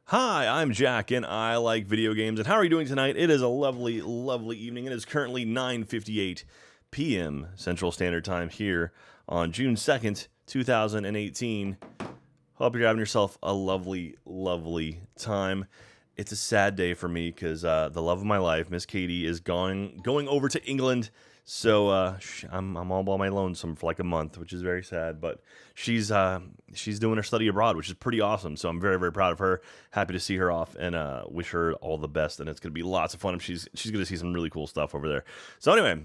Hi, I'm Jack, and I like video games. And how are you doing tonight? It is a lovely, lovely evening. It is currently 9:58 p.m. Central Standard Time here on June 2nd, 2018. Hope you're having yourself a lovely, lovely time. It's a sad day for me because the love of my life, Miss Katie, is going over to England. So I'm all by my lonesome for like a month, which is very sad. But she's doing her study abroad, which is pretty awesome. So I'm very, very proud of her. Happy to see her off, and wish her all the best. And it's gonna be lots of fun. She's gonna see some really cool stuff over there. So anyway,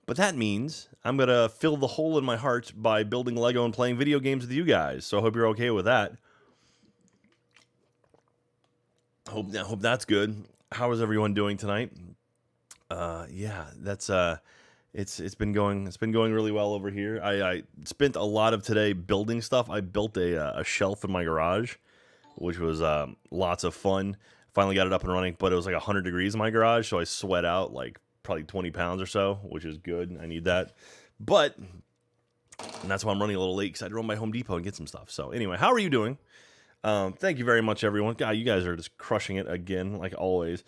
but that means I'm gonna fill the hole in my heart by building Lego and playing video games with you guys. So I hope you're okay with that. Hope that's good. How is everyone doing tonight? Yeah, that's it's been going really well over here. I spent a lot of today building stuff. I built a shelf in my garage, which was lots of fun. Finally got it up and running, but it was like 100 degrees in my garage, so I sweat out like probably 20 pounds or so, which is good. I need that, but and that's why I'm running a little late because I had to run by Home Depot and get some stuff. So anyway, how are you doing? Thank you very much, everyone. God, you guys are just crushing it again, like always.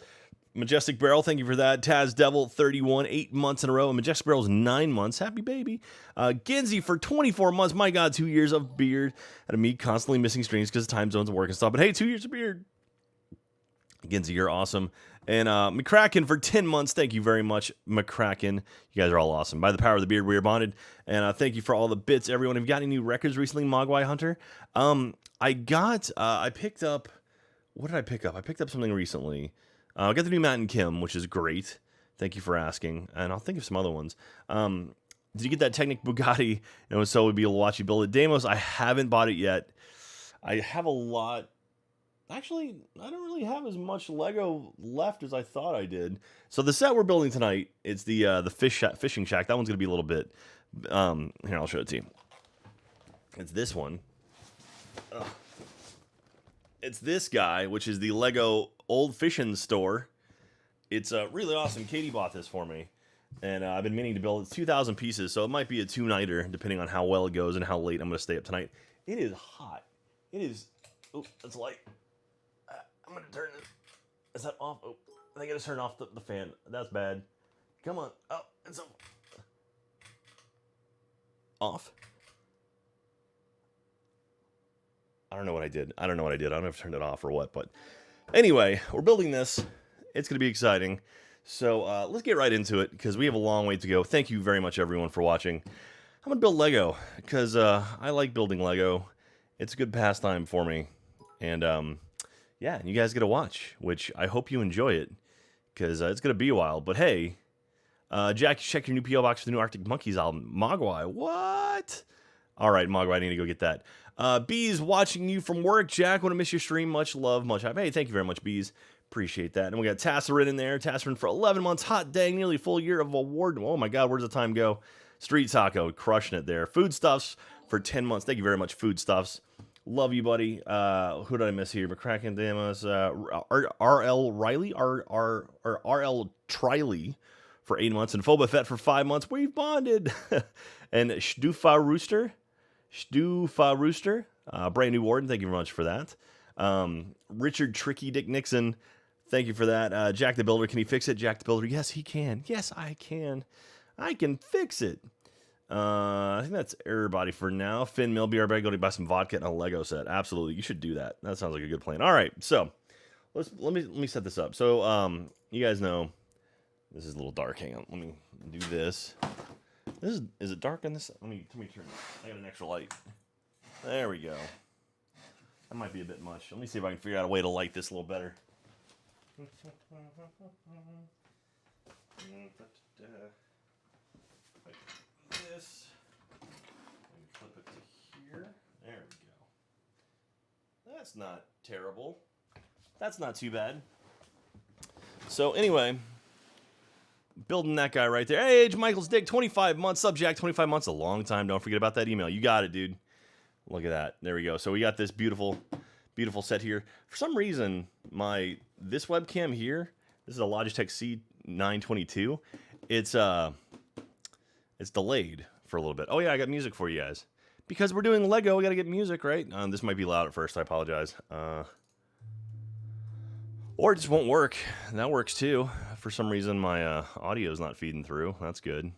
Majestic Barrel, thank you for that. Taz Devil, 31, 8 months in a row. And Majestic Barrel's 9 months. Happy baby. Genzi for 24 months. My God, 2 years of beard. And me constantly missing streams because time zones and work and stuff. But hey, 2 years of beard. Genzi, you're awesome. And McCracken for 10 months. Thank you very much, McCracken. You guys are all awesome. By the power of the beard, we are bonded. And thank you for all the bits, everyone. Have you got any new records recently, Mogwai Hunter? I picked up, what did I pick up? I picked up something recently. I got the new Matt and Kim, which is great. Thank you for asking. And I'll think of some other ones. Did you get that Technic Bugatti? And so it would be able to watch you build it. Deimos, I haven't bought it yet. I have a lot. Actually, I don't really have as much Lego left as I thought I did. So the set we're building tonight, it's the fishing shack. That one's going to be a little bit. Here, I'll show it to you. It's this one. It's this guy, which is the Lego Old Fishing Store. It's really awesome. Katie bought this for me, and I've been meaning to build it. It's 2,000 pieces, so it might be a two-nighter, depending on how well it goes and how late I'm going to stay up tonight. It is hot. It is... Oh, that's light. I'm going to turn it... Is that off? Oh, I think I just turned off the fan. That's bad. Come on. Oh, it's off. I don't know what I did. I don't know if I turned it off or what, but anyway, we're building this. It's going to be exciting. So let's get right into it because we have a long way to go. Thank you very much, everyone, for watching. I'm going to build Lego because I like building Lego. It's a good pastime for me. And yeah, you guys get to watch, which I hope you enjoy it because it's going to be a while. But hey, Jack, check your new P.O. box for the new Arctic Monkeys album. Mogwai, what? All right, Mogwai, I need to go get that. Bees, watching you from work. Jack, want to miss your stream. Much love, much hype. Hey, thank you very much, Bees. Appreciate that. And we got Tasserin in there. Tasserin for 11 months. Hot dang, nearly full year of award. Oh my God, where does the time go? Street Taco, crushing it there. Foodstuffs for 10 months. Thank you very much, Foodstuffs. Love you, buddy. Who did I miss here? McCracken, Damas, R.L. Riley, R.L. Triley for 8 months. And Phobafett for 5 months. We've bonded. And Stufa Rooster. Brand new warden, thank you very much for that. Richard Tricky Dick Nixon, thank you for that. Jack the Builder, can he fix it? Jack the Builder, yes, he can. Yes, I can. I can fix it. I think that's everybody for now. Finn Mill, BR Bag, go to buy some vodka and a Lego set. Absolutely, you should do that. That sounds like a good plan. All right, so let me set this up. So you guys know this is a little dark. Hang on, let me do this. Is it dark on this? Let me turn it. I got an extra light. There we go. That might be a bit much. Let me see if I can figure out a way to light this a little better. Like this. Flip it to here. There we go. That's not terrible. That's not too bad. So anyway, building that guy right there. Hey, Age Michael's Dick, 25 months. Subject, 25 months, a long time. Don't forget about that email. You got it, dude. Look at that. There we go. So we got this beautiful, beautiful set here. For some reason, this webcam here, this is a Logitech C922. It's delayed for a little bit. Oh yeah, I got music for you guys. Because we're doing Lego, we got to get music, right? This might be loud at first. I apologize. Or it just won't work. That works too. For some reason, my audio is not feeding through. That's good.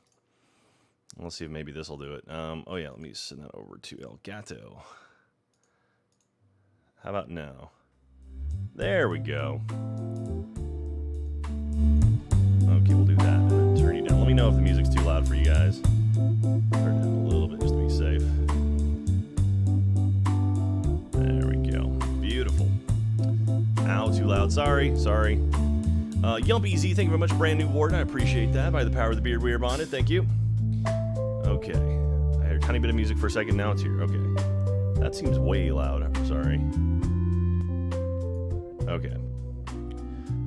Let's see if maybe this will do it. Oh yeah, let me send that over to Elgato. How about now? There we go. Okay, we'll do that and then turn you down. Let me know if the music's too loud for you guys. Turn it down a little bit just to be safe. There we go. Beautiful. Ow, too loud. Sorry. Yumpy Z, thank you very much. Brand new warden. I appreciate that. By the power of the beard, we are bonded. Thank you. Okay. I heard a tiny bit of music for a second. Now it's here. Okay. That seems way loud. I'm sorry. Okay.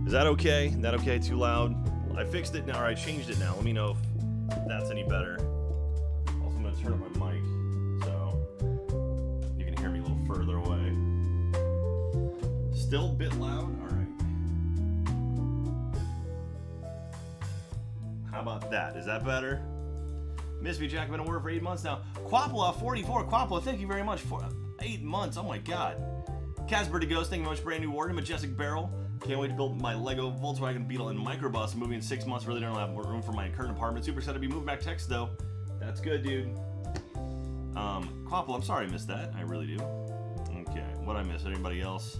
Is that okay? Is that okay? Too loud? I fixed it now, or I changed it now. Let me know if that's any better. Also, I'm going to turn up my mic so you can hear me a little further away. Still a bit loud? Alright. How about that? Is that better? Miss me, Jack. I've been at work for 8 months now. Quapla44. Quapla, thank you very much for 8 months. Oh my god. Casper to Ghost, thank you very much. Brand new warden. Majestic Barrel. Can't wait to build my Lego Volkswagen Beetle and microbus. Moving in 6 months. Really don't have more room for my current apartment. Super excited to be moving back to Texas though. That's good, dude. Quapla, I'm sorry I missed that. I really do. Okay, what I miss? Anybody else?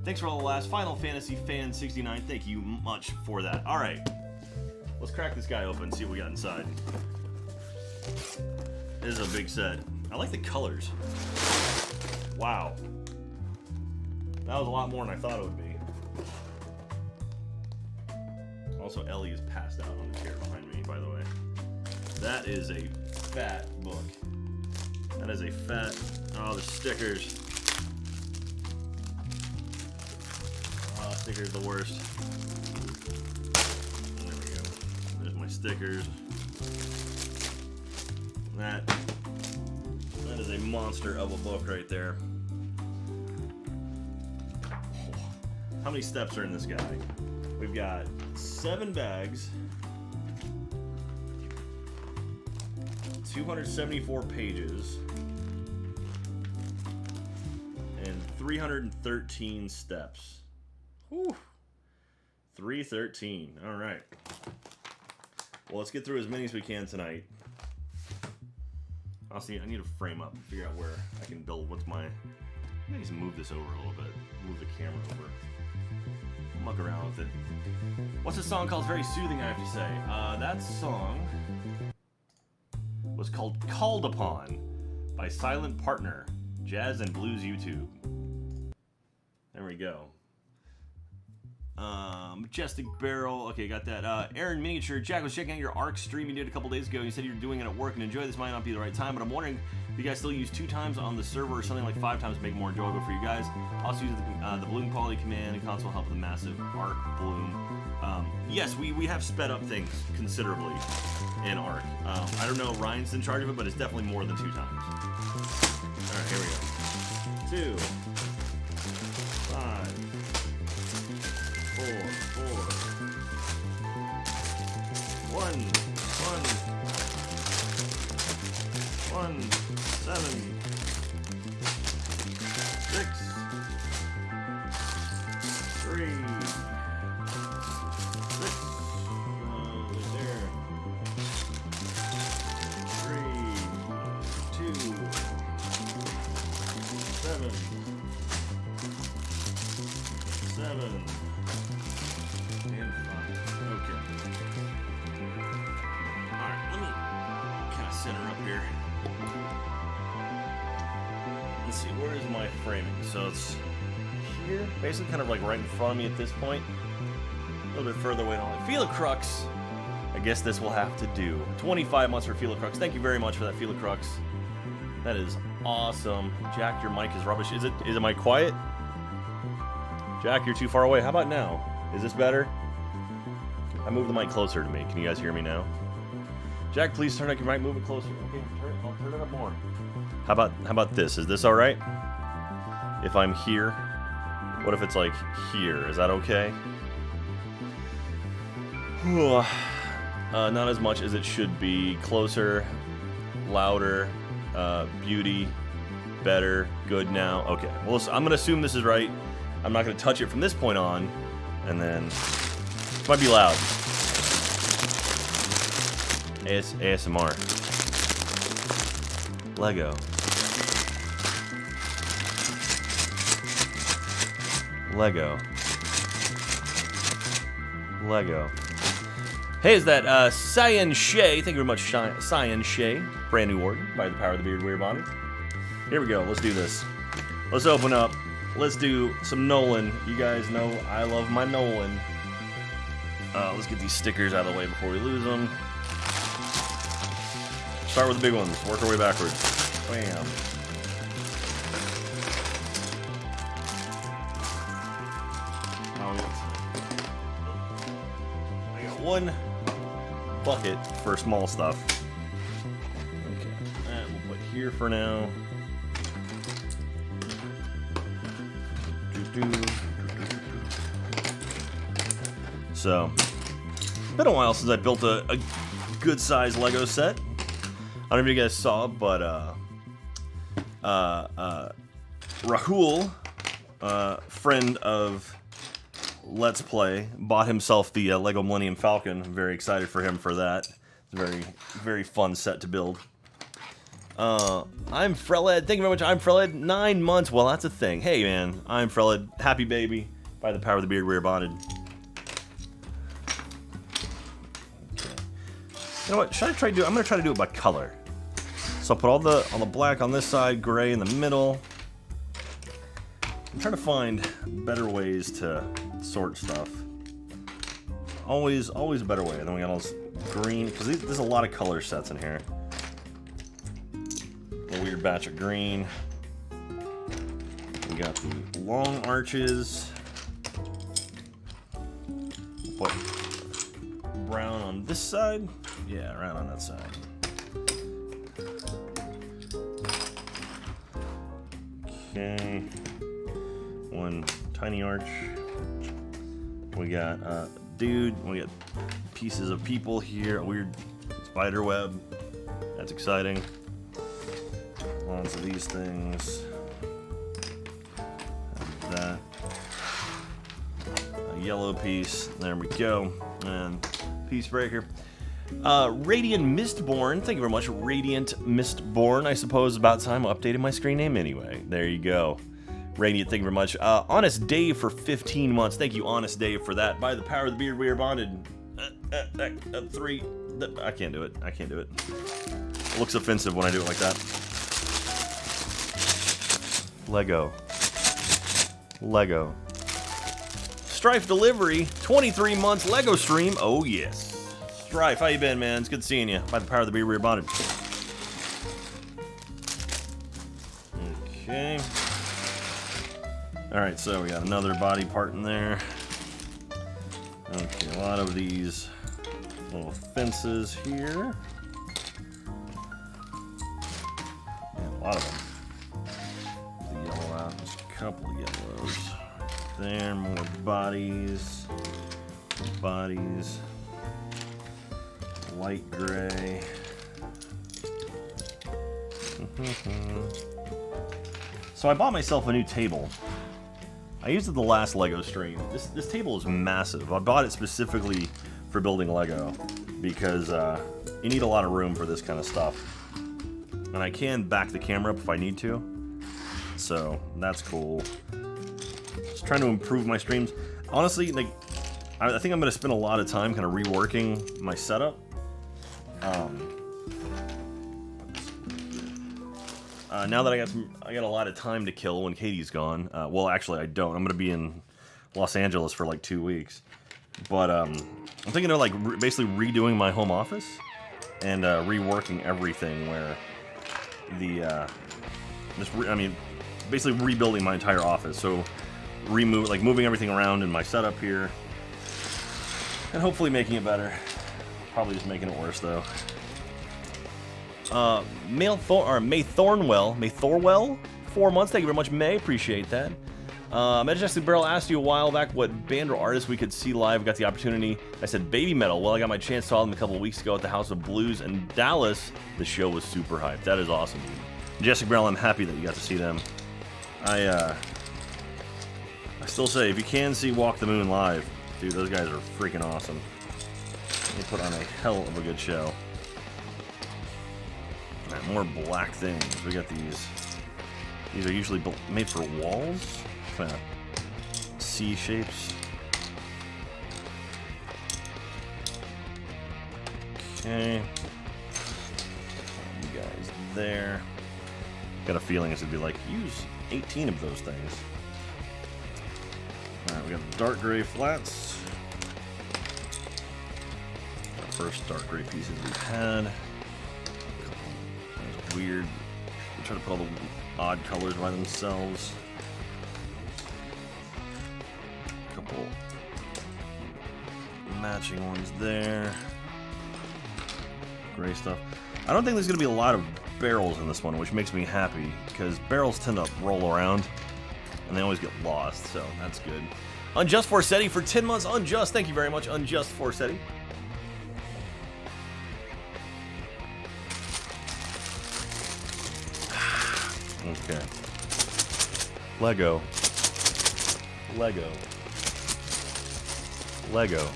Thanks for all the last. Final Fantasy Fan 69. Thank you much for that. All right, let's crack this guy open. See what we got inside. This is a big set. I like the colors. Wow. That was a lot more than I thought it would be. Also, Ellie is passed out on the chair behind me, by the way. That is a fat book. That is a fat... Oh, the stickers. Oh, stickers the worst. There we go. There's my stickers. That is a monster of a book right there. How many steps are in this guy? We've got 7 bags, 274 pages, and 313 steps. Whew. 313. All right. Well, let's get through as many as we can tonight. I'll see. I need to frame up and figure out where I can build. What's my... Maybe just move this over a little bit. Move the camera over. Muck around with it. What's the song called? It's very soothing, I have to say. That song was called Called Upon by Silent Partner, Jazz and Blues YouTube. There we go. Majestic Barrel. Okay, got that. Aaron Miniature. Jack was checking out your ARC stream you did a couple days ago. You said you were doing it at work and enjoy. This might not be the right time, but I'm wondering if you guys still use 2 times on the server or something like 5 times to make it more enjoyable for you guys. Also use the bloom quality command and console help with the massive ARC bloom. Yes, we have sped up things considerably in ARC. I don't know if Ryan's in charge of it, but it's definitely more than 2 times. Alright, here we go. 2, 5, 4, 1, 7, 6, 3, 6, there. 3, 2, 7, 7. And 5. Okay. Alright, let me kind of center up here. Let's see, where is my framing? So it's here, basically kind of like right in front of me at this point. A little bit further away on it. Felacrux. I guess this will have to do. 25 months for Felacrux. Thank you very much for that, Felacrux. That is awesome. Jack, your mic is rubbish. Is it my quiet? Jack, you're too far away. How about now? Is this better? I moved the mic closer to me. Can you guys hear me now? Jack, please turn up your mic. Move it closer. Okay, I'll turn it up more. How about this? Is this all right? If I'm here, what if it's like here? Is that okay? Not as much as it should be. Closer, louder, beauty, better, good now. Okay. Well, I'm gonna assume this is right. I'm not gonna touch it from this point on. And then, might be loud. ASMR. Lego. Lego. Lego. Hey, is that Cyan Shay? Thank you very much, Cyan Shay. Brand new order by the power of the beard we're bonded. Here we go. Let's do this. Let's open up. Let's do some Nolan. You guys know I love my Nolan. Let's get these stickers out of the way before we lose them. Start with the big ones. Work our way backwards. Bam. I got one bucket for small stuff. Okay, that we'll put here for now. So, it's been a while since I built a good-sized Lego set. I don't know if you guys saw, but Rahul, friend of Let's Play, bought himself the Lego Millennium Falcon. I'm very excited for him for that. It's a very, very fun set to build. I'm Freled. Thank you very much. I'm Freled. 9 months. Well, that's a thing. Hey, man. I'm Freled. Happy baby. By the power of the beard, we are bonded. Okay. You know what? Should I try to do? I'm gonna try to do it by color. So I'll put all the black on this side, gray in the middle. I'm trying to find better ways to sort stuff. Always a better way. And then we got all this green, because there's a lot of color sets in here. A weird batch of green. We got the long arches. Put brown on this side. Yeah, right on that side. Okay. One tiny arch. We got dude. We got pieces of people here. A weird spider web. That's exciting. Lots of these things. And that. A yellow piece. There we go. And piece breaker. Radiant Mistborn. Thank you very much. Radiant Mistborn. I suppose about time I updated my screen name anyway. There you go. Radiant, thank you very much. Honest Dave for 15 months. Thank you, Honest Dave, for that. By the power of the beard, we are bonded. 3. I can't do it. I can't do it. It looks offensive when I do it like that. Lego. Lego. Strife Delivery, 23 months Lego stream. Oh, yes. Strife, how you been, man? It's good seeing you. By the power of the beard, we are bonded. Okay. Alright, so we got another body part in there. Okay, a lot of these little fences here. Yeah, a lot of them. The yellow out, just a couple of yellows. There, more bodies. Bodies. Light gray. So I bought myself a new table. I used it the last Lego stream. This table is massive. I bought it specifically for building Lego because you need a lot of room for this kind of stuff. And I can back the camera up if I need to. So that's cool. Just trying to improve my streams. Honestly, like, I think I'm going to spend a lot of time kind of reworking my setup. Now that I got a lot of time to kill when Katie's gone. Well, actually, I don't. I'm gonna be in Los Angeles for like 2 weeks. But I'm thinking of like basically redoing my home office and reworking everything. Where the basically rebuilding my entire office. So moving everything around in my setup here, and hopefully making it better. Probably just making it worse though. May Thornwell, 4 months. Thank you very much, May. Appreciate that. Majestic Barrel asked you a while back what band or artist we could see live. Got the opportunity. I said Baby Metal. Well, I got my chance to saw them a couple of weeks ago at the House of Blues in Dallas. The show was super hyped. That is awesome. Majestic Barrel, I'm happy that you got to see them. I I still say, if you can see Walk the Moon live, dude, those guys are freaking awesome. They put on a hell of a good show. Alright, more black things. We got these. These are usually made for walls. Kind of C shapes. Okay. You guys there. Got a feeling it's gonna be like, use 18 of those things. Alright, we got the dark gray flats. Our first dark gray pieces we've had. That's weird. We try to put all the odd colors by themselves. A couple matching ones there. Gray stuff. I don't think there's going to be a lot of barrels in this one, which makes me happy, because barrels tend to roll around, and they always get lost, so that's good. Unjust Forsetti for 10 months. Unjust, thank you very much, Unjust Forsetti. Okay. Lego. Lego. Lego.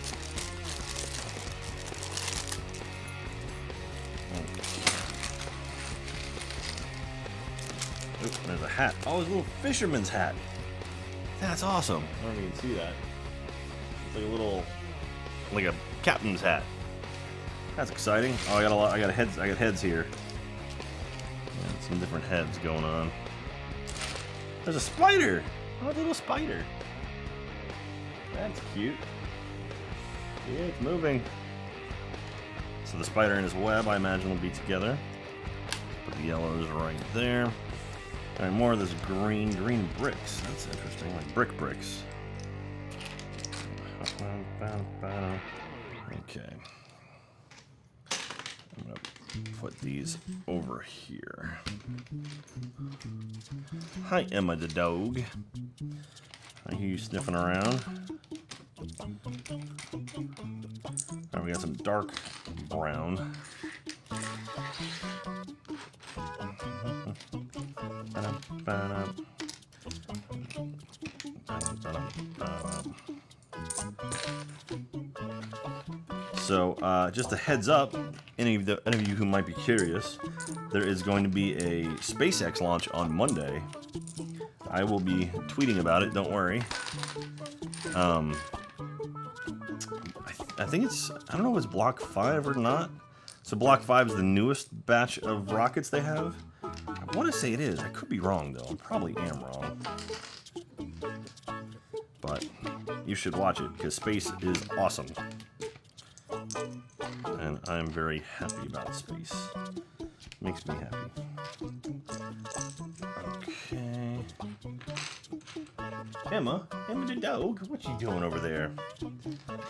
Oop, there's a hat. Oh, it's a little fisherman's hat. That's awesome. I don't know if you can see that. It's like a little, like a captain's hat. That's exciting. Oh, I got a lot. I got heads. I got heads here. Yeah, some different heads going on. There's a spider. Oh, a little spider. That's cute. Yeah, it's moving. So the spider and his web, I imagine, will be together. Put the yellows right there. Alright, more of this green bricks. That's interesting, like bricks. Okay. I'm gonna put these over here. Hi, Emma the dog. I hear you sniffing around. Alright, we got some dark brown. So, just a heads up, any of you who might be curious, there is going to be a SpaceX launch on Monday. I will be tweeting about it, don't worry. I think it's, I don't know if it's Block 5 or not. So Block 5 is the newest batch of rockets they have. I want to say it is. I could be wrong, though. I probably am wrong. But you should watch it, because space is awesome. And I'm very happy about space. Makes me happy. Okay. Emma the dog, what you doing over there?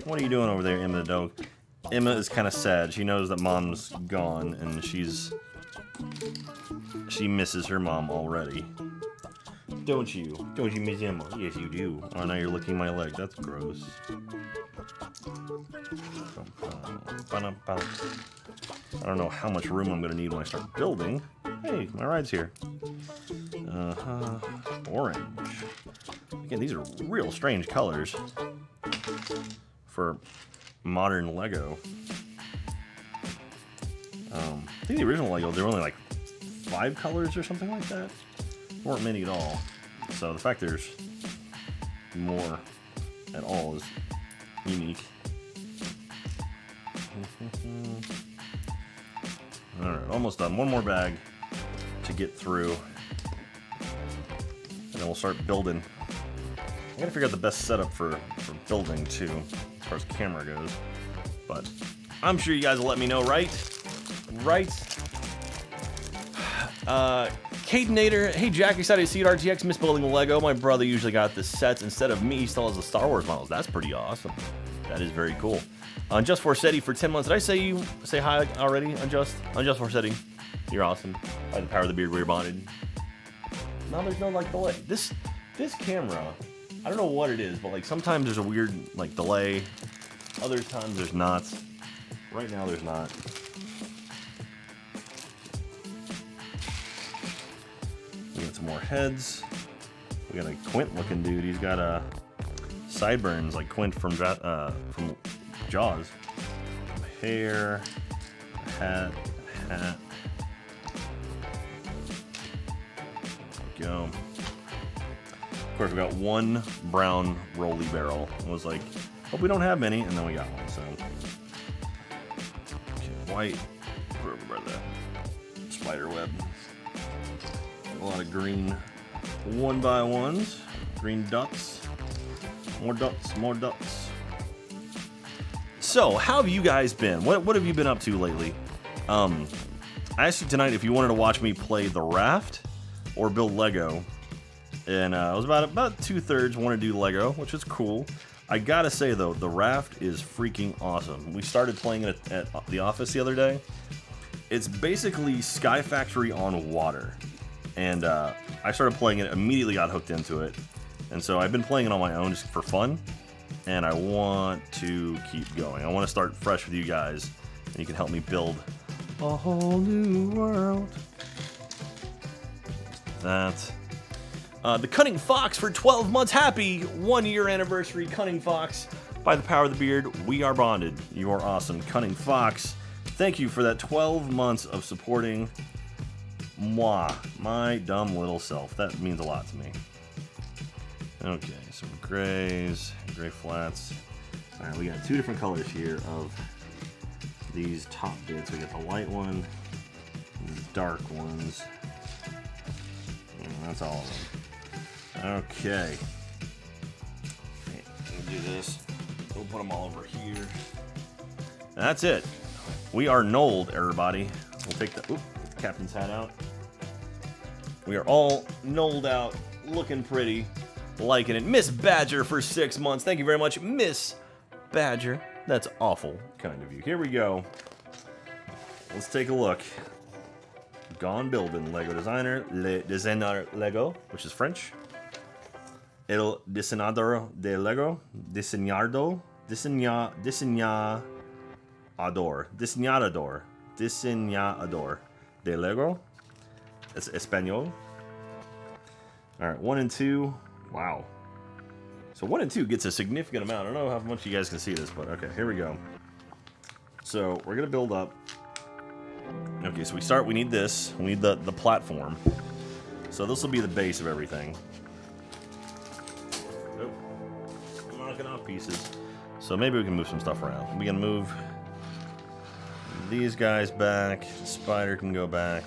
What are you doing over there, Emma the dog? Emma is kind of sad. She knows that Mom's gone, and she misses her mom already. Don't you? Don't you miss Emma? Yes, you do. Oh, now you're licking my leg. That's gross. I don't know how much room I'm going to need when I start building. Hey, my ride's here. Orange. Again, these are real strange colors for modern Lego. I think the original Lego, there were only like 5 colors or something like that. There weren't many at all. So the fact there's more at all is unique. Alright, almost done. One more bag to get through. And then we'll start building. I gotta figure out the best setup for building too, as far as camera goes. But I'm sure you guys will let me know, right? Right? Cadenator, hey Jack, excited to see you at RTX. Miss building Lego. My brother usually got the sets instead of me. He still has the Star Wars models. That's pretty awesome. That is very cool. Unjust Forsetti for 10 months. Did I say you say hi already? Unjust Forsetti. You're awesome. By the power of the beard, we're bonded. Now there's no like delay. This camera, I don't know what it is, but like sometimes there's a weird like delay. Other times there's not. Right now there's not. We got some more heads. We got a Quint looking dude. He's got sideburns like Quint from Jaws. Hair, hat. Go. Of course, we got one brown rolly barrel. It was like, hope we don't have many, and then we got one. So, okay, white. Where the spider web. A lot of green 1x1s. Green dots. More dots. More dots. So, how have you guys been? What have you been up to lately? I asked you tonight if you wanted to watch me play the raft or build Lego, and I was about 2/3 want to do Lego, which is cool. I gotta say though, the raft is freaking awesome. We started playing it at the office the other day. It's basically Sky Factory on water, and I started playing it, immediately got hooked into it, and so I've been playing it on my own just for fun, and I want to keep going. I want to start fresh with you guys, and you can help me build a whole new world. That's the Cunning Fox for 12 months. Happy 1-year anniversary, Cunning Fox. By the power of the beard, we are bonded. You are awesome, Cunning Fox. Thank you for that 12 months of supporting moi, my dumb little self. That means a lot to me. Okay, some grays, gray flats. All right, we got 2 different colors here of these top bits. We got the light one and the dark ones. And that's all of them. Okay. We'll do this. We'll put them all over here. That's it. We are knolled, everybody. We'll take the captain's hat out. We are all knolled out, looking pretty, liking it. Miss Badger for 6 months. Thank you very much, Miss Badger. That's awful kind of you. Here we go. Let's take a look. Gone building. Lego designer. Le designer Lego, which is French. El diseñador de Lego. Diseñador. Diseñador. Diseñador de Lego. It's Espanol. Alright, 1 and 2. Wow. So 1 and 2 gets a significant amount. I don't know how much you guys can see this, but okay, here we go. So we're gonna build up. Okay, so we need this. We need the platform. So this will be the base of everything. Oh, I'm knocking off pieces. So maybe we can move some stuff around. We can move these guys back. The spider can go back.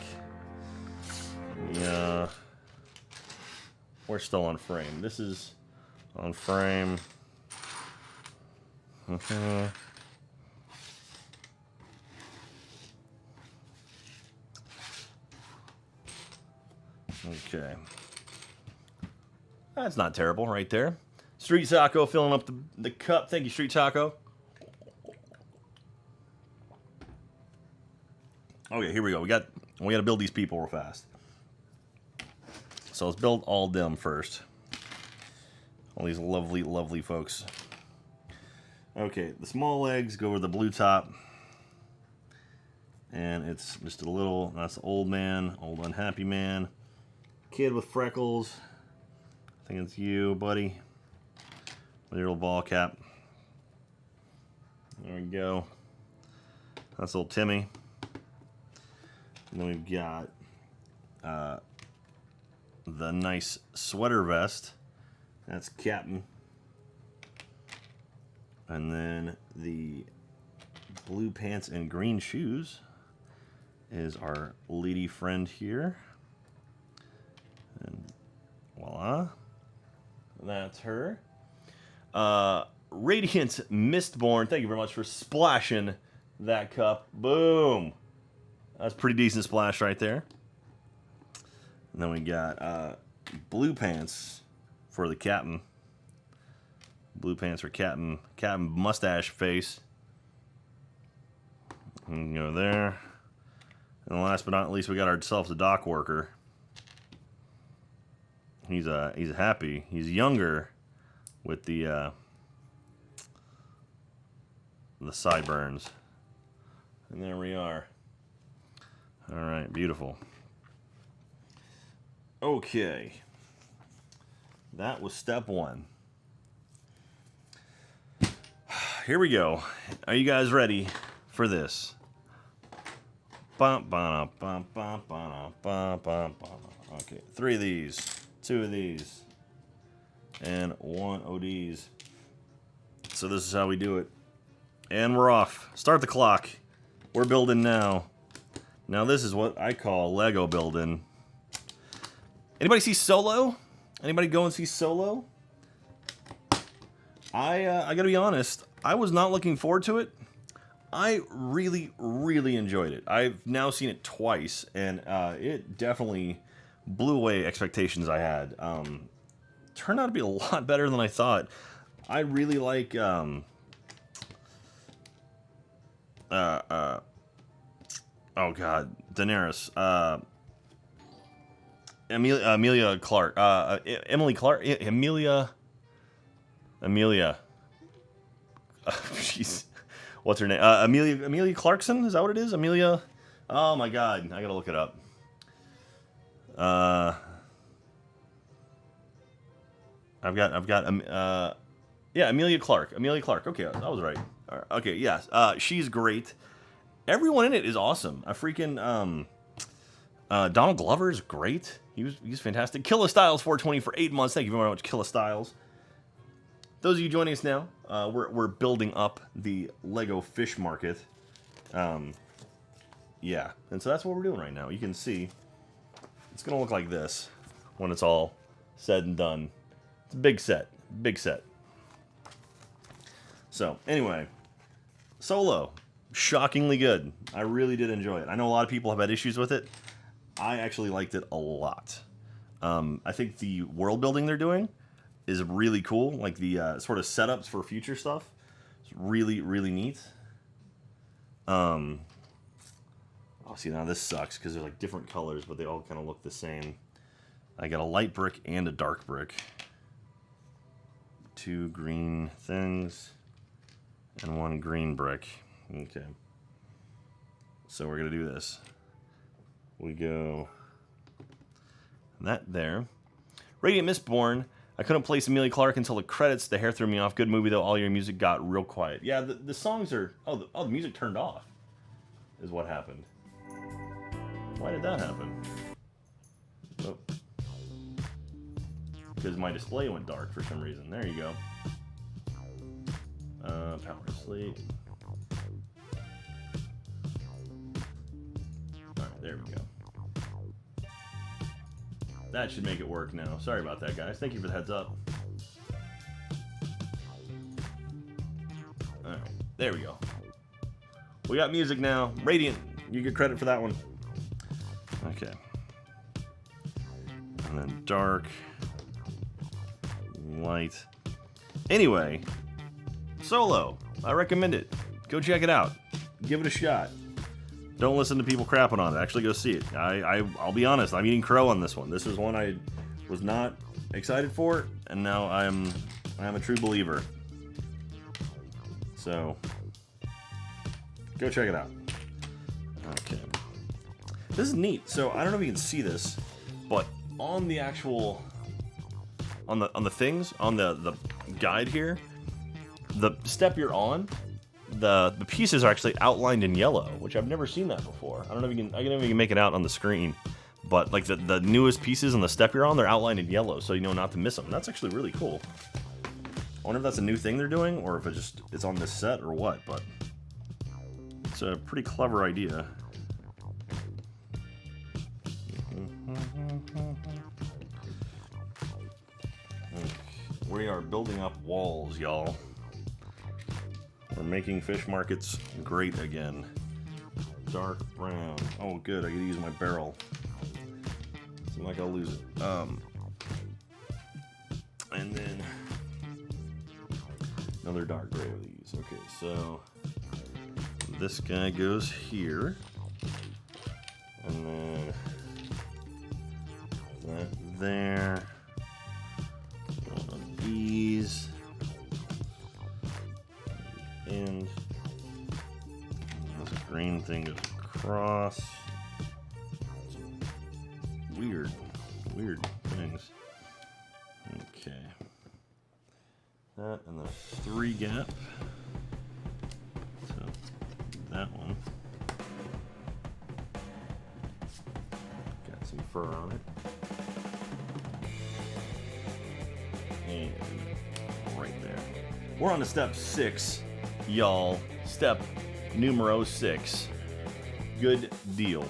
Yeah. We're still on frame. This is on frame. Okay. That's not terrible right there. Street Taco filling up the cup. Thank you, Street Taco. Okay, here we go. We got to build these people real fast. So let's build all them first. All these lovely, lovely folks. Okay, the small legs go over the blue top. And it's just a little, that's the old man, old unhappy man. Kid with freckles. I think it's you, buddy. With your little ball cap. There we go. That's little Timmy. And then we've got the nice sweater vest. That's Captain. And then the blue pants and green shoes is our lady friend here. And voila. That's her. Radiant Mistborn, thank you very much for splashing that cup. Boom. That's a pretty decent splash right there. And then we got blue pants for the captain. Blue pants for captain. Captain mustache face. And go there. And last but not least, we got ourselves a dock worker. He's happy. He's younger with the sideburns. And there we are. All right, beautiful. Okay. That was step one. Here we go. Are you guys ready for this? Okay, 3 of these, 2 of these, and 1 of these. So this is how we do it. And we're off. Start the clock. We're building now. Now this is what I call Lego building. Anybody see Solo? Anybody go and see Solo? I gotta be honest, I was not looking forward to it. I really, really enjoyed it. I've now seen it twice, and it definitely blew away expectations I had. Turned out to be a lot better than I thought. I really like oh god, Daenerys. Emilia Clarke. Emily Clark. Emilia. Jeez. What's her name? Amelia Clarkson? Is that what it is? Amelia? Oh my god, I gotta look it up. Yeah, Amelia Clarke. Amelia Clarke. Okay, I was right. Okay, yes. She's great. Everyone in it is awesome. Donald Glover is great. He's fantastic. Killa Styles 420 for 8 months. Thank you very much, Killa Styles. Those of you joining us now, we're building up the Lego fish market. Yeah, and so that's what we're doing right now. You can see it's gonna look like this when it's all said and done. It's a big set, big set. So anyway, Solo, shockingly good. I really did enjoy it. I know a lot of people have had issues with it. I actually liked it a lot. I think the world building they're doing is really cool. Like the sort of setups for future stuff. It's really, really neat. Oh, see, now this sucks because they're like different colors, but they all kind of look the same. I got a light brick and a dark brick. 2 green things and 1 green brick. Okay. So we're going to do this. We go that there. Radiant Mistborn. I couldn't place Amelia Clarke until the credits. The hair threw me off. Good movie, though. All your music got real quiet. Yeah, the songs are... Oh, the music turned off is what happened. Why did that happen? Oh. Because my display went dark for some reason. There you go. Power sleep. Alright, there we go. That should make it work now. Sorry about that, guys. Thank you for the heads up. Alright, there we go. We got music now. Radiant, you get credit for that one. Okay. And then dark. Light. Anyway, Solo. I recommend it. Go check it out. Give it a shot. Don't listen to people crapping on it. Actually go see it. I'll be honest, I'm eating crow on this one. This is one I was not excited for, and now I'm a true believer. So go check it out. Okay. This is neat. So I don't know if you can see this, but on the actual on the things, on the guide here, the step you're on, the pieces are actually outlined in yellow, which I've never seen that before. I don't know if you can, I don't know if you can make it out on the screen, but like the newest pieces on the step you're on, they're outlined in yellow, so you know not to miss them. That's actually really cool. I wonder if that's a new thing they're doing, or if it's on this set or what, but it's a pretty clever idea. We are building up walls, y'all. We're making fish markets great again. Dark brown. Oh, good. I gotta use my barrel. So I'm not gonna lose it. And then another dark gray of these. Okay, so this guy goes here, and then that there. One of these. And this green thing goes across. Weird things. Okay. That and the 3 gap. So that one. Got some fur on it. And right there. We're on to step 6, y'all. Step numero 6. Good deal.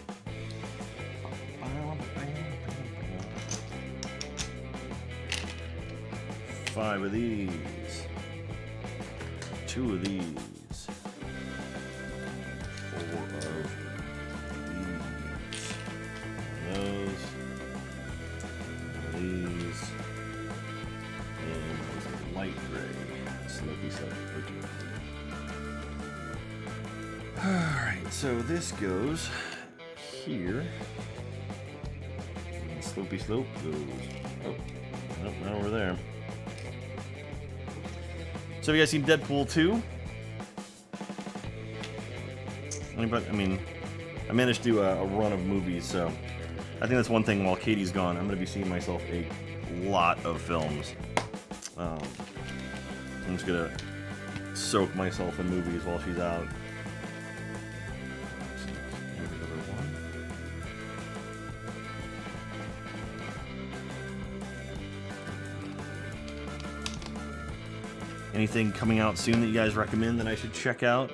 5 of these. 2 of these. 4 of these. Those. These. And light gray. Smoky side. Alright, so this goes here. And slopey slope goes. Oh, nope, not over there. So have you guys seen Deadpool 2? Anybody? I mean, I managed to do a run of movies, so I think that's one thing while Katie's gone. I'm going to be seeing myself a lot of films. I'm just going to soak myself in movies while she's out. Anything coming out soon that you guys recommend that I should check out?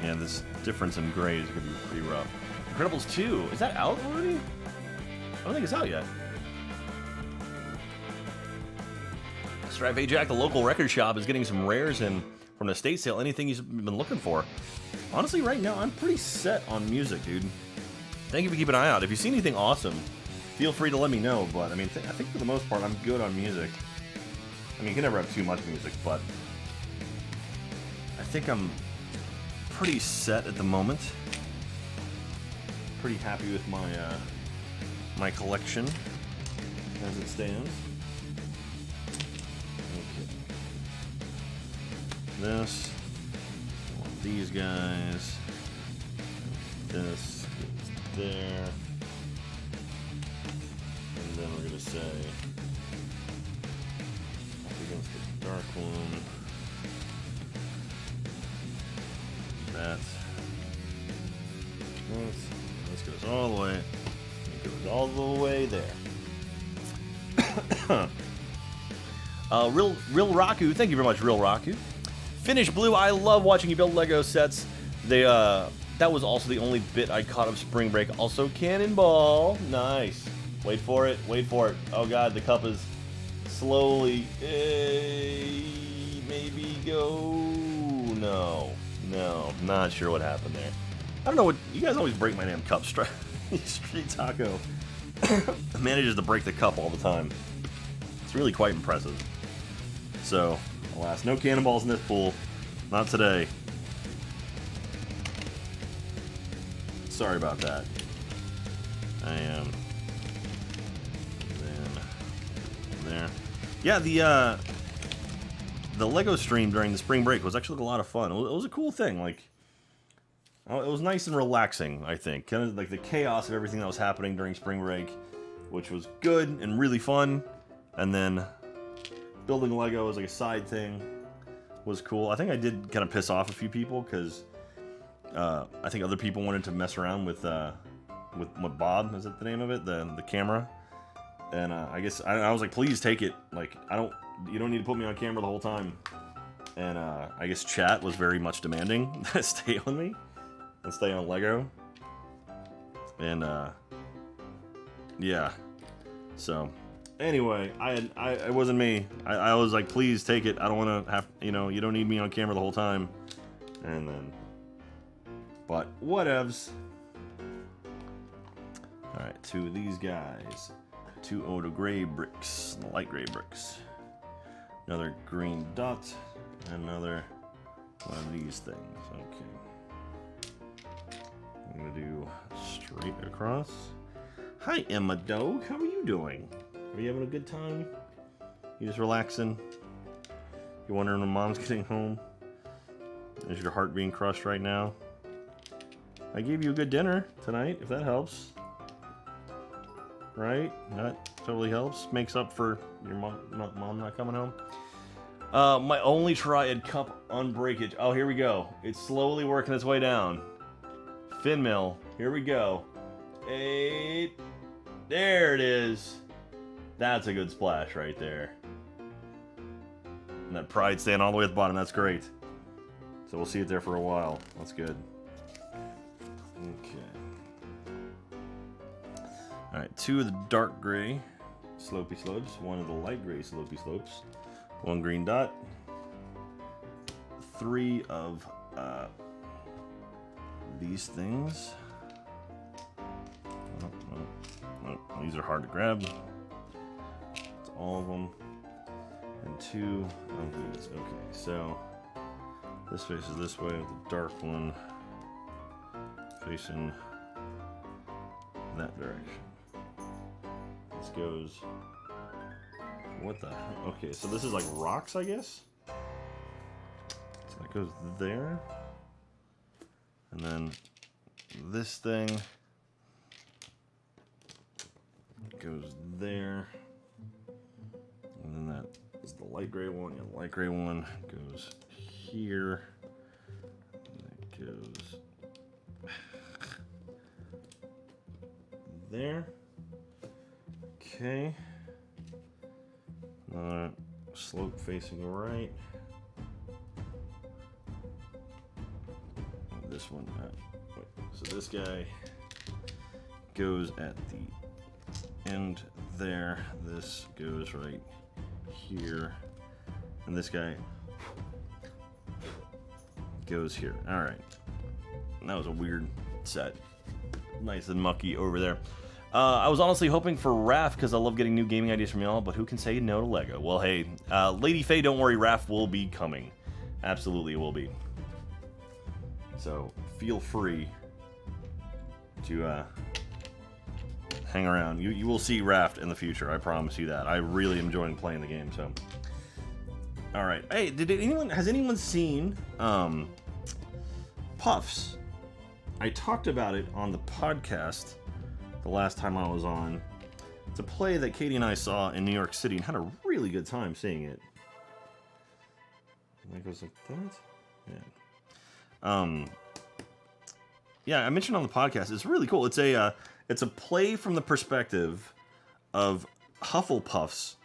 Yeah, this difference in grade is going to be pretty rough. Incredibles 2, is that out already? I don't think it's out yet. Stripe Ajax, the local record shop, is getting some rares in from the estate sale. Anything you've been looking for. Honestly, right now, I'm pretty set on music, dude. Thank you for keeping an eye out. If you see anything awesome, feel free to let me know. But, I mean, I think for the most part, I'm good on music. I mean, you can never have too much music, but I think I'm pretty set at the moment. Pretty happy with my my collection as it stands. This, one of these guys, this goes there, and then we're gonna say up against the dark one, this goes all the way, it goes all the way there. Real Raku, thank you very much, Real Raku. Finish Blue, I love watching you build Lego sets. That was also the only bit I caught of Spring Break. Also Cannonball, nice. Wait for it, wait for it. Oh god, the cup is slowly, maybe go, no, not sure what happened there. I don't know what, you guys always break my damn cup. Street Taco manages to break the cup all the time. It's really quite impressive. So, alas, no cannonballs in this pool. Not today. Sorry about that. I am. Then there. Yeah, the Lego stream during the spring break was actually a lot of fun. It was a cool thing. Like, it was nice and relaxing, I think. Kind of like the chaos of everything that was happening during spring break, which was good and really fun. And then building Lego as like a side thing was cool. I think I did kind of piss off a few people because I think other people wanted to mess around with Bob, is that the name of it, the camera? And I guess I was like, please take it. Like, you don't need to put me on camera the whole time. And I guess chat was very much demanding that I stay on me and stay on Lego. And yeah, so. Anyway, it wasn't me. I was like, please take it. I don't want to have, you don't need me on camera the whole time. And then, but whatevs. All right, 2 of these guys. 2 Oda gray bricks, light gray bricks. Another green dot. Another one of these things. Okay. I'm gonna do straight across. Hi, Emma Doe. How are you doing? Are you having a good time? You just relaxing? You wondering when mom's getting home? Is your heart being crushed right now? I gave you a good dinner tonight, if that helps. Right? That totally helps. Makes up for your mom not coming home. My only try at cup unbreakage. Oh, here we go. It's slowly working its way down. Fin mill. Here we go. 8. There it is. That's a good splash right there. And that pride staying all the way at the bottom. That's great. So we'll see it there for a while. That's good. Okay. Alright, 2 of the dark gray slopey slopes. 1 of the light gray slopey slopes. 1 green dot. 3 of these things. Oh, these are hard to grab. It's all of them. And 2 of these. Okay, so this faces this way with the dark one facing that direction. This goes. What the hell? Okay, so this is like rocks, I guess? So that goes there. And then this thing goes there. And then that is the light gray one. Yeah, the light gray one goes here. And it goes there. Okay. Another slope facing right. This one. Wait, so this guy goes at the end there. This goes right here. And this guy goes here. Alright. That was a weird set. Nice and mucky over there. I was honestly hoping for Raph because I love getting new gaming ideas from y'all, but who can say no to Lego? Well, hey, Lady Faye, don't worry, Raph will be coming. Absolutely, it will be. So feel free to hang around. You will see Raph in the future. I promise you that. I really am enjoying playing the game. So, all right. Hey, has anyone seen Puffs? I talked about it on the podcast the last time I was on. It's a play that Katie and I saw in New York City and had a really good time seeing it. And that goes like that. Yeah. Yeah, I mentioned on the podcast. It's really cool. It's a play from the perspective of Hufflepuffs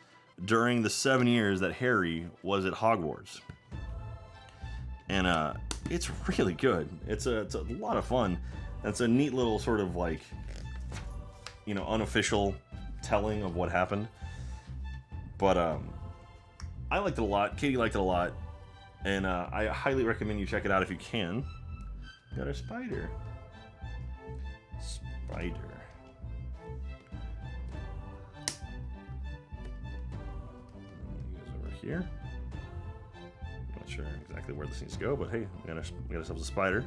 during the 7 years that Harry was at Hogwarts, and it's really good. It's a lot of fun. It's a neat little sort of like, unofficial telling of what happened. But I liked it a lot. Katie liked it a lot, and I highly recommend you check it out if you can. Got a spider. Spider. He goes over here. Not sure exactly where this needs to go, but hey, we got ourselves a spider.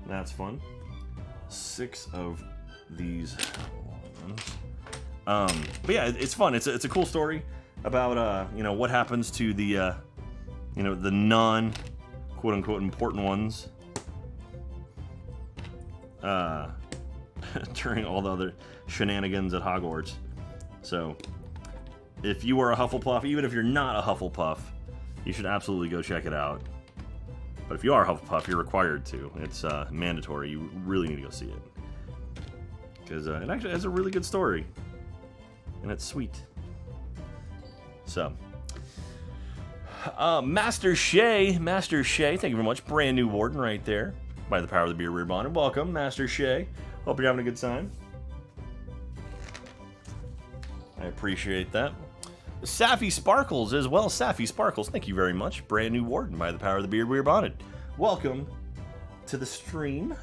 That's fun. 6 of these ones. But yeah, it's fun. It's a cool story about what happens to the the non quote unquote important ones during all the other shenanigans at Hogwarts. So if you are a Hufflepuff, even if you're not a Hufflepuff, you should absolutely go check it out. But if you are a Hufflepuff, you're required to. It's mandatory. You really need to go see it. Because it actually has a really good story. And it's sweet. So. Master Shay, thank you very much. Brand new warden right there. By the power of the beer rear bonnet. Welcome, Master Shay. Hope you're having a good time. I appreciate that. Saffy Sparkles as well. Saffy Sparkles, thank you very much. Brand new warden by the power of the beer rear bonnet. Welcome to the stream.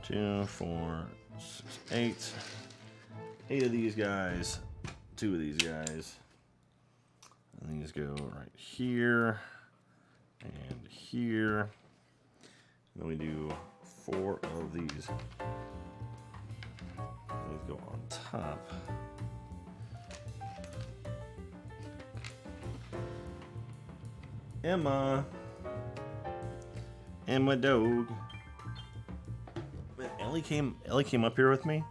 2, 4, 6, 8. 8 of these guys. 2 of these guys. And these go right here and here. And then we do 4 of these. These go on top. Emma. Emma dog. Ellie came up here with me,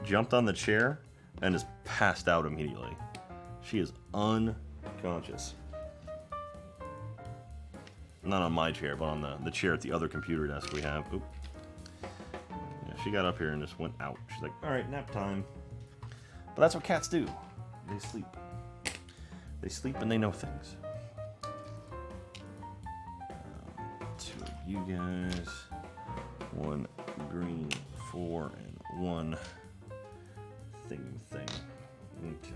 jumped on the chair, and just passed out immediately. She is unconscious. Not on my chair, but on the chair at the other computer desk we have. Oop. Yeah, she got up here and just went out. She's like, all right, nap time. But that's what cats do. They sleep. They sleep and they know things. Two of you guys. One green, 4, and 1 thing. Okay.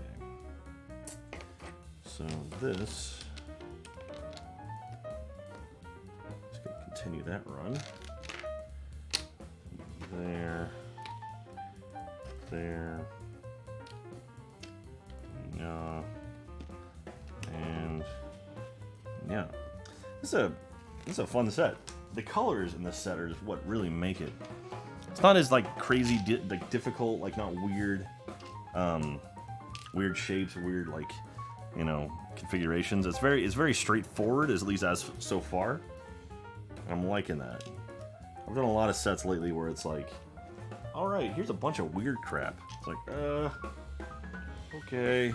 So this. Just gonna continue that run. There. Yeah. And yeah. This is a fun set. The colors in this set are just what really make it. It's not as like crazy, like difficult, like not weird, weird shapes, weird like, you know, configurations. It's very straightforward, at least as so far. I'm liking that. I've done a lot of sets lately where it's like, all right, here's a bunch of weird crap. It's like, okay.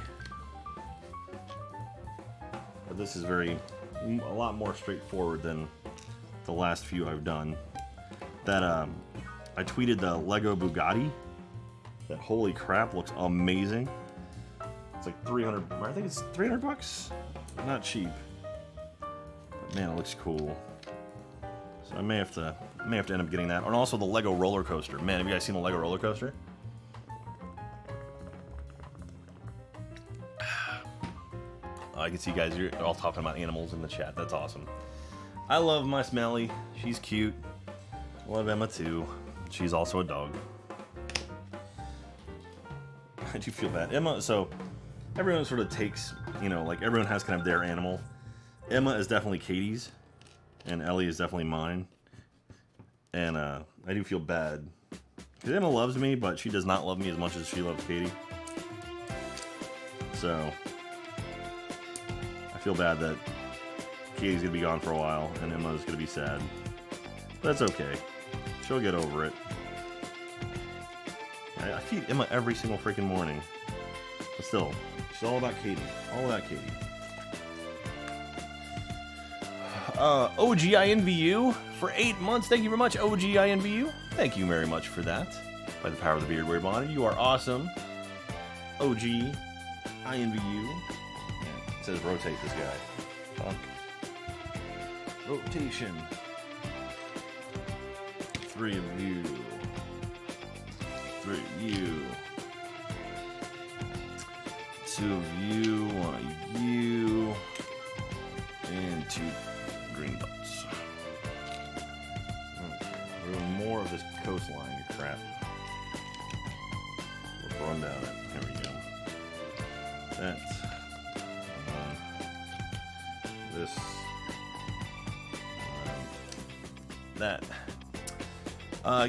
But this is a lot more straightforward than the last few I've done. That I tweeted the Lego Bugatti. That holy crap looks amazing. It's like 300. I think it's 300 bucks. Not cheap. But man, it looks cool. So I may have to end up getting that. And also the Lego roller coaster. Man, have you guys seen the Lego roller coaster? I can see you guys, you're all talking about animals in the chat. That's awesome. I love my Smelly. She's cute. I love Emma too. She's also a dog. I do feel bad. Emma, so everyone sort of takes, you know, like everyone has kind of their animal. Emma is definitely Katie's, and Ellie is definitely mine. And I do feel bad. Because Emma loves me, but she does not love me as much as she loves Katie. So I feel bad that Katie's gonna be gone for a while, and Emma's gonna be sad. But that's okay. She'll get over it. I feed Emma every single freaking morning. But still, she's all about Katie. All about Katie. OGINVU for 8 months. Thank you very much, OGINVU. Thank you very much for that. By the power of the beard, we're bonded. You are awesome. OGINVU. It says rotate this guy. Fuck. Rotation. 3 of you. 3 of you. 2 of you. 1 of you. And 2 green dots. Okay. We're doing more of this coastline crap. Let's run down it. There we go. That. This. That.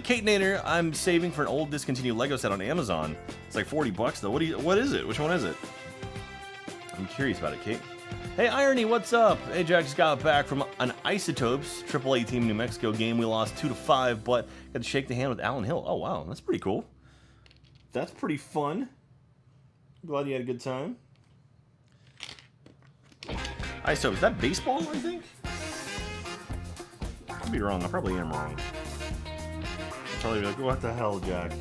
Kate Nader, I'm saving for an old discontinued Lego set on Amazon. It's like 40 bucks though. What is it? Which one is it? I'm curious about it, Kate. Hey, Irony, what's up? Hey, Jack just got back from an Isotopes AAA Team New Mexico game. We lost 2-5, but got to shake the hand with Alan Hill. Oh, wow. That's pretty cool. That's pretty fun. Glad you had a good time. Isotopes, is that baseball, I think? I could be wrong. I probably am wrong. I'll probably be like, what the hell, Jack?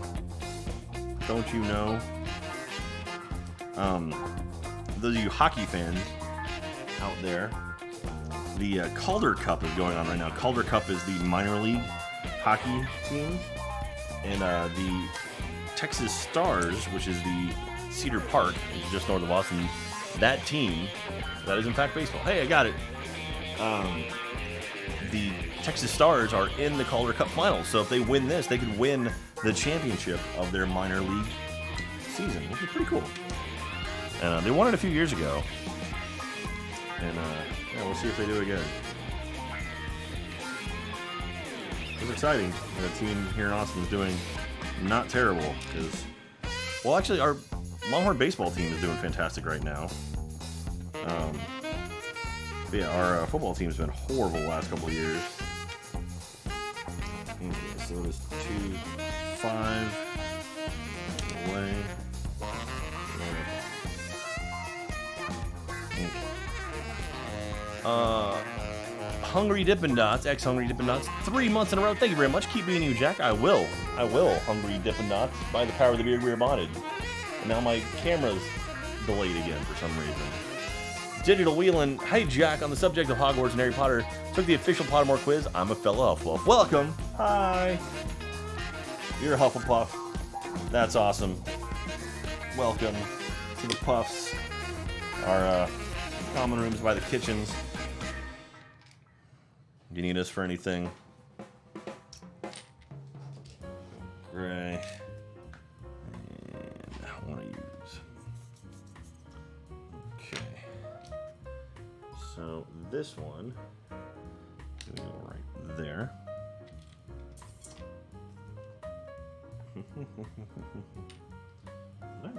Don't you know? Those of you hockey fans out there, the Calder Cup is going on right now. Calder Cup is the minor league hockey team, and the Texas Stars, which is the Cedar Park, just north of Boston, that team, that is in fact baseball. Hey, I got it. The Texas Stars are in the Calder Cup finals, so if they win this, they could win the championship of their minor league season, which is pretty cool. And they won it a few years ago. And yeah, we'll see if they do it again. It was exciting. The team here in Austin is doing not terrible. Because, well, actually, our Longhorn baseball team is doing fantastic right now. But yeah, our football team's been horrible the last couple of years. Okay, so it is 2-5 away. Hungry Dippin' Dots, ex-Hungry Dippin' Dots, 3 months in a row. Thank you very much. Keep being you, Jack. I will, Hungry Dippin' Dots, by the power of the beard we are bonded. And now my camera's delayed again for some reason. Digital Wheelin', hey Jack, on the subject of Hogwarts and Harry Potter, took the official Pottermore quiz. I'm a fellow Hufflepuff. Welcome. Hi. You're a Hufflepuff. That's awesome. Welcome to the Puffs. Our common rooms by the kitchens. Do you need us for anything? Gray. And I want to use. Okay. So this one, go right there. Did I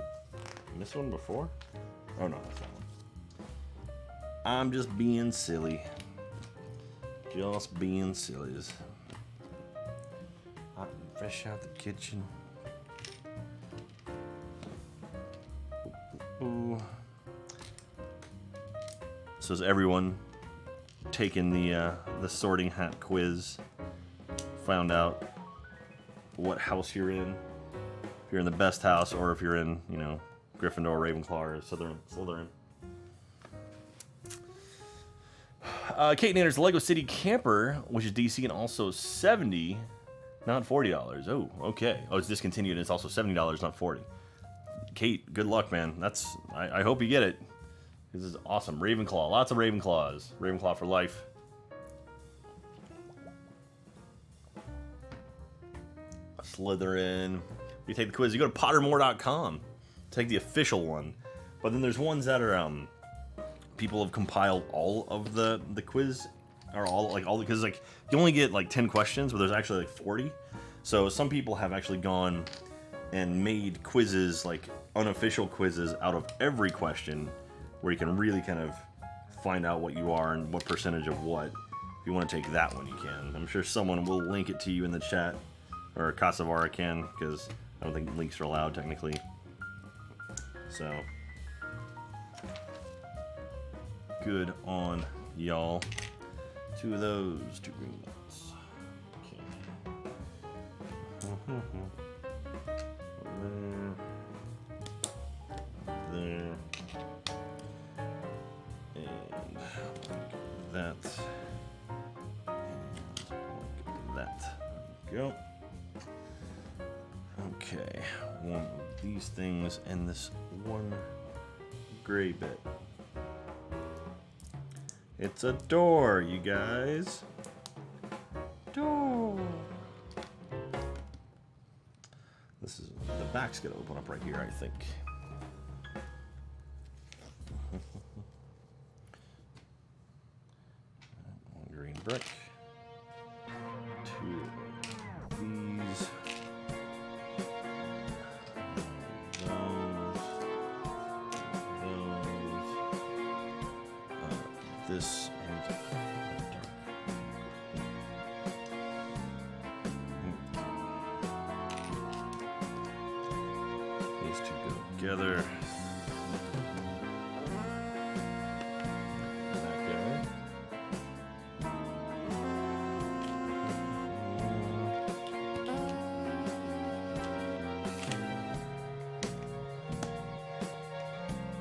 miss one before? Oh no, that's that one. I'm just being silly. Just being silly. Hot and fresh out the kitchen. Ooh. So has everyone taken the sorting hat quiz? Found out what house you're in? If you're in the best house, or if you're in, you know, Gryffindor, Ravenclaw, or Slytherin. Kate Nanner's Lego City Camper, which is DC and also $70, not $40. Oh, okay. Oh, it's discontinued and it's also $70, not $40. Kate, good luck, man. I hope you get it. This is awesome. Ravenclaw, lots of Ravenclaws. Ravenclaw for life. Slytherin. You take the quiz. You go to Pottermore.com. Take the official one. But then there's ones that are people have compiled all of the quiz, or all because like you only get like 10 questions, but there's actually like 40. So some people have actually gone and made quizzes, like unofficial quizzes, out of every question, where you can really kind of find out what you are and what percentage of what. If you want to take that one, you can. I'm sure someone will link it to you in the chat, or Casavara can, because I don't think links are allowed technically. So good on y'all. 2 of those, 2 green ones. Okay. There. And that. And that. There we go. Okay. One of these things and this one gray bit. It's a door, you guys. Door. This is the back's gonna open up right here, I think. One green brick. 2 of these. This and these 2 go together. That guy.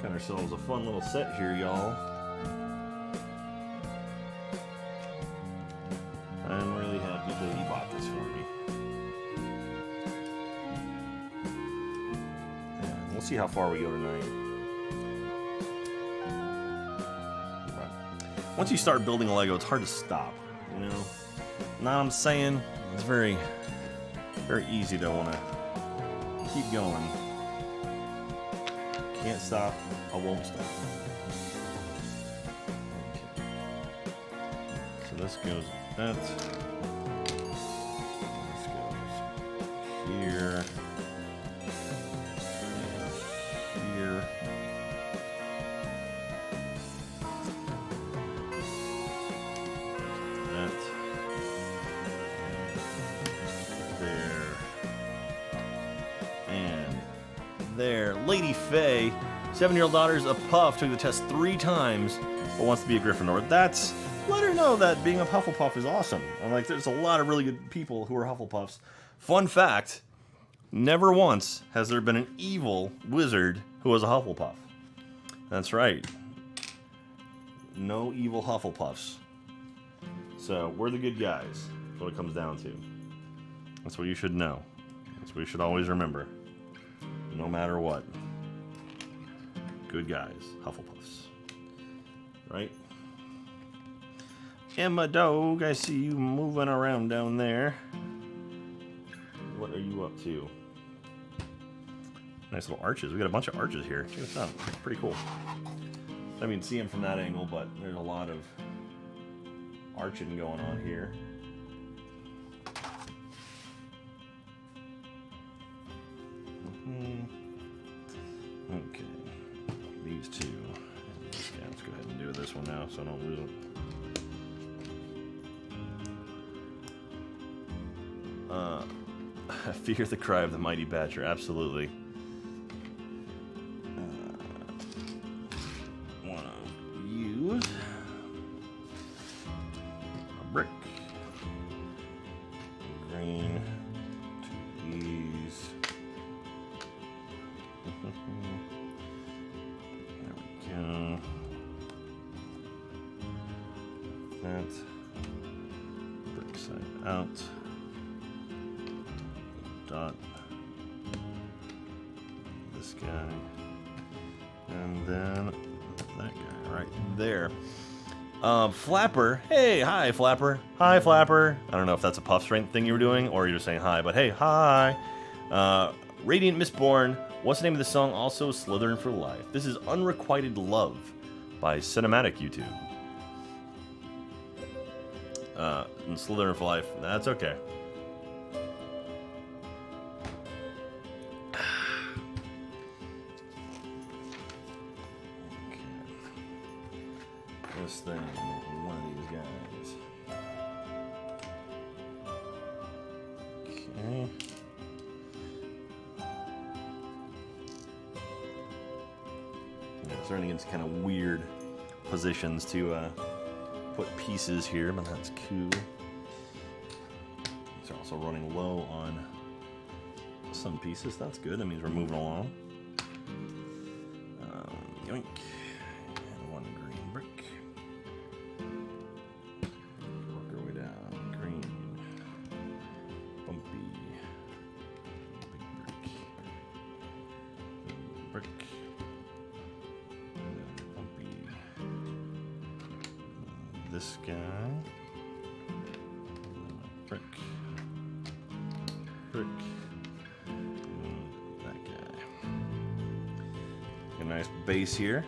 Got ourselves a fun little set here, y'all. I'm really happy that he bought this for me. Yeah, we'll see how far we go tonight. But once you start building a Lego, it's hard to stop, you know? Now I'm saying it's very, very easy to want to keep going. Can't stop, I won't stop. Okay. So this goes that. This goes here. And here. there. Lady Faye, 7-year-old daughter's a puff, took the test 3 times, but wants to be a Gryffindor. Let her know that being a Hufflepuff is awesome. I'm like, there's a lot of really good people who are Hufflepuffs. Fun fact, never once has there been an evil wizard who was a Hufflepuff. That's right. No evil Hufflepuffs. So, we're the good guys. That's what it comes down to. That's what you should know. That's what you should always remember. No matter what. Good guys. Hufflepuffs. Right? Emma Dog, I see you moving around down there. What are you up to? Nice little arches. We got a bunch of arches here. Check this out. It's pretty cool. I mean, see them from that angle, but there's a lot of arching going on here. Okay. These two. Okay, let's go ahead and do this one now so I don't lose them. I fear the cry of the mighty badger. Absolutely. Want to use a brick, green, to these. There we go. That brick side out. Dot this guy, and then that guy right there. Flapper, hey, hi, Flapper. Hi, Flapper. I don't know if that's a puff strength thing you were doing, or you're just saying hi, but hey, hi. Radiant Mistborn, what's the name of the song? Also, Slytherin for Life. This is Unrequited Love by Cinematic YouTube. And Slytherin for Life, that's okay. This thing, one of these guys. Okay. Yeah, starting to get kind of weird positions to put pieces here, but that's cool. These are also running low on some pieces. That's good. That means we're moving along. Yoink. And one green brick. Work our way down. Green. Bumpy. Big brick. Brick. Bumpy. This guy. Brick. Brick. That guy. Got a nice base here.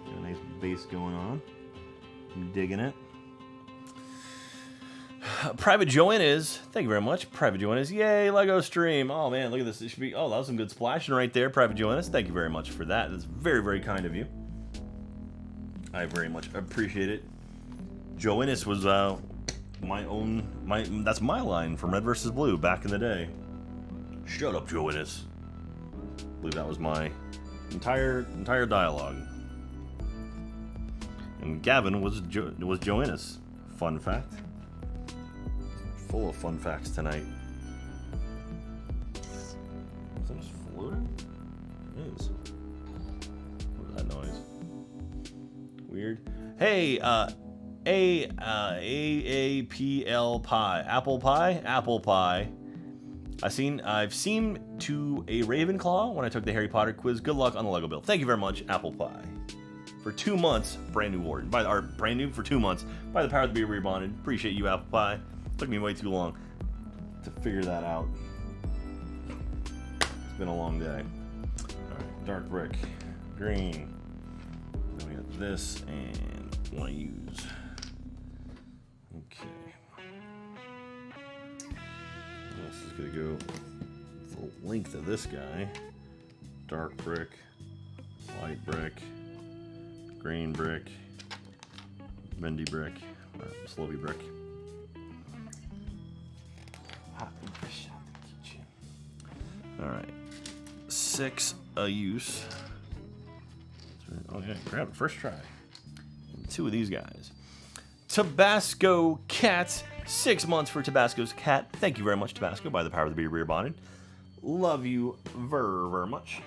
Got a nice base going on. I'm digging it. Private Joanne is. Thank you very much. Private Joanne is. Yay, Lego stream. Oh man, look at this. It should be. Oh, that was some good splashing right there, Private Joanne is. Thank you very much for that. That's very, very kind of you. I very much appreciate it. Joannis was that's my line from Red vs. Blue back in the day. Shut up, Joannis. I believe that was my entire dialogue. And Gavin was Joannis. Fun fact. Full of fun facts tonight. Is that just floating? It is. What is that noise? Weird. Hey, AAPL pie. Apple pie? Apple pie. I've seen to a Ravenclaw when I took the Harry Potter quiz. Good luck on the Lego build. Thank you very much, Apple pie. For 2 months, brand new warden. Brand new for 2 months. By the power of the be rebonded. Appreciate you, Apple pie. Took me way too long to figure that out. It's been a long day. Alright, dark brick. Green. Then we got this and want to use. Okay. This is going to go the length of this guy. Dark brick, light brick, green brick, bendy brick, or slopey brick. Alright. 6 a use. Oh yeah, grab it first try. 2 of these guys. Tabasco Cat. 6 months for Tabasco's Cat. Thank you very much, Tabasco, by the power of the Be Rear Bonded. Love you very, very much,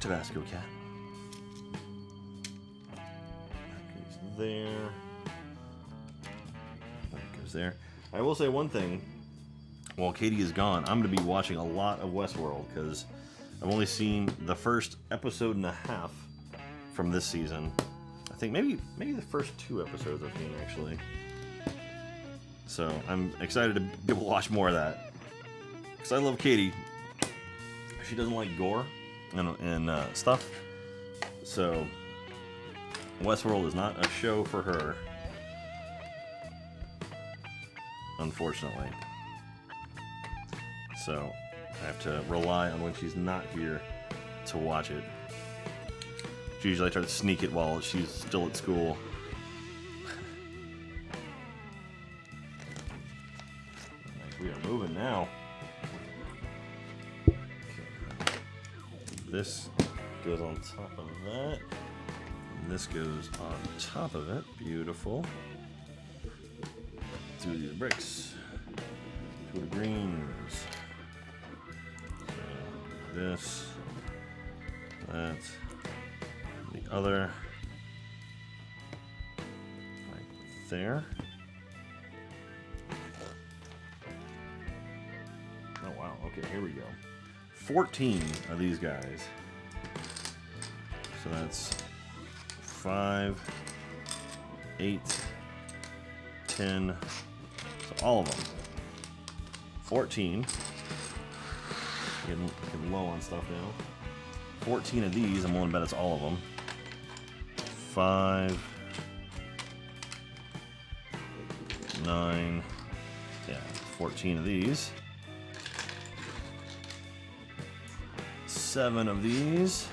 Tabasco Cat. That goes there. That goes there. I will say one thing. While Katie is gone, I'm going to be watching a lot of Westworld because I've only seen the first episode and a half from this season. I think maybe the first 2 episodes I've seen, actually. So I'm excited to be able to watch more of that. Because I love Katie. She doesn't like gore and stuff. So Westworld is not a show for her. Unfortunately. So I have to rely on when she's not here to watch it. Usually I try to sneak it while she's still at school. We are moving now. Okay. This goes on top of that. This goes on top of it. Beautiful. 2 of these bricks. 2 of the greens. So this. That. The other. Right there. Oh wow, okay, here we go. 14 of these guys. So that's 5, 8, 10, so all of them. 14. Getting low on stuff now. 14 of these, I'm willing to bet it's all of them. 5, 9, yeah, 14 of these. 7 of these.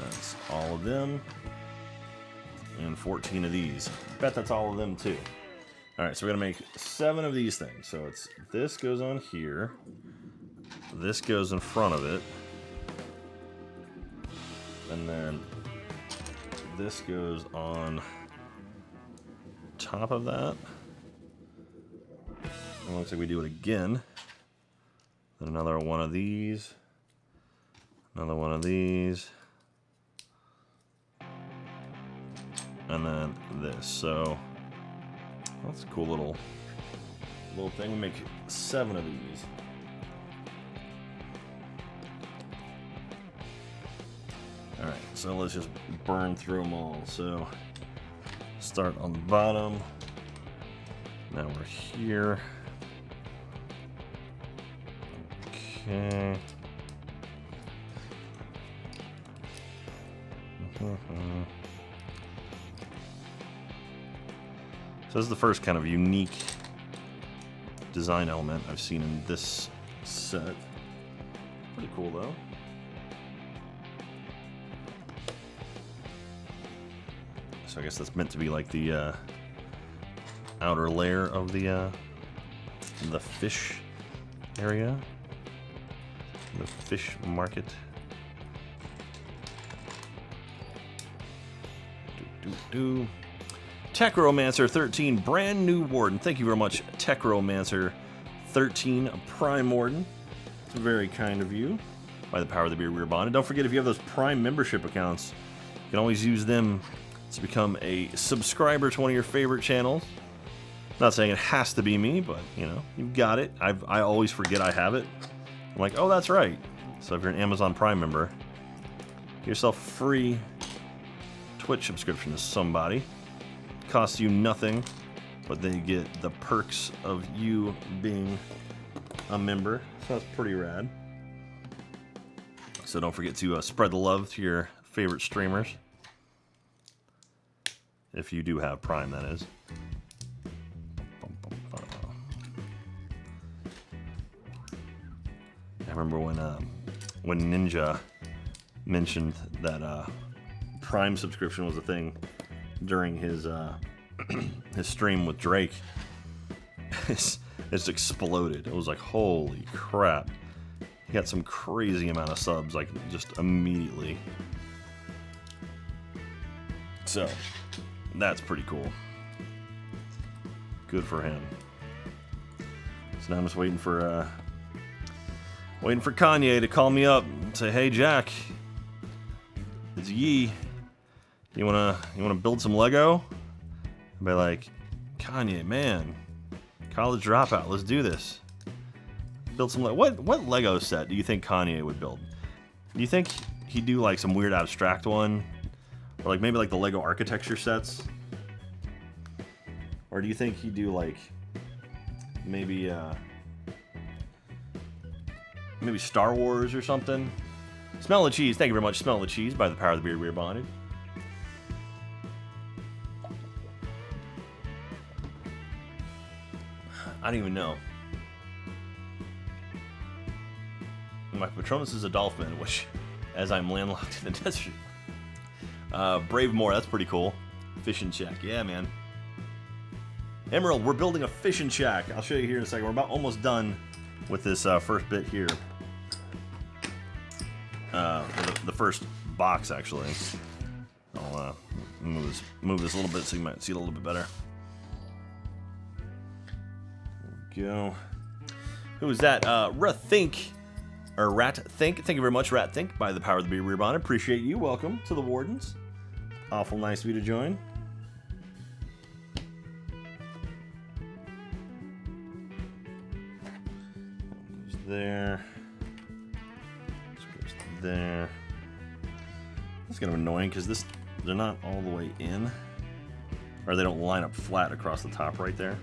That's all of them. And 14 of these. Bet that's all of them too. Alright, so we're gonna make 7 of these things. So it's this goes on here. This goes in front of it. And then this goes on top of that. It looks like we do it again. Then another one of these. Another one of these. And then this. So that's a cool little thing. We make 7 of these. Alright, so let's just burn through them all. So start on the bottom. Now we're here. Okay. So this is the first kind of unique design element I've seen in this set. Pretty cool though. So I guess that's meant to be like the outer layer of the fish area. The fish market. Techromancer 13, brand new warden. Thank you very much, Techromancer 13, a Prime Warden. It's very kind of you. By the power of the Be Rear Bonded. Don't forget, if you have those Prime membership accounts, you can always use them to become a subscriber to one of your favorite channels. Not saying it has to be me, but you know, you've got it. I always forget I have it. I'm like, oh, that's right. So if you're an Amazon Prime member, get yourself a free Twitch subscription to somebody. Costs you nothing, but then you get the perks of you being a member. So that's pretty rad. So don't forget to spread the love to your favorite streamers. If you do have Prime, that is. I remember when Ninja mentioned that Prime subscription was a thing during his his stream with Drake. It's exploded. It was like, holy crap! got some crazy amount of subs, like, just immediately. So, that's pretty cool. Good for him. So now I'm just waiting for Kanye to call me up and say, "Hey Jack, it's Yee. You wanna build some Lego?" I'll be like, "Kanye, man, college dropout. Let's do this. Build some Lego." What Lego set do you think Kanye would build? Do you think he'd do like some weird abstract one, or like maybe like the Lego architecture sets, or do you think he'd do like maybe Star Wars or something? Smell the cheese. Thank you very much. Smell the cheese by the power of the beard we are bonded. I don't even know. My Patronus is a dolphin, which, as I'm landlocked in the desert. Brave Moore, that's pretty cool. Fishing shack, yeah, man. Emerald, we're building a fishing shack. I'll show you here in a second. We're about almost done with this first bit here. The first box, actually. I'll move this a little bit so you might see it a little bit better. Go. Who is that? Rathink. Or Rat Think. Thank you very much, Rat Think, by the power of the beard rebond. Appreciate you. Welcome to the Wardens. Awful nice of you to join. Goes there. This goes there. That's kind of annoying because they're not all the way in. Or they don't line up flat across the top right there.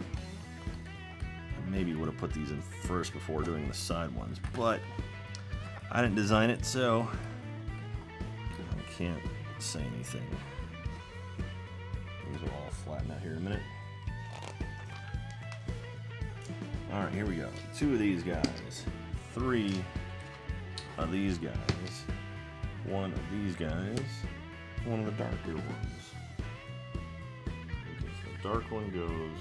Maybe would have put these in first before doing the side ones, but I didn't design it, so I can't say anything. These will all flatten out here in a minute. Alright, here we go. 2 of these guys. 3 of these guys. 1 of these guys. 1 of the darker ones. Okay, so the dark one goes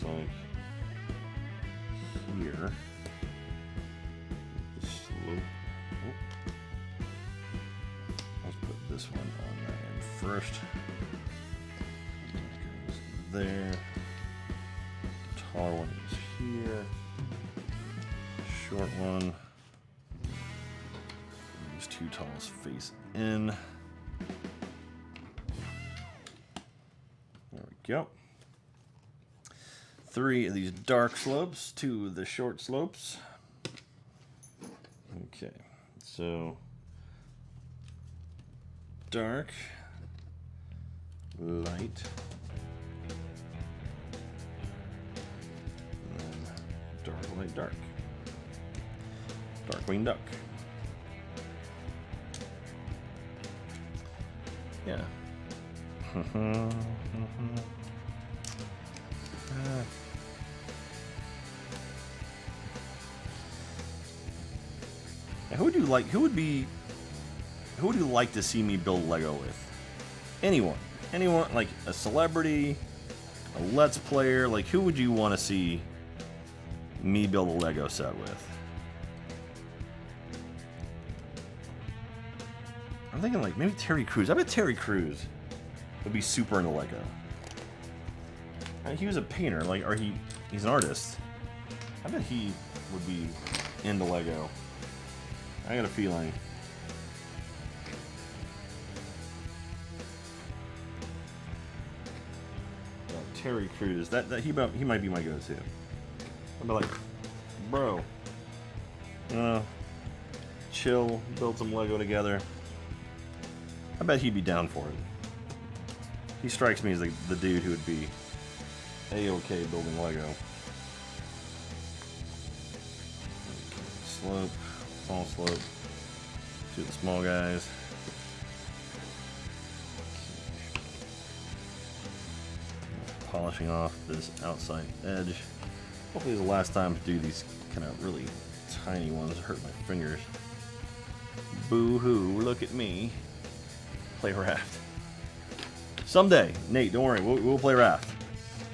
like here. The slope. Oh. Let's put this one on that end first. That goes there. The tall one is here. Short one. These 2 talls face in. There we go. 3 of these dark slopes, 2 of the short slopes. Okay, so dark, light, and then dark, light, dark. Darkwing Duck. Yeah. Who would you like to see me build Lego with? Anyone, like a celebrity, a Let's Player, like who would you want to see me build a Lego set with? I'm thinking like maybe Terry Crews. I bet Terry Crews would be super into Lego. He was a painter, like, or he's an artist. I bet he would be into Lego. I got a feeling. Terry Crews, that he might be my go-to. I'd be like, bro, chill, build some Lego together. I bet he'd be down for it. He strikes me as the dude who would be A-okay building Lego. Slope, small slope. Shoot the small guys. Polishing off this outside edge. Hopefully it's the last time to do these kind of really tiny ones that hurt my fingers. Boo-hoo, look at me. Play Raft. Someday, Nate, don't worry, we'll play Raft.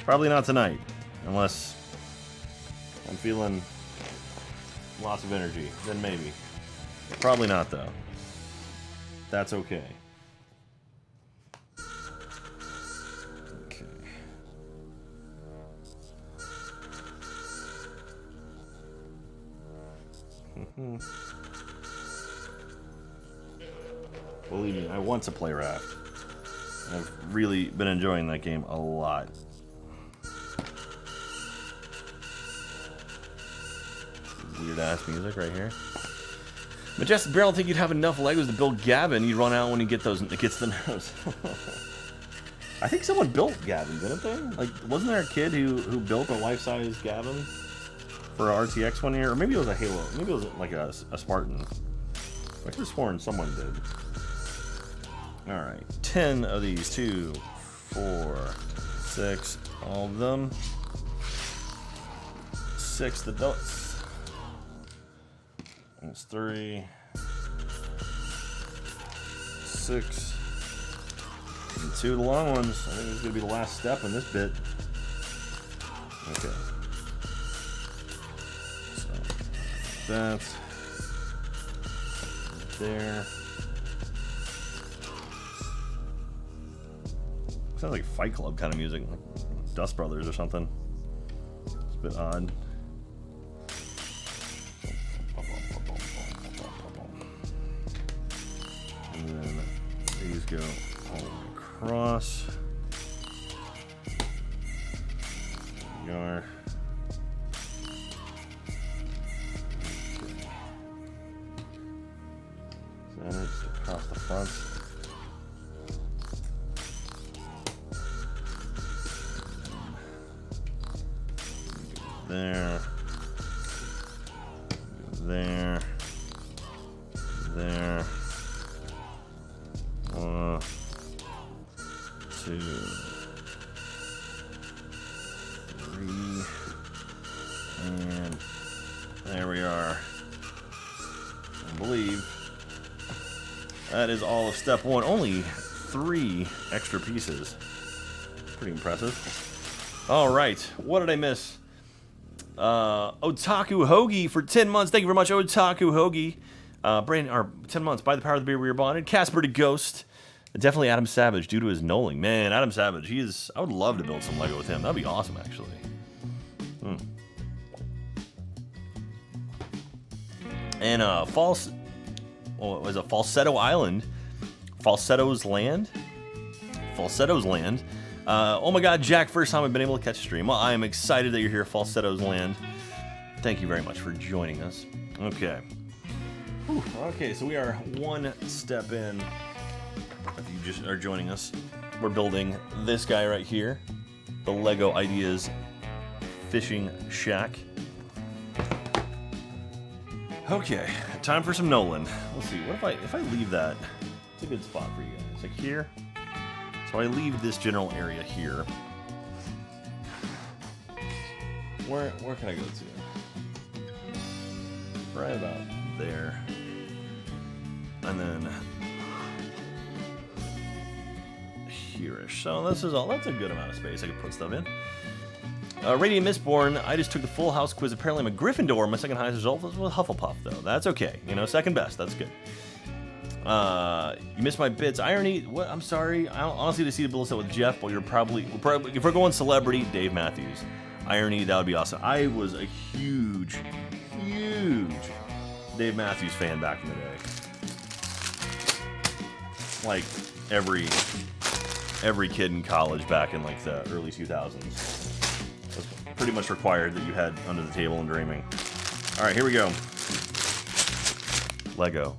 Probably not tonight, unless I'm feeling lots of energy, then maybe. Probably not, though. That's okay. Okay. Believe me, I want to play Raft. I've really been enjoying that game a lot. Weird ass music right here. Majestic Barrel, I think you'd have enough Legos to build Gavin. You'd run out when you get those. It gets the nose. I think someone built Gavin, didn't they? Like, wasn't there a kid who built a life-size Gavin for RTX one year? Or maybe it was a Halo. Maybe it was like a Spartan. I could have sworn someone did. All right, 10 of these. 2, 4, 6. All of them. 6 the dots. That's 3, 6, and 2 the long ones. I think this is gonna be the last step in this bit. Okay. So that's there. Sounds like Fight Club kind of music, like Dust Brothers or something. It's a bit odd. And then these go all the way across. There we are. Okay. So just across the front. There. There. There. 1, 2, 3, and there we are. I believe that is all of step 1. Only 3 extra pieces. Pretty impressive. All right, what did I miss? Otaku Hoagie for 10 months. Thank you very much, Otaku Hoagie. Brandon, or 10 months. By the power of the beer, we are bonded. Casper the Ghost. Definitely Adam Savage due to his knolling. Man, Adam Savage, he is. I would love to build some Lego with him. That'd be awesome, actually. And what was it? Falsetto Island. Falsetto's Land. Falsetto's Land. Oh my God, Jack! First time I've been able to catch a stream. Well, I am excited that you're here, Falsetto's Land. Thank you very much for joining us. Okay. Whew. Okay, so we are 1 step in. If you just are joining us, we're building this guy right here, the Lego Ideas Fishing Shack. Okay, time for some Nolan. Let's see. What if I leave that? It's a good spot for you guys. Like here. So I leave this general area here. Where can I go to? Right about there. And then here-ish. So this is all. That's a good amount of space I can put stuff in. Radiant Mistborn, I just took the full house quiz. Apparently I'm a Gryffindor. My second highest result was Hufflepuff, though. That's okay. You know, second best. That's good. You missed my bits. Irony. What? I'm sorry. I honestly to see the build set with Jeff, but we're probably if we're going celebrity, Dave Matthews. Irony, that would be awesome. I was a huge Dave Matthews fan back in the day. Like every kid in college back in like the early 2000s. It was pretty much required that you had Under the Table and Dreaming. All right, here we go. Lego.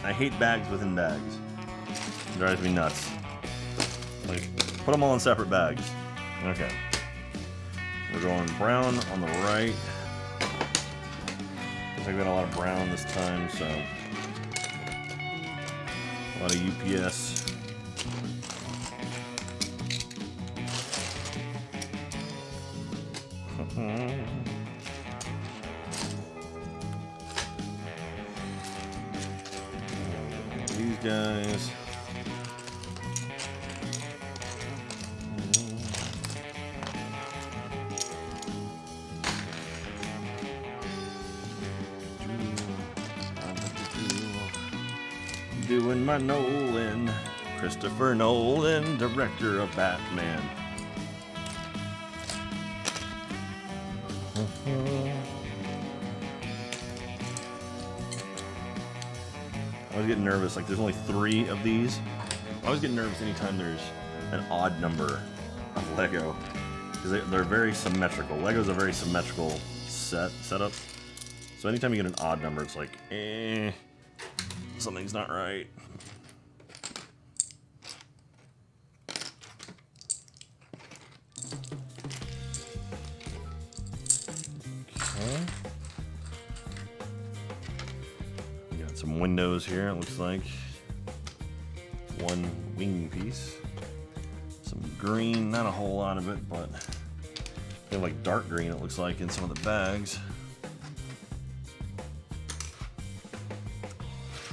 I hate bags within bags. It drives me nuts. Like, put them all in separate bags. Okay. We're going brown on the right. Looks like we got a lot of brown this time, so a lot of UPS. guys. Doing my Nolan, Christopher Nolan, director of Batman. I was getting nervous, like there's only 3 of these. I always get nervous anytime there's an odd number of Lego, because they're very symmetrical. Lego's a very symmetrical setup. So anytime you get an odd number, it's like, something's not right. Okay. We got some windows here, it looks like. One wing piece. Some green, not a whole lot of it, but they have like dark green, it looks like, in some of the bags.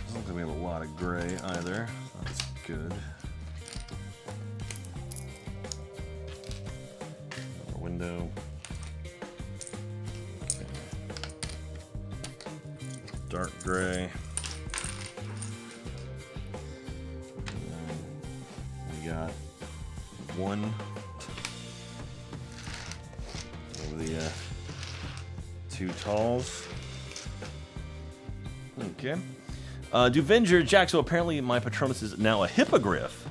I don't think we have a lot of gray either. That's good. Another window. Okay. Dark gray. We got one over the 2 talls. Okay. Duvenger Jack, so apparently my Patronus is now a hippogriff,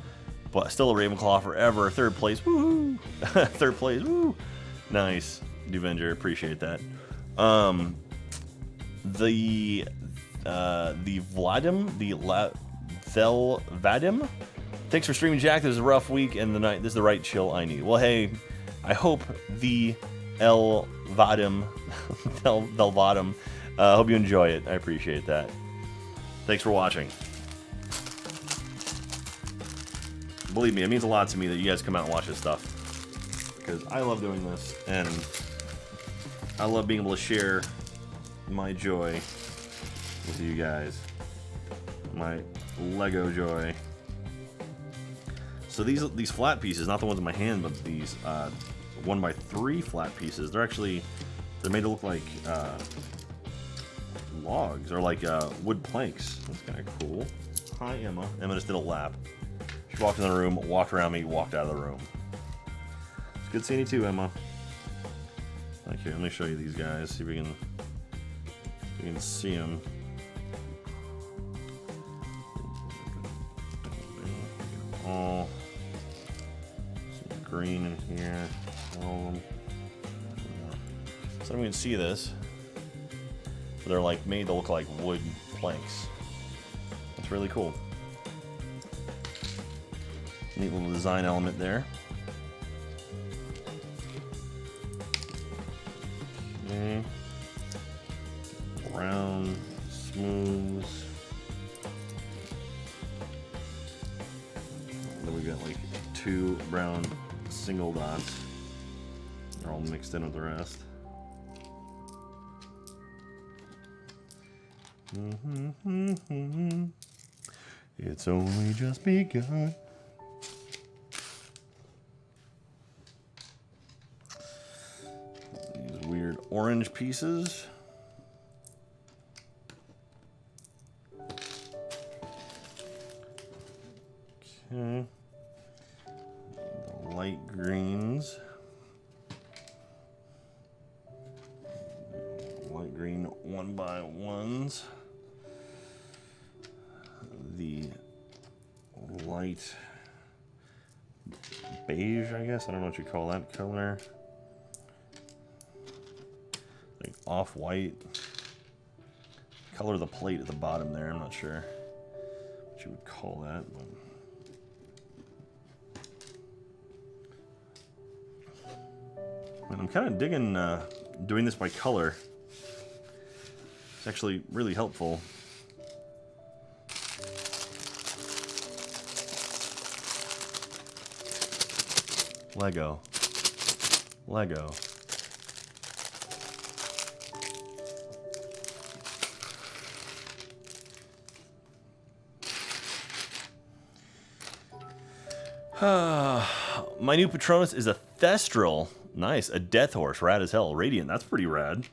but still a Ravenclaw forever. 3rd place, woohoo! 3rd place, woo! Nice, Duvenger, appreciate that. The Vadim. Thanks for streaming, Jack. This is a rough week, and this is the right chill I need. Well, hey, I hope the El Vadim, hope you enjoy it. I appreciate that. Thanks for watching. Believe me, it means a lot to me that you guys come out and watch this stuff, because I love doing this, and I love being able to share my joy with you guys. My Lego joy. So these flat pieces, not the ones in my hand, but these 1x3 flat pieces, they're made to look like logs, or like wood planks. That's kind of cool. Hi, Emma. Emma just did a lap. She walked in the room, walked around me, walked out of the room. It's good seeing you too, Emma. Thank you. Let me show you these guys. See if we can see them. All some green in here. All of them. So I don't even see this. But they're like made to look like wood planks. That's really cool. Neat little design element there. Okay. Brown, smooth. Then we got like 2 brown single dots. They're all mixed in with the rest. It's only just begun. These weird orange pieces. Okay. The light greens. Light green 1x1s. The light beige, I guess. I don't know what you call that color. Like off-white. Color of the plate at the bottom there. I'm not sure what you would call that, but and I'm kind of digging doing this by color. It's actually really helpful. Lego. Lego. My new Patronus is a Thestral. Nice, a death horse, rad as hell. Radiant, that's pretty rad.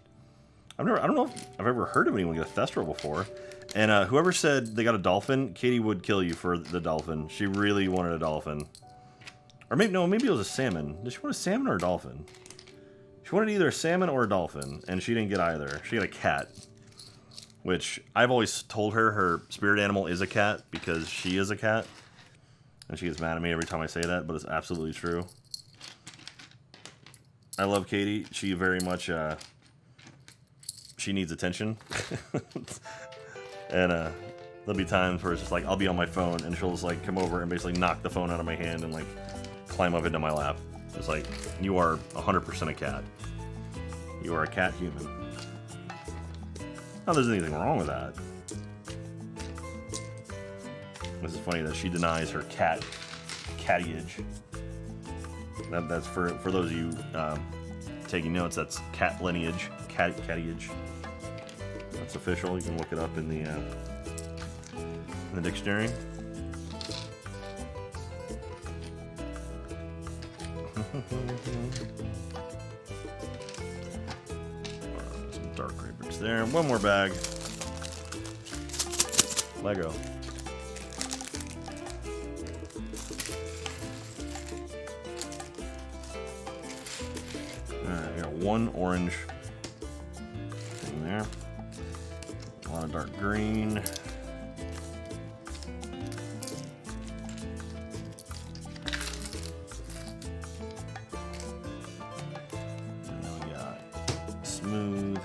I don't know if I've ever heard of anyone get a Thestral before. And whoever said they got a dolphin, Katie would kill you for the dolphin. She really wanted a dolphin. Or maybe, no, maybe it was a salmon. Did she want a salmon or a dolphin? She wanted either a salmon or a dolphin, and she didn't get either. She got a cat. Which, I've always told her her spirit animal is a cat, because she is a cat. And she gets mad at me every time I say that, but it's absolutely true. I love Katie. She very much, she needs attention. And, there'll be times where it's just like, I'll be on my phone, and she'll just, like, come over and basically knock the phone out of my hand and, like, climb up into my lap. It's like, you are 100% a cat. You are a cat human. Not there's anything wrong with that. This is funny that she denies her cattyage. That's for those of you taking notes. That's cat lineage, cattyage. That's official. You can look it up in the dictionary. Some dark gray bricks there. One more bag. Lego. Alright, I got one orange thing there. A lot of dark green. And then we got smooth.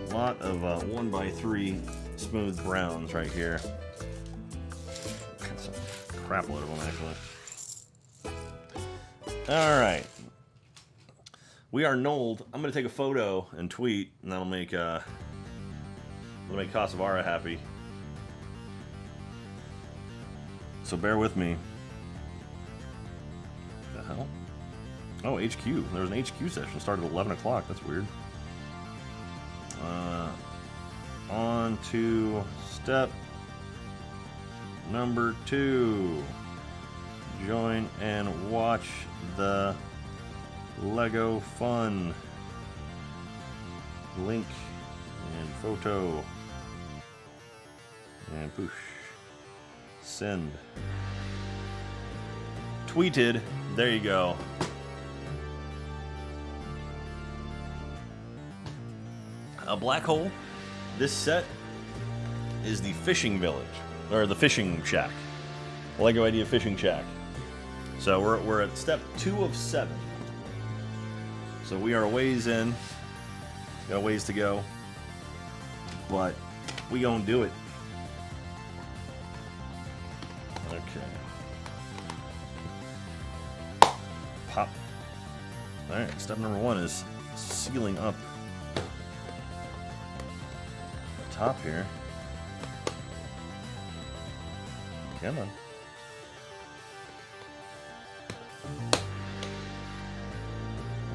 A lot of 1x3 smooth browns right here. That's a crap load of them, actually. Alright. We are Nold. I'm going to take a photo and tweet, and that'll make Kasavara happy. So bear with me. What the hell? Oh, HQ. There was an HQ session. Started at 11 o'clock. That's weird. On to step number 2. Join and watch the Lego fun. Link and photo. And push. Send. Tweeted. There you go. A black hole. This set is the fishing village, or the fishing shack. Lego idea fishing shack. So we're at step 2 of 7. So we are a ways in. Got a ways to go, but we gonna do it. Okay. Pop. All right. Step number 1 is sealing up top here. Come on.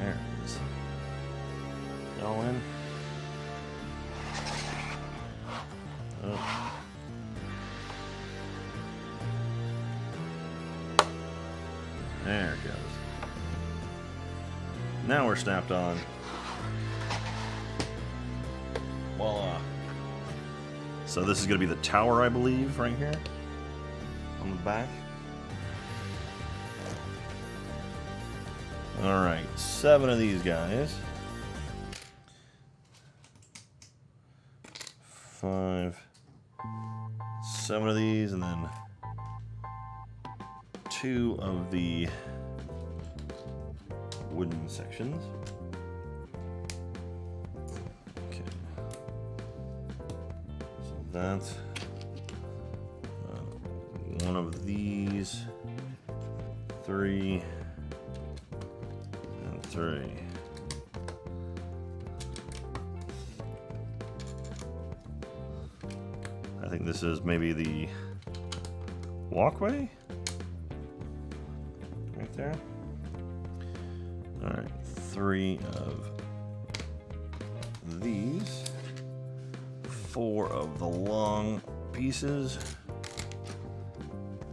There it is. Go in. Oh. There it goes. Now we're snapped on. Voila. So this is going to be the tower, I believe, right here on the back. All right, 7 of these guys. 5, 7 of these, and then 2 of the wooden sections. That's 1 of these, 3 and 3. I think this is maybe the walkway right there. All right, 3 of these, 4 of the long pieces,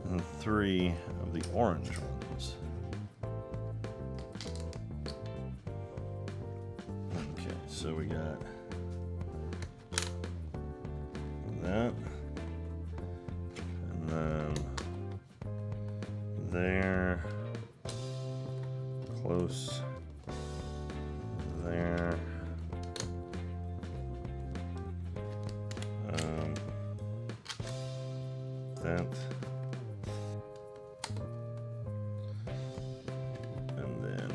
and 3 of the orange ones. Okay, so we got that, and then there, close, there, that, and then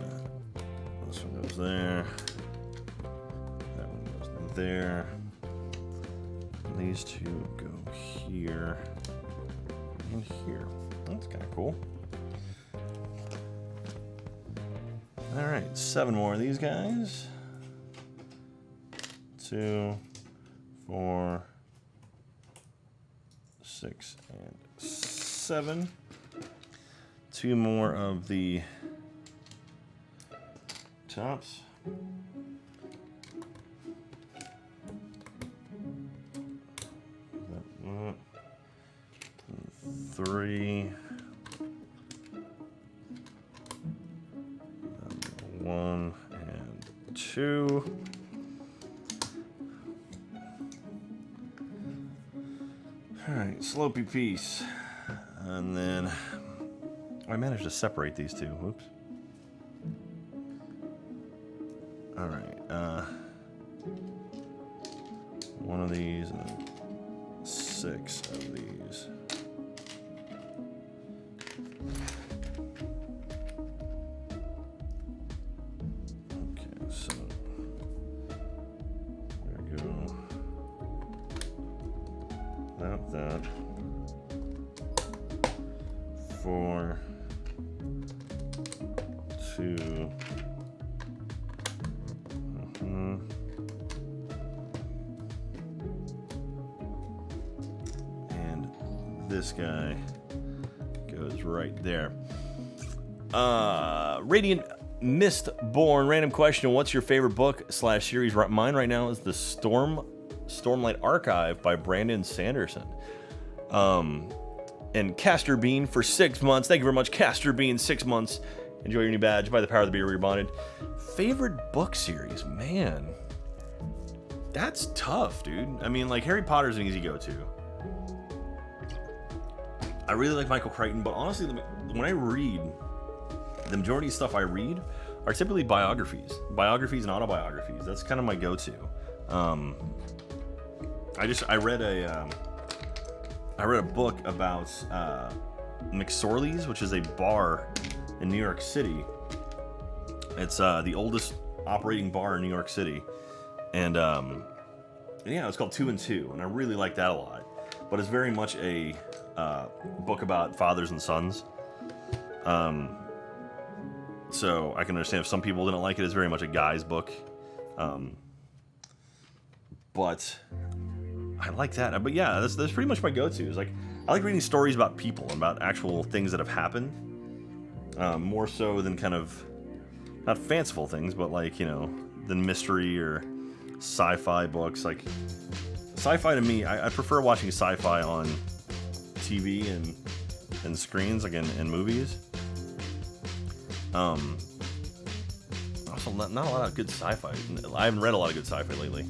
this one goes there, that one goes there, and these 2 go here and here. That's kind of cool. All right, 7 more of these guys. 2, 4, 6, and 7. 2 more of the tops. That, 3. 1 and 2. All right, slopey piece. And then I managed to separate these 2. Whoops. All right. 1 of these and 6 of these. So there we go. That. 4, 2. And this guy goes right there. Radiant Mistborn, random question. What's your favorite book / series? Mine right now is the Stormlight Archive by Brandon Sanderson. And Castor Bean for 6 months. Thank you very much, Castor Bean. 6 months. Enjoy your new badge. By the power of the beer, rebonded. Favorite book series? Man, that's tough, dude. I mean, like, Harry Potter's an easy go-to. I really like Michael Crichton, but honestly, when I read, the majority of stuff I read are typically biographies and autobiographies. That's kind of my go-to. I read a book about McSorley's, which is a bar in New York City. It's the oldest operating bar in New York City, and yeah, it's called 2 and 2, and I really like that a lot. But it's very much a book about fathers and sons. So I can understand if some people didn't like it. It's very much a guy's book. But I like that. But yeah, that's pretty much my go-to. Is like, I like reading stories about people and about actual things that have happened. More so than kind of, not fanciful things, but like, you know, than mystery or sci-fi books. Like, sci-fi to me, I prefer watching sci-fi on TV and screens, like in movies. Also, not a lot of good sci-fi. I haven't read a lot of good sci-fi lately.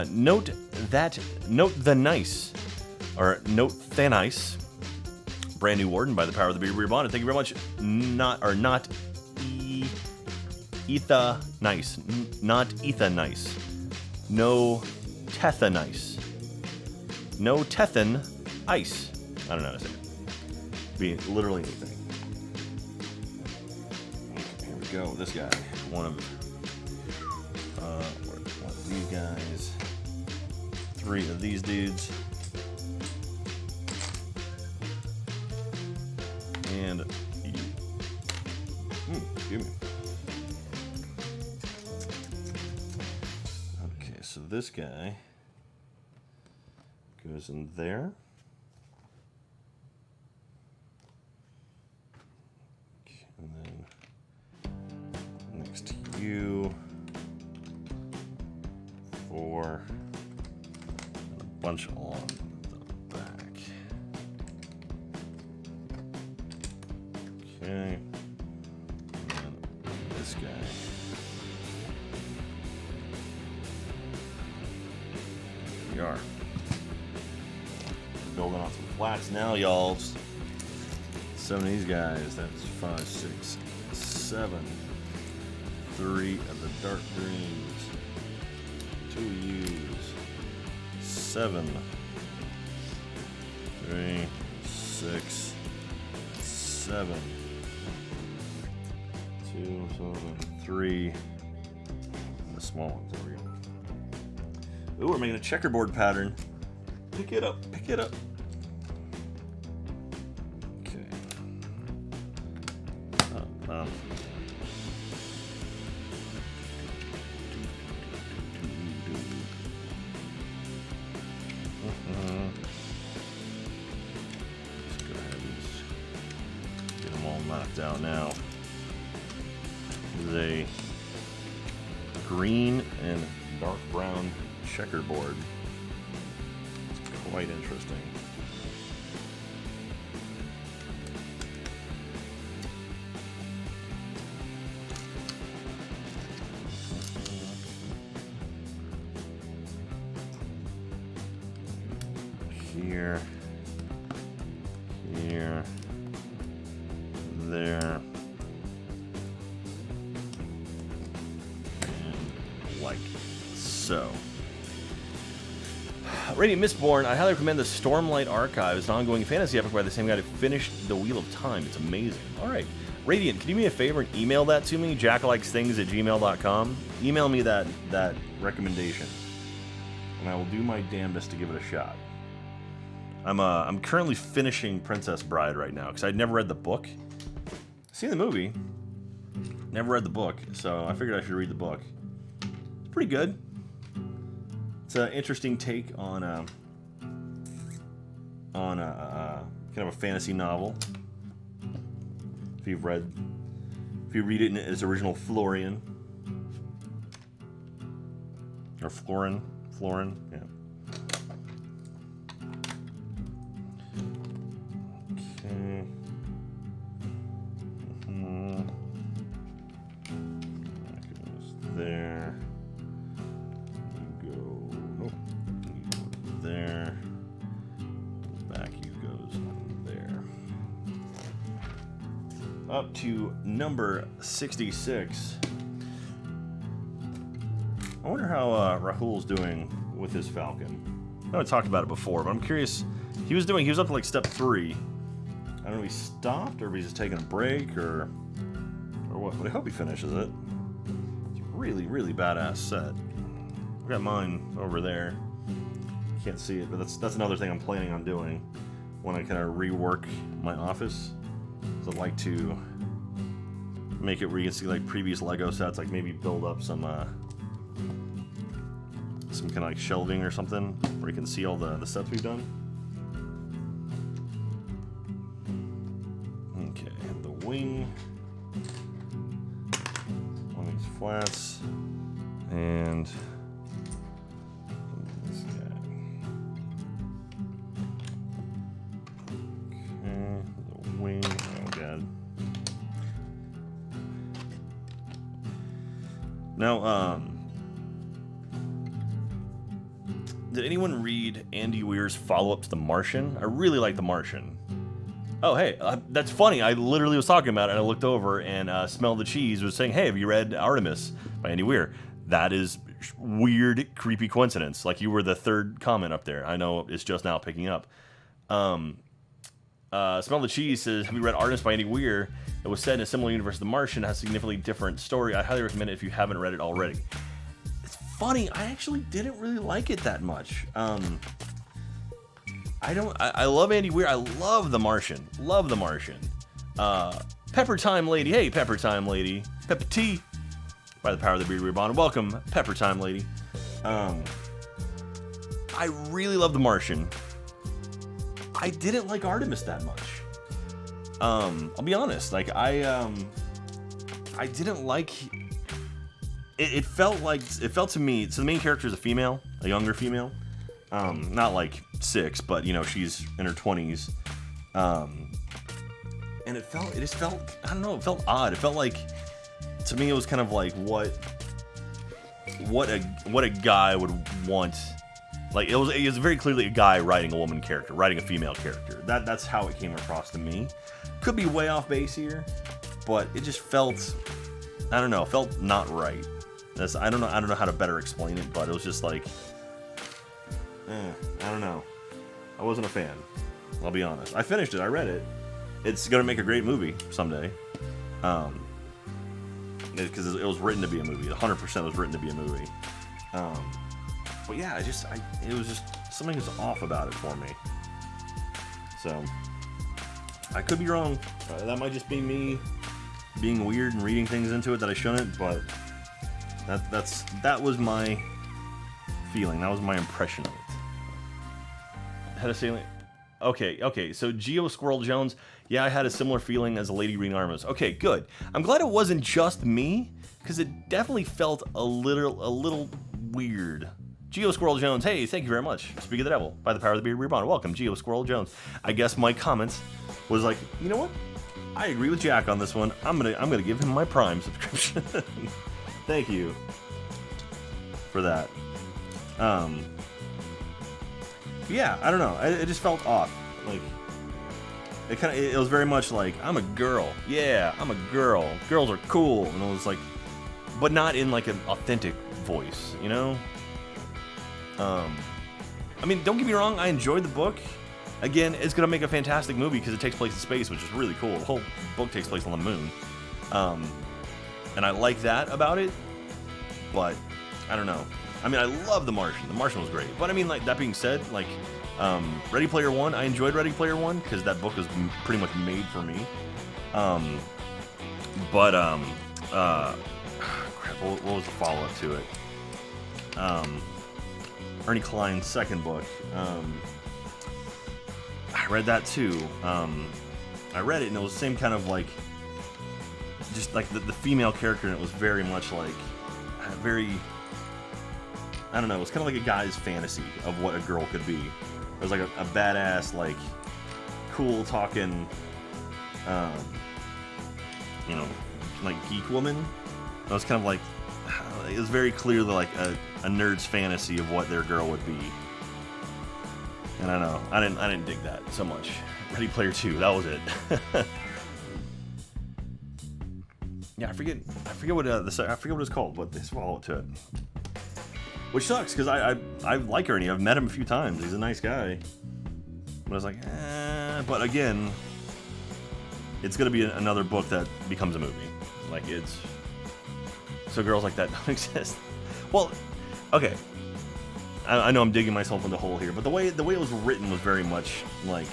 Note the nice, or note Thanice, brand new warden by the power of the beer rebonded. Thank you very much. Etha nice, not Etha nice. No Tetha nice. No Tethan ice. I don't know how to say it. Be literally anything. Here we go. This guy, one of these guys, 3 of these dudes, and excuse me. Okay, so this guy goes in there. And then next bunch on the back. Okay. And this guy. Here we are. Building on some flats now, y'all. Some of these guys. That's 5, 6, 7. 3 of the dark greens. 2 U's. 7. 3, 6, 7. 2, 7, 3. The small ones over here. Ooh, we're making a checkerboard pattern. Pick it up, pick it up. Okay. Let's go ahead and get them all knocked out now. This is a green and dark brown checkerboard. Quite interesting. Here, here, there, and like so. Radiant Mistborn, I highly recommend the Stormlight Archive. It's an ongoing fantasy epic by the same guy who finished The Wheel of Time. It's amazing. Alright. Radiant, can you do me a favor and email that to me? jacklikesthings@gmail.com. Email me that recommendation. And I will do my damnedest to give it a shot. I'm currently finishing Princess Bride right now, because I'd never read the book. Seen the movie. Never read the book, so I figured I should read the book. It's pretty good. It's an interesting take on kind of a fantasy novel. If you read it in its original Florian or Florin, yeah. Okay. That goes there. There. Back you goes there. Up to number 66. I wonder how Rahul's doing with his Falcon. I know I talked about it before, but I'm curious. He was up to like step 3. I don't know if he stopped or if he's just taking a break or what, but I hope he finishes it. It's a really, really badass set. I've got mine over there. Can't see it, but that's another thing I'm planning on doing when I kind of rework my office. So I'd like to make it where you can see like previous Lego sets, like maybe build up some kind of like shelving or something where you can see all the sets we've done. Okay, the wing, one of these flats, and wing. Oh god. Now, did anyone read Andy Weir's follow-up to The Martian? I really like The Martian. Oh, hey, that's funny. I literally was talking about it, and I looked over, and Smell the Cheese was saying, hey, have you read Artemis by Andy Weir? That is weird, creepy coincidence. Like, you were the third comment up there. I know it's just now picking up. Smell the Cheese says, have you read Artemis by Andy Weir? It was set in a similar universe to The Martian. It has a significantly different story. I highly recommend it if you haven't read it already. It's funny. I actually didn't really like it that much. I love Andy Weir. I love The Martian. Love The Martian. Pepper Time Lady. Hey, Pepper Time Lady. Pepper T. By the power of the Beard Weird Bond. Welcome, Pepper Time Lady. I really love The Martian. I didn't like Artemis that much. I'll be honest. Like I didn't like. It felt to me. So the main character is a female, a younger female, Not like 6, but you know, she's in her 20s. And it just felt, I don't know, it felt odd. It felt like, to me, it was kind of like what a guy would want. Like, it was very clearly a guy writing a woman character, writing a female character. That's how it came across to me. Could be way off base here, but it just felt, I don't know, felt not right. I don't know how to better explain it, but it was just like, I don't know. I wasn't a fan. I'll be honest. I finished it. I read it. It's gonna make a great movie someday. Because it was written to be a movie. 100% was written to be a movie. But yeah, it was just something was off about it for me. So I could be wrong. That might just be me being weird and reading things into it that I shouldn't. But that was my feeling. That was my impression of it. Had a feeling. Okay. So Geo Squirrel Jones. Yeah, I had a similar feeling as a lady reading Armos. Okay, good. I'm glad it wasn't just me, because it definitely felt a little weird. Geo Squirrel Jones, hey, thank you very much. Speak of the Devil, by the power of the beard reborn. Welcome, Geo Squirrel Jones. I guess my comments was like, you know what? I agree with Jack on this one. I'm gonna give him my Prime subscription. Thank you for that. Yeah, I don't know. It just felt off. Like, it was very much like, I'm a girl. Yeah, I'm a girl. Girls are cool. And it was like, but not in like an authentic voice, you know? I mean, don't get me wrong, I enjoyed the book. Again, it's gonna make a fantastic movie because it takes place in space, which is really cool. The whole book takes place on the moon. And I like that about it, but I don't know. I mean, I love The Martian. The Martian was great. But I mean, like, that being said, like, Ready Player One, I enjoyed Ready Player One because that book was pretty much made for me. Crap, what was the follow-up to it? Ernie Klein's second book. I read that too. I read it and it was the same kind of like, just like the female character, and it was very much like, I don't know, it was kind of like a guy's fantasy of what a girl could be. It was like a badass, like, cool talking, you know, like geek woman. It was kind of like, it was very clearly like a nerd's fantasy of what their girl would be. And I don't know, I didn't dig that so much. Ready Player 2, that was it. Yeah, I forget what it's called, but there's follow-up to it. Which sucks, because I like Ernie. I've met him a few times. He's a nice guy. But I was like, But again, it's going to be another book that becomes a movie. Like, it's... So girls like that don't exist. Well, okay. I know I'm digging myself in the hole here, but the way it was written was very much, like...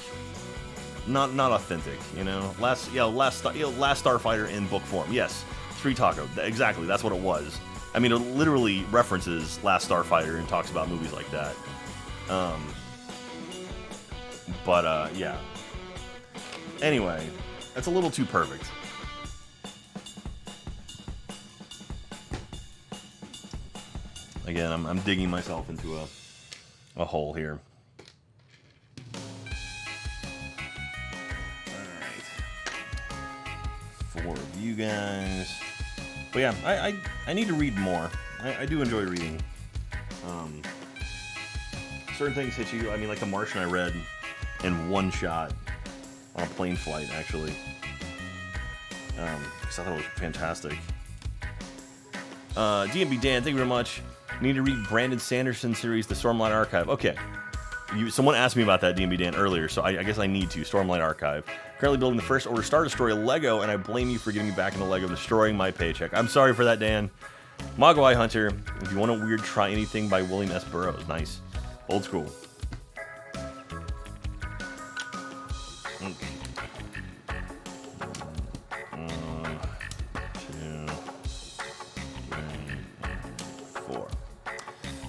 Not authentic, you know? Last Starfighter in book form. Yes, Street Taco. Exactly, that's what it was. I mean, it literally references Last Starfighter and talks about movies like that. Yeah. Anyway, that's a little too perfect. Again, I'm digging myself into a hole here. Alright. 4 of you guys. But yeah, I need to read more. I do enjoy reading. Certain things hit you. I mean, like The Martian I read in one shot on a plane flight, actually. Because I thought it was fantastic. DMB Dan, thank you very much. Need to read Brandon Sanderson series, The Stormlight Archive. Okay. Someone asked me about that, DMB Dan, earlier, so I guess I need to. Stormlight Archive. Currently building the First Order Star Destroyer Lego, and I blame you for getting me back into Lego, destroying my paycheck. I'm sorry for that, Dan. Mogwai Hunter, if you want a weird, try anything by William S. Burroughs. Nice. Old school.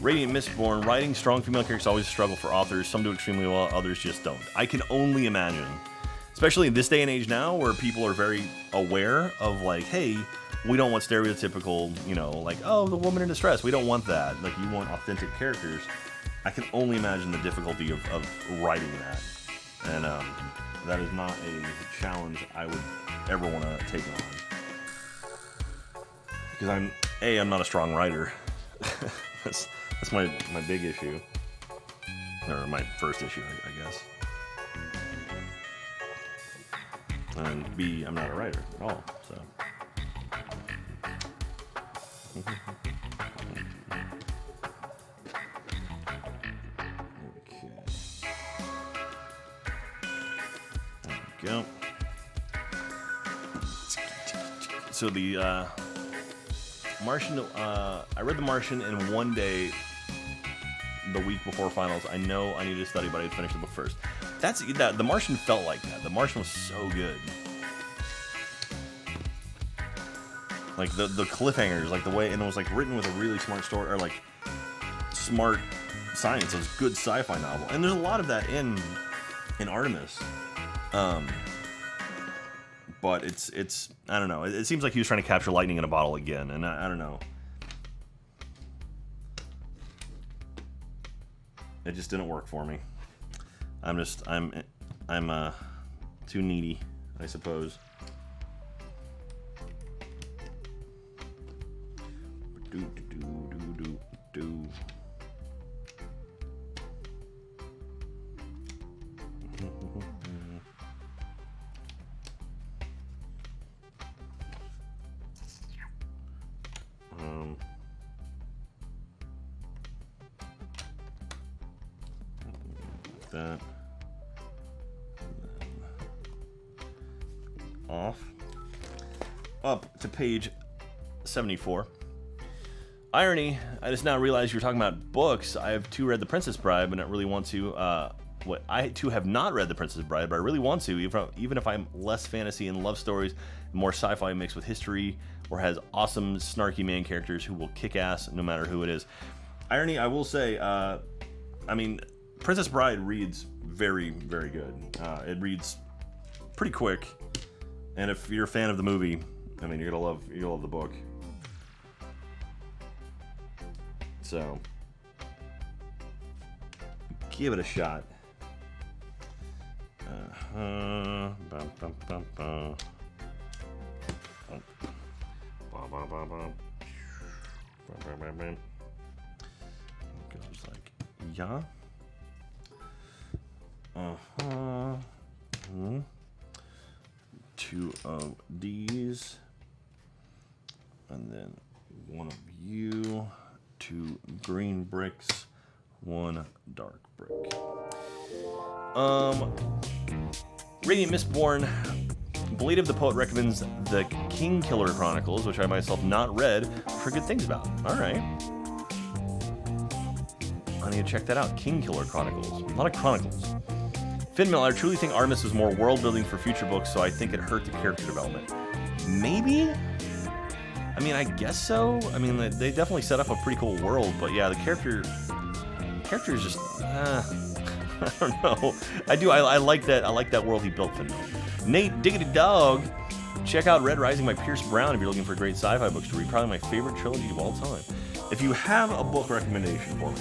Radiant Mistborn, writing strong female characters is always a struggle for authors. Some do extremely well, others just don't. I can only imagine. Especially in this day and age now, where people are very aware of, like, hey, we don't want stereotypical, you know, like, oh, the woman in distress. We don't want that. Like, you want authentic characters. I can only imagine the difficulty of writing that. And that is not a challenge I would ever want to take on. Because I'm not a strong writer. that's my big issue. Or my first issue, I guess. And B, I'm not a writer at all, so. Okay. There we go. So the Martian, I read The Martian in one day the week before finals. I know I needed to study, but I had finished the book first. The Martian felt like that. The Martian was so good. Like the cliffhangers, like the way, and it was like written with a really smart story, or like smart science. It was a good sci-fi novel, and there's a lot of that in Artemis. But it's I don't know. It seems like he was trying to capture lightning in a bottle again, and I don't know. It just didn't work for me. I'm too needy, I suppose. That off up to page 74. Irony, I just now realized you were talking about books. I have too read The Princess Bride, but I really want to. I too have not read The Princess Bride, but I really want to, even if I'm less fantasy and love stories, more sci-fi mixed with history, or has awesome snarky main characters who will kick ass no matter who it is. Irony, I will say, I mean, Princess Bride reads very, very good. It reads pretty quick, and if you're a fan of the movie, I mean, you're gonna love the book. So, give it a shot. Goes like yeah. Two of these, and then one of you. 2 green bricks, 1 dark brick. Radiant Mistborn, Blade of the Poet recommends the King Killer Chronicles, which I myself not read, for good things about. All right. I need to check that out. King Killer Chronicles. A lot of chronicles. Finmill, I truly think Artemis was more world building for future books, so I think it hurt the character development. Maybe? I mean, I guess so. I mean, they definitely set up a pretty cool world, but yeah, the character is just, I don't know. I like that. I like that world he built, Finmill. Nate Diggity Dog, check out Red Rising by Pierce Brown if you're looking for great sci-fi books to read. Probably my favorite trilogy of all time. If you have a book recommendation for me,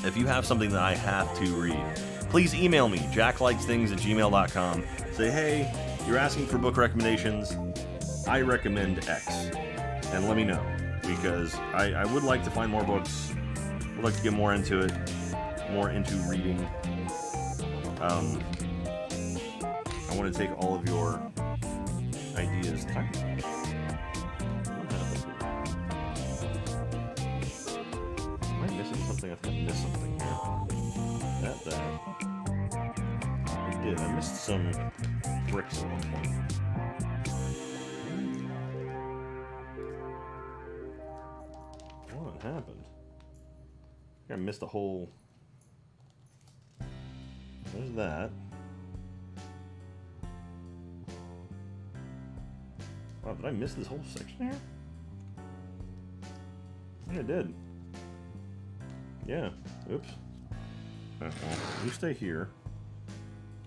if you have something that I have to read, please email me, jacklikesthings@gmail.com. Say, hey, you're asking for book recommendations. I recommend X. And let me know, because I would like to find more books. Would like to get more into it, more into reading. I want to take all of your ideas. What happened here? Am I missing something? I think I missed something here. That. I did. I missed some bricks at one point. What happened? I think I missed a whole. There's that. Wow, did I miss this whole section here? Yeah, I did. Yeah. Oops. You stay here.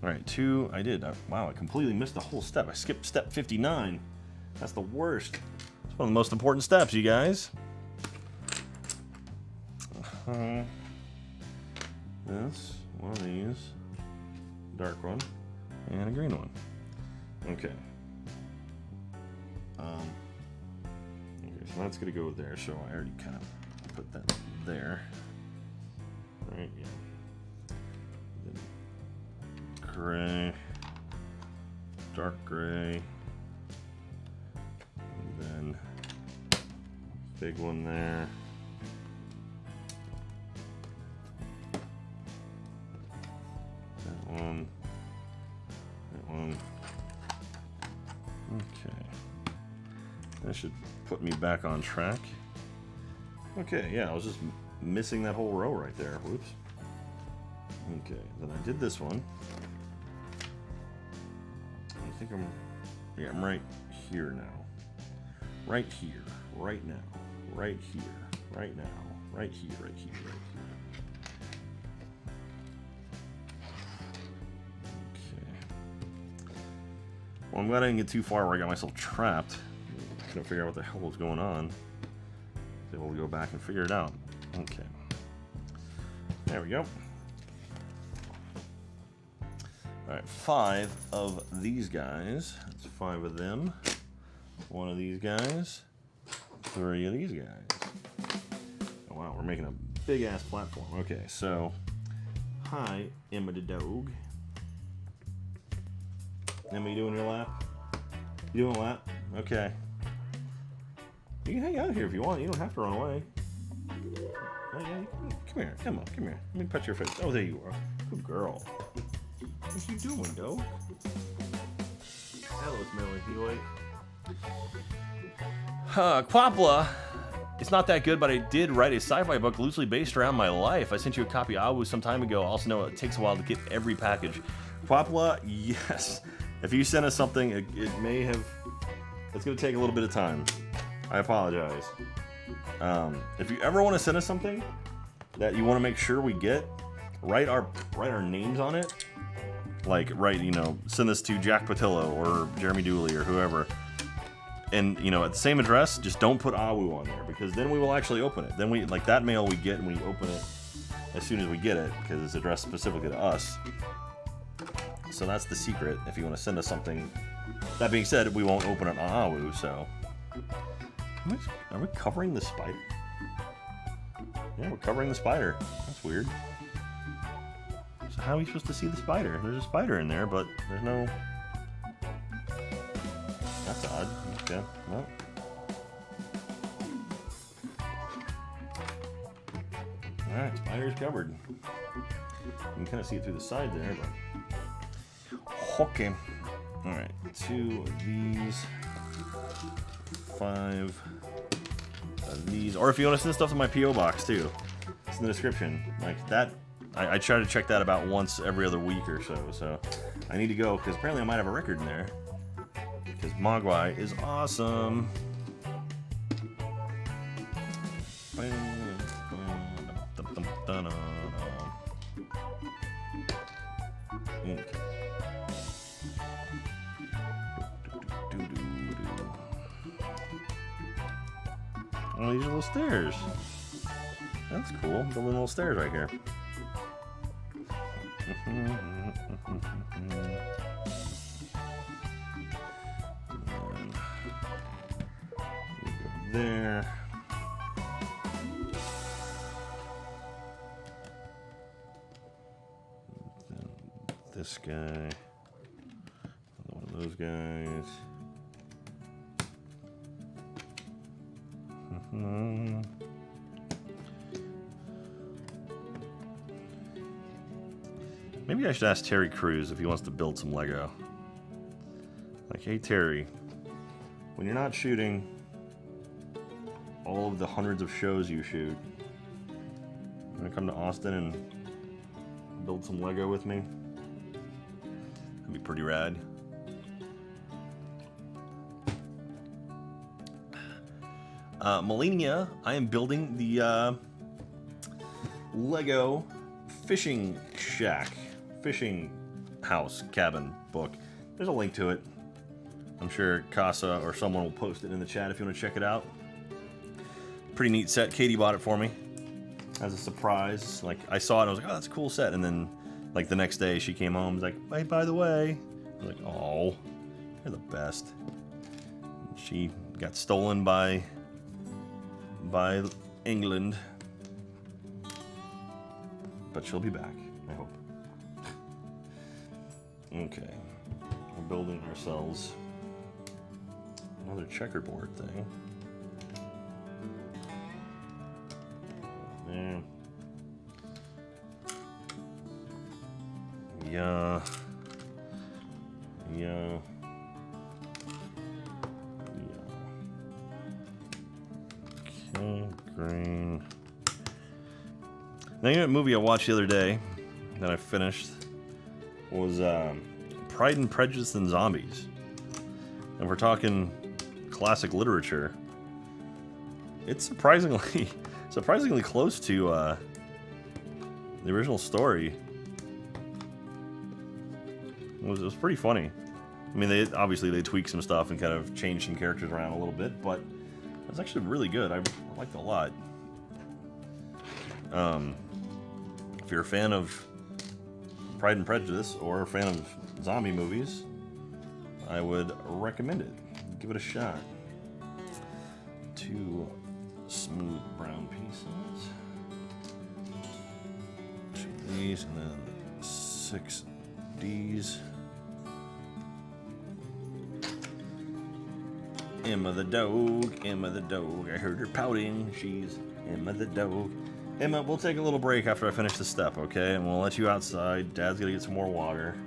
Alright, 2. I did. Wow, I completely missed the whole step. I skipped step 59. That's the worst. It's one of the most important steps, you guys. this, one of these, dark one, and a green one. Okay. Okay, so that's gonna go there. So I already kind of put that there. Right, yeah. Then gray, dark gray, and then big one there. That one. Okay. That should put me back on track. Okay, yeah, I was just missing that whole row right there. Whoops. Okay, then I did this one. I think I'm right here now. Right here, right now, right here, right now, right here, right here, right here. Okay. Well, I'm glad I didn't get too far where I got myself trapped. Couldn't figure out what the hell was going on. I was able to go back and figure it out. Okay. There we go. Alright, 5 of these guys. That's 5 of them. 1 of these guys. 3 of these guys. Oh wow, we're making a big ass platform. Okay, so hi, Emma the dog. Emma, you doing your lap? You doing a lap? Okay. You can hang out here if you want. You don't have to run away. Oh, yeah, come here, Emma. Come here. Let me pet your face. Oh, there you are. Good girl. What you doing, dog? Hello, Smelly Boy. Quapla. It's not that good, but I did write a sci-fi book loosely based around my life. I sent you a copy of Awu some time ago. I also know it takes a while to get every package. Quapla, yes. If you send us something, it may have... It's going to take a little bit of time. I apologize. If you ever want to send us something that you want to make sure we get, write our names on it. Like, send this to Jack Pattillo or Jeremy Dooley or whoever. And, at the same address, just don't put Awu on there, because then we will actually open it. Then that mail we get and we open it as soon as we get it, because it's addressed specifically to us. So that's the secret if you want to send us something. That being said, we won't open it on Awu, so... Are we covering the spider? Yeah, we're covering the spider. That's weird. So how are we supposed to see the spider? There's a spider in there, but there's no... That's odd. Okay, well... Alright, spider's covered. You can kind of see it through the side there, but... Okay. Alright, 2 of these... 5 of these, or if you want to send stuff to my P.O. box too, it's in the description. Like that, I try to check that about once every other week or so. So I need to go because apparently I might have a record in there. Because Mogwai is awesome. Okay. Oh, these are little stairs. That's cool. Building little stairs right here. There. This guy. One of those guys. Maybe I should ask Terry Crews if he wants to build some Lego. Like, hey Terry, when you're not shooting all of the hundreds of shows you shoot, you wanna come to Austin and build some Lego with me? That'd be pretty rad. Melania, I am building the Lego fishing shack, fishing house, cabin book. There's a link to it. I'm sure Casa or someone will post it in the chat if you want to check it out. Pretty neat set. Katie bought it for me. as a surprise. Like, I saw it and I was like, oh, that's a cool set. And then, like, the next day she came home and was like, hey, by the way. I was like, oh, you're the best. She got stolen by England. But she'll be back, I hope. Okay. We're building ourselves another checkerboard thing. There. Yeah. Yeah. Okay, green. Now, you know what movie I watched the other day that I finished was Pride and Prejudice and Zombies. And we're talking classic literature. It's surprisingly close to the original story. It was pretty funny. I mean, they tweaked some stuff and kind of changed some characters around a little bit, but it was actually really good. I liked it a lot. If you're a fan of Pride and Prejudice or a fan of zombie movies, I would recommend it. Give it a shot. 2 smooth brown pieces. 2 of these, and then 6 D's. Emma the dog, Emma the dog. I heard her pouting. She's Emma the dog. Emma, we'll take a little break after I finish this step, okay? And we'll let you outside. Dad's gonna get some more water.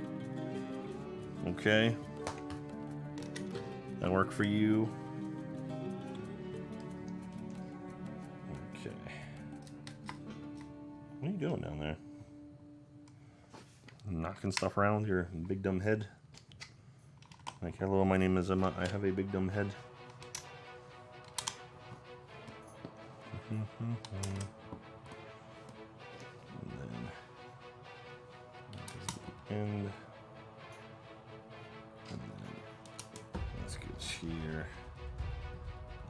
Okay? That work for you? Okay. What are you doing down there? Knocking stuff around with your big dumb head? Like, hello, my name is Emma. I have a big dumb head. And then let's get here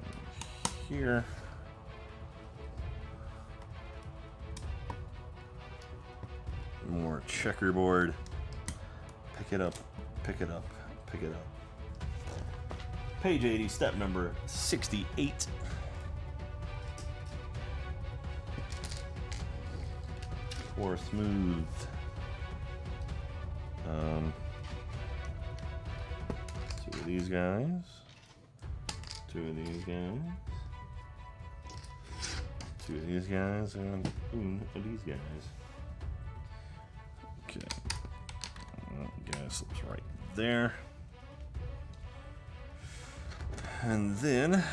and here. More checkerboard. Pick it up, pick it up, pick it up. Page 80, step number 68. For smooth. 2 of these guys. 2 of these guys. 2 of these guys, and 2 of these guys. Okay. Gas slips right there. And then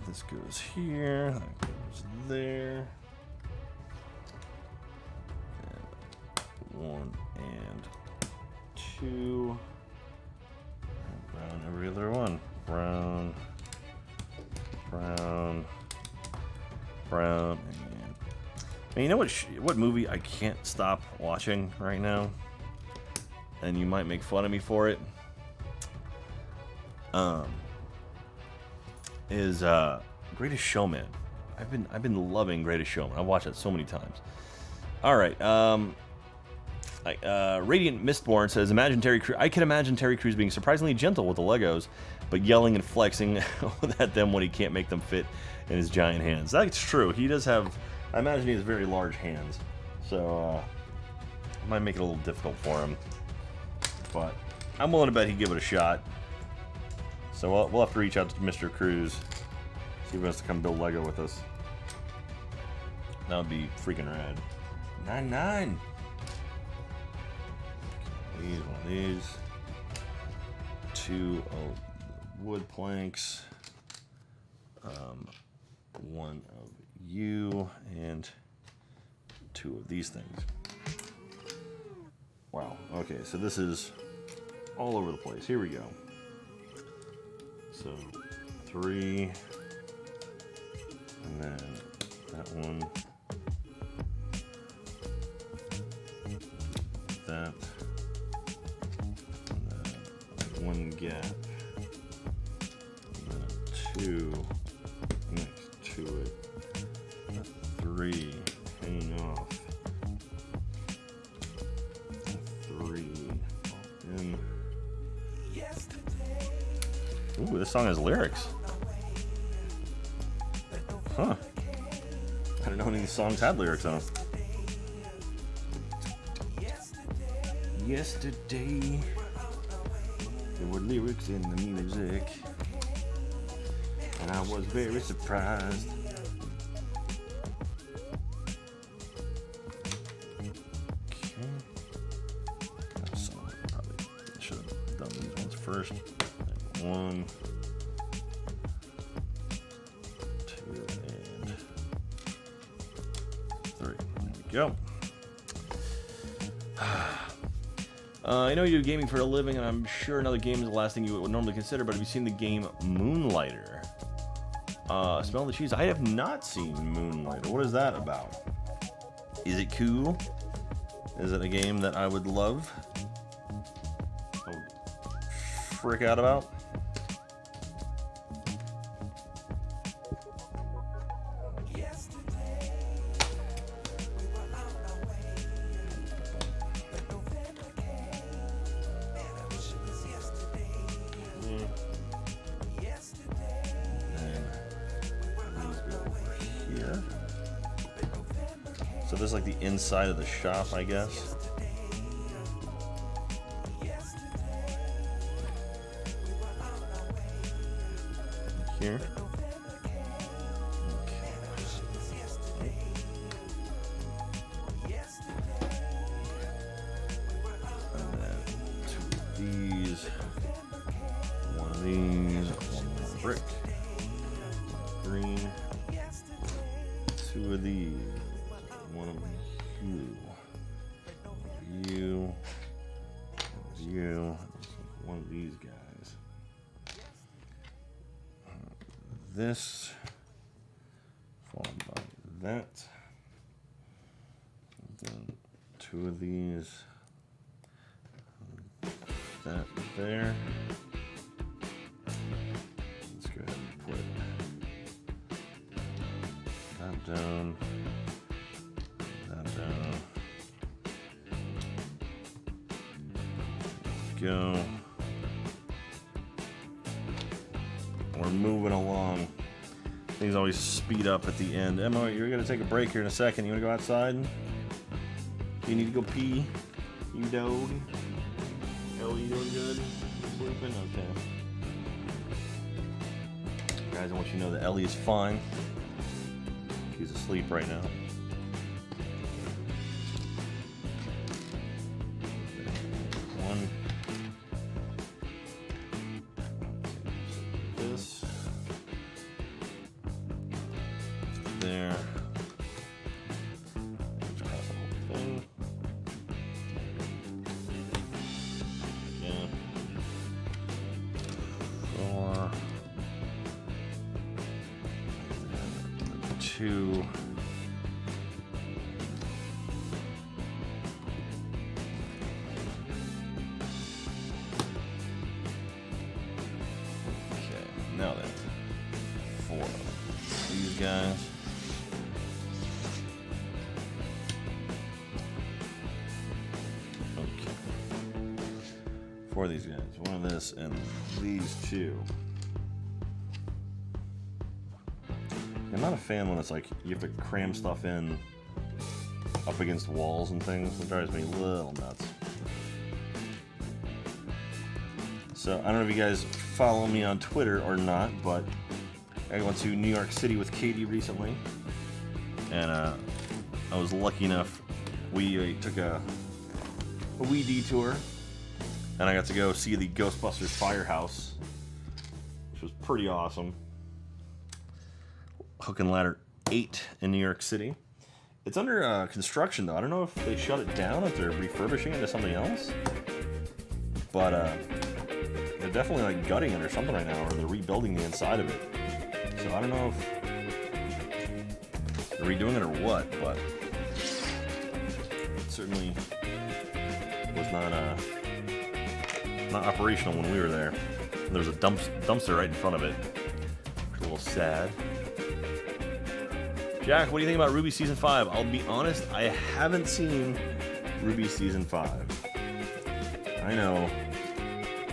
this goes here, that goes there. And 1 and 2. And brown every other one. Brown, brown, brown, and you know what movie I can't stop watching right now? And you might make fun of me for it. Is Greatest Showman. I've been loving Greatest Showman. I've watched it so many times. All right. Radiant Mistborn says, I can imagine Terry Crews being surprisingly gentle with the Legos, but yelling and flexing at them when he can't make them fit in his giant hands. That's true. He does have, I imagine he has very large hands. So, it might make it a little difficult for him. But I'm willing to bet he'd give it a shot. So we'll have to reach out to Mr. Crews, see if he wants to come build Lego with us. That would be freaking rad. 9-9. These, one of these. 2 wood planks. 1 of you, and 2 of these things. Wow. Okay, so this is all over the place. Here we go. So 3, and then that one, that, and then 1 gap, and then 2 next to it, 3 Ooh, this song has lyrics. Huh. I didn't know any of these songs had lyrics on them. Yesterday, there were lyrics in the music, and I was very surprised. Okay. So probably should have done these ones first. 1, 2, and 3. There we go. I know you do gaming for a living, and I'm sure another game is the last thing you would normally consider, but have you seen the game Moonlighter? Smell the cheese. I have not seen Moonlighter. What is that about? Is it cool? Is it a game that I would love? I would freak out about? So this is like the inside of the shop, I guess. Here. And then 2 of these, 1 of these, 1 more brick, green, 2 of these. 1 of you, 1 of these guys. This followed by that. Then 2 of these. That there. Let's go ahead and put that down. Go. We're moving along. Things always speed up at the end. Emma, you're gonna take a break here in a second. You wanna go outside? You need to go pee? You dog? Ellie, you doing good? You sleeping? Okay. Guys, I want you to know that Ellie is fine. She's asleep right now. There. Just cross the whole thing. Yeah. 4. 2. Okay, now then. 4 of these guys. For these guys, 1 of this and these 2. I'm not a fan when it's like you have to cram stuff in up against walls and things. It drives me a little nuts. So I don't know if you guys follow me on Twitter or not, but I went to New York City with Katie recently, and I was lucky enough. We took a wee detour. And I got to go see the Ghostbusters Firehouse, which was pretty awesome. Hook and Ladder 8 in New York City. It's under construction, though. I don't know if they shut it down, if they're refurbishing it to something else. But they're definitely like gutting it or something right now, or they're rebuilding the inside of it. So I don't know if they're redoing it or what, but it certainly was not operational when we were there. There was a dumpster right in front of it. It's a little sad. Jack, what do you think about RWBY Season 5? I'll be honest, I haven't seen RWBY Season 5. I know,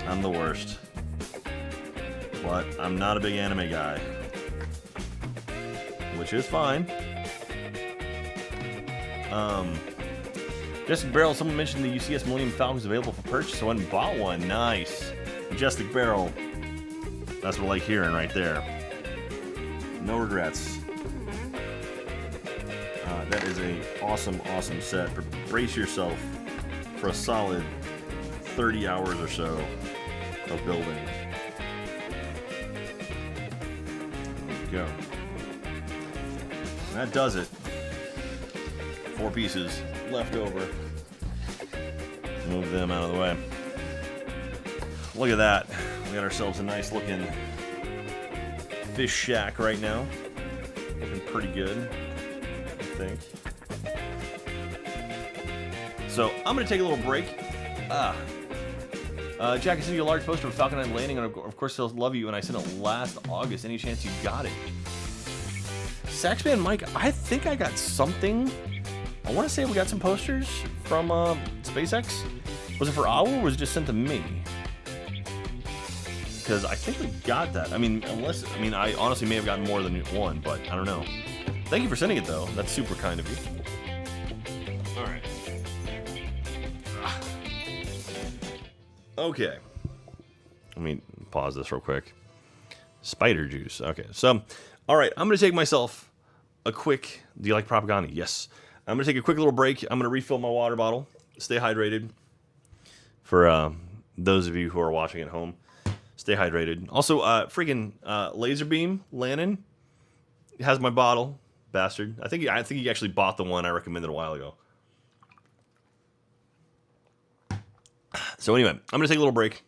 I'm the worst. but I'm not a big anime guy, which is fine. Majestic Barrel, someone mentioned the UCS Millennium Falcon is available for purchase, so I went and bought one. Nice. Majestic Barrel. That's what I like hearing right there. No regrets. That is a awesome set. Brace yourself for a solid 30 hours or so of building. There we go. And that does it. 4 pieces left over. Move them out of the way. Look at that. We got ourselves a nice looking fish shack right now. Looking pretty good, I think. So I'm going to take a little break. Jack, I sent you a large poster of Falcon 9 landing, and of course they'll love you, and I sent it last August. Any chance you got it? Saxman Mike, I think I got something. I want to say we got some posters from SpaceX. Was it for Owl, or was it just sent to me? Because I think we got that. I mean, I honestly may have gotten more than one, but I don't know. Thank you for sending it, though. That's super kind of you. All right. Okay. Let me pause this real quick. Spider juice. Okay. So, all right. I'm going to take myself a quick... Do you like propaganda? Yes. I'm going to take a quick little break. I'm going to refill my water bottle. Stay hydrated. For those of you who are watching at home, stay hydrated. Also, freaking Laser Beam Lannon has my bottle, bastard. I think he actually bought the one I recommended a while ago. So anyway, I'm gonna take a little break.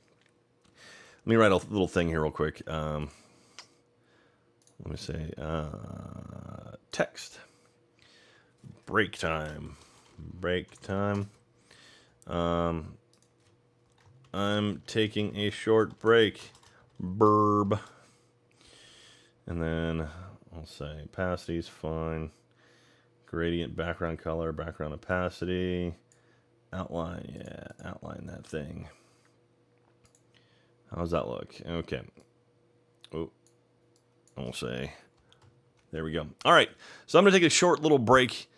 Let me write a little thing here real quick. Let me say text. Break time. Break time. I'm taking a short break. Burb. And then I'll say opacity's fine. Gradient background color, background opacity. Outline, yeah, outline that thing. How's that look? Okay. Oh, I'll say. There we go. All right, so I'm going to take a short little break.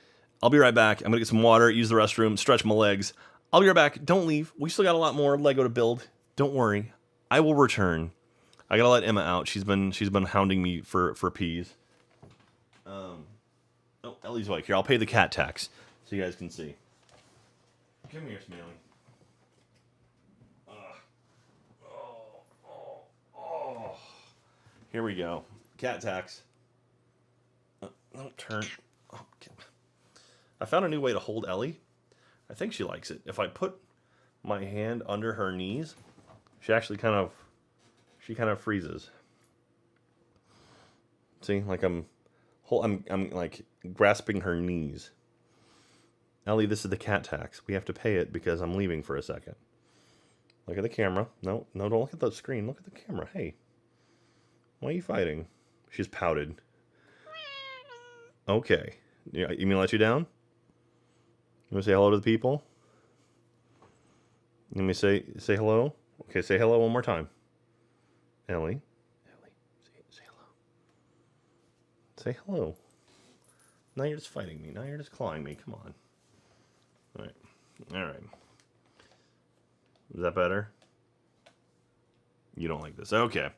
I'll be right back. I'm going to get some water, use the restroom, stretch my legs. I'll be right back. Don't leave. We still got a lot more Lego to build. Don't worry. I will return. I got to let Emma out. She's been hounding me for peas. Oh, Ellie's awake. Here, I'll pay the cat tax so you guys can see. Come here, Smelly. Here we go. Cat tax. Don't turn. Oh, I found a new way to hold Ellie. I think she likes it. If I put my hand under her knees, she actually kind of freezes. See, like I'm like grasping her knees. Ellie, this is the cat tax. We have to pay it because I'm leaving for a second. Look at the camera. No, don't look at the screen. Look at the camera. Hey. Why are you fighting? She's pouted. Okay. You mean to let you down? You want to say hello to the people? Let me say hello. Okay, say hello one more time. Ellie. Say hello. Say hello. Now you're just fighting me. Now you're just clawing me. Come on. All right. Is that better? You don't like this. Okay.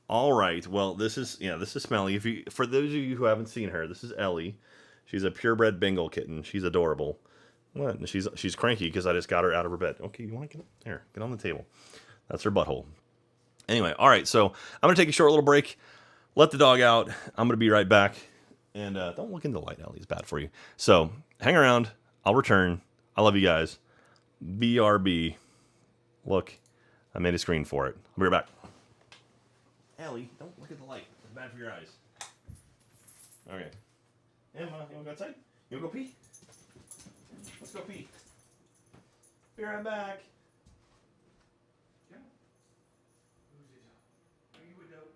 All right. Well, this is Smelly. For those of you who haven't seen her, this is Ellie. She's a purebred Bengal kitten. She's adorable. What? She's cranky because I just got her out of her bed. Okay, you want to get on the table. That's her butthole. Anyway, all right. So I'm gonna take a short little break. Let the dog out. I'm gonna be right back. And don't look in the light, Ellie. It's bad for you. So hang around. I'll return. I love you guys. BRB. Look, I made a screen for it. I'll be right back. Ellie, don't look at the light. It's bad for your eyes. Okay. Emma, you want to go outside? You want to go pee? Let's go pee. Be right back. Yeah. Are you a dope?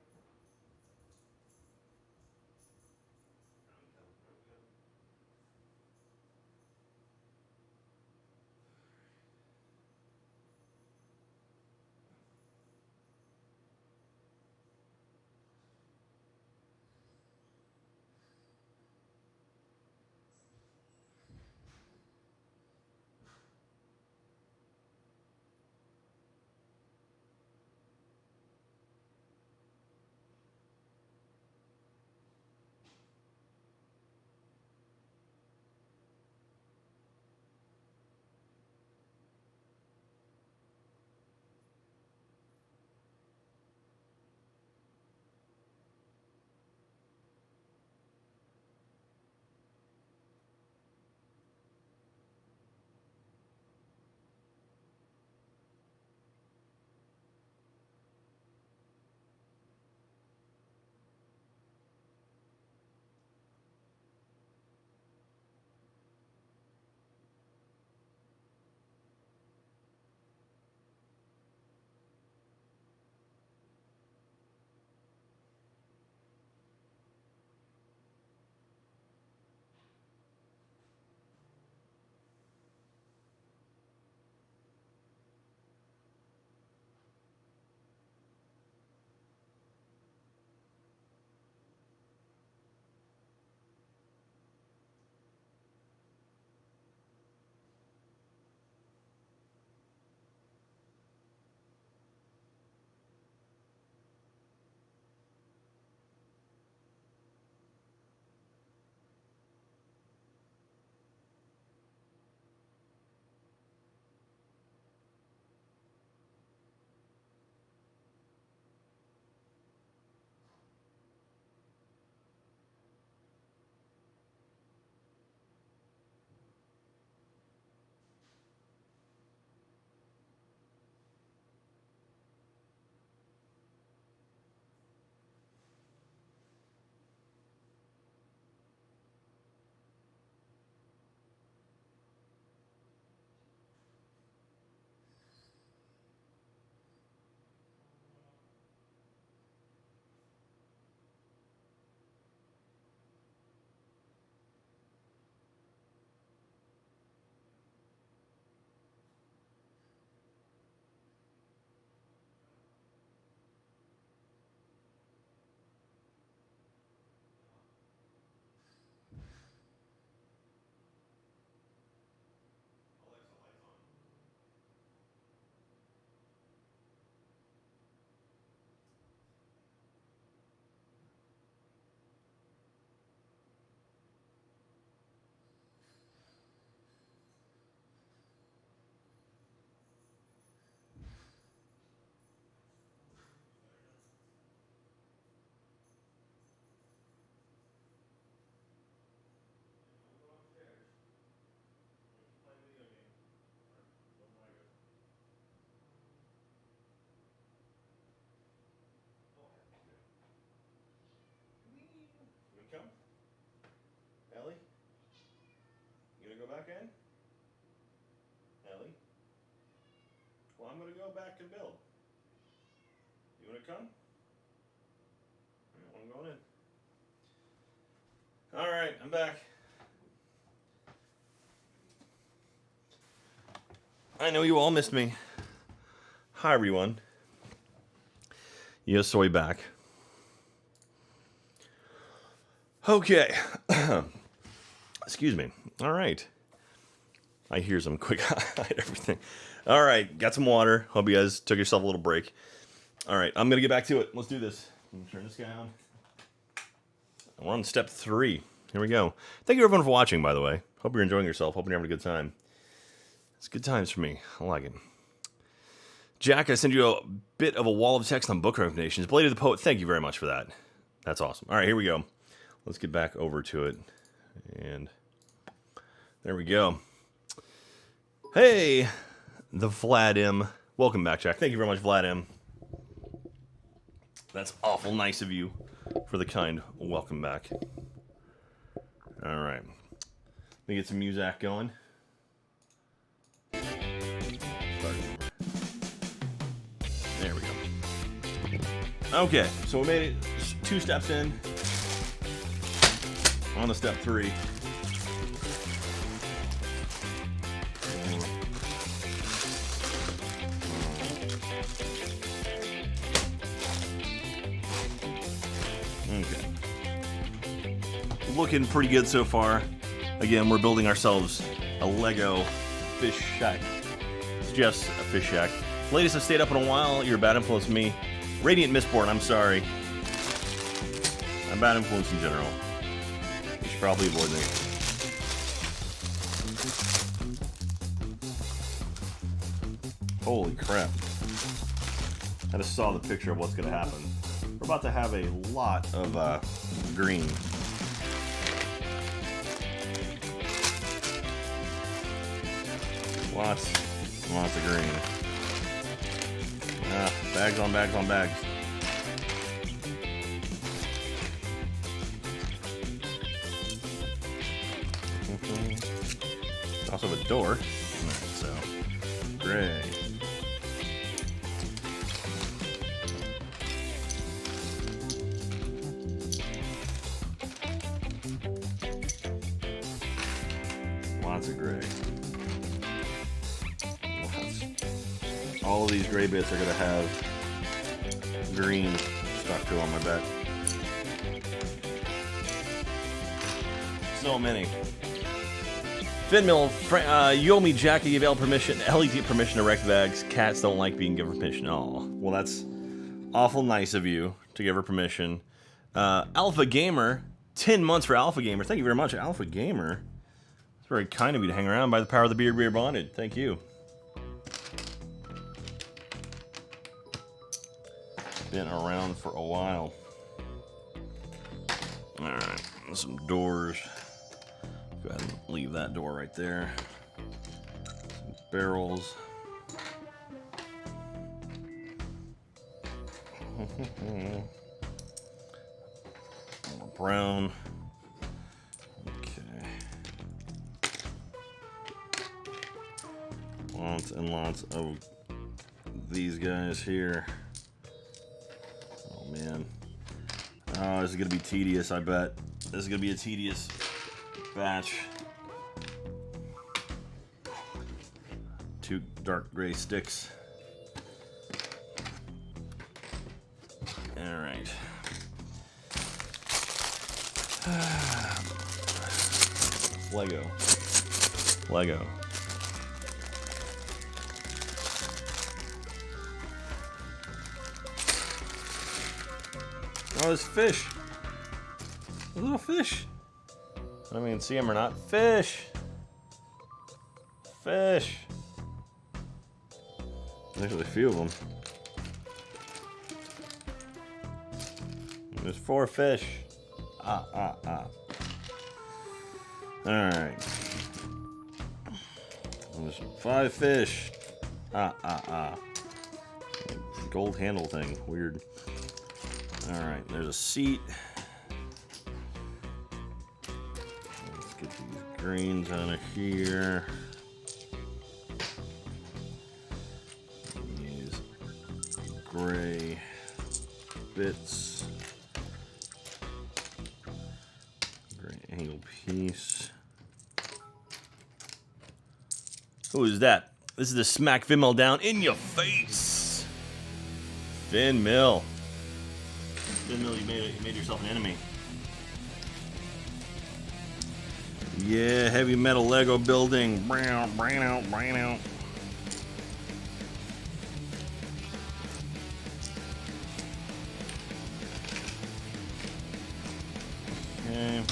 wanna come? Ellie? You gonna go back in? Ellie? Well, I'm gonna go back and build. You wanna come? Alright, well, I'm going in. Alright, I'm back. I know you all missed me. Hi, everyone. Yes, soy back. Okay. Excuse me. All right. I hear some quick everything. All right, got some water. Hope you guys took yourself a little break. All right, I'm gonna get back to it. Let's do this. Turn this guy on. We're on step 3. Here we go. Thank you everyone for watching, by the way. Hope you're enjoying yourself. Hope you're having a good time. It's good times for me. I like it. Jack, I send you a bit of a wall of text on book recommendations. Blade of the Poet, thank you very much for that. That's awesome. All right, here we go. Let's get back over to it. And there we go. Hey, the Vladim. Welcome back, Jack. Thank you very much, Vladim. That's awful nice of you for the kind welcome back. All right. Let me get some music going. There we go. Okay, so we made it 2 steps in. On to step 3. Okay. Looking pretty good so far. Again, we're building ourselves a Lego fish shack. It's just a fish shack. Ladies have stayed up in a while. You're a bad influence me. Radiant Mistborn, I'm sorry. I'm bad influence in general. You should probably avoid me. Holy crap. I just saw the picture of what's going to happen. We're about to have a lot of green. Lots of green. Bags on bags on bags. Also have a door. So, great. Lots of gray. All of these gray bits are going to have green stuck to them, I bet. So many. Finmill, you owe me, Jackie, gave Ellie permission to wreck bags. Cats don't like being given permission. Oh, well, that's awful nice of you to give her permission. Alpha Gamer, 10 months for Alpha Gamer. Thank you very much, Alpha Gamer. It's very kind of you to hang around. By the power of the beard, we are bonded. Thank you. Been around for a while. Alright, some doors. Go ahead and leave that door right there. Some barrels. More brown. Okay. Lots and lots of these guys here. Man. Oh, this is going to be tedious, I bet. This is going to be a tedious batch. 2 dark gray sticks. Alright. Lego. Lego. Oh, there's fish. A little fish. I mean, see them or not. Fish. Fish. There's a few of them. There's 4 fish. Alright. There's 5 fish. Gold handle thing. Weird. Alright, there's a seat. greens out of here. These gray bits. Gray angle piece. Who is that? This is the smack Fin Mill down in your face. Fin Mill. Fin Mill, you made yourself an enemy. Yeah, heavy metal Lego building. Brain out. Okay.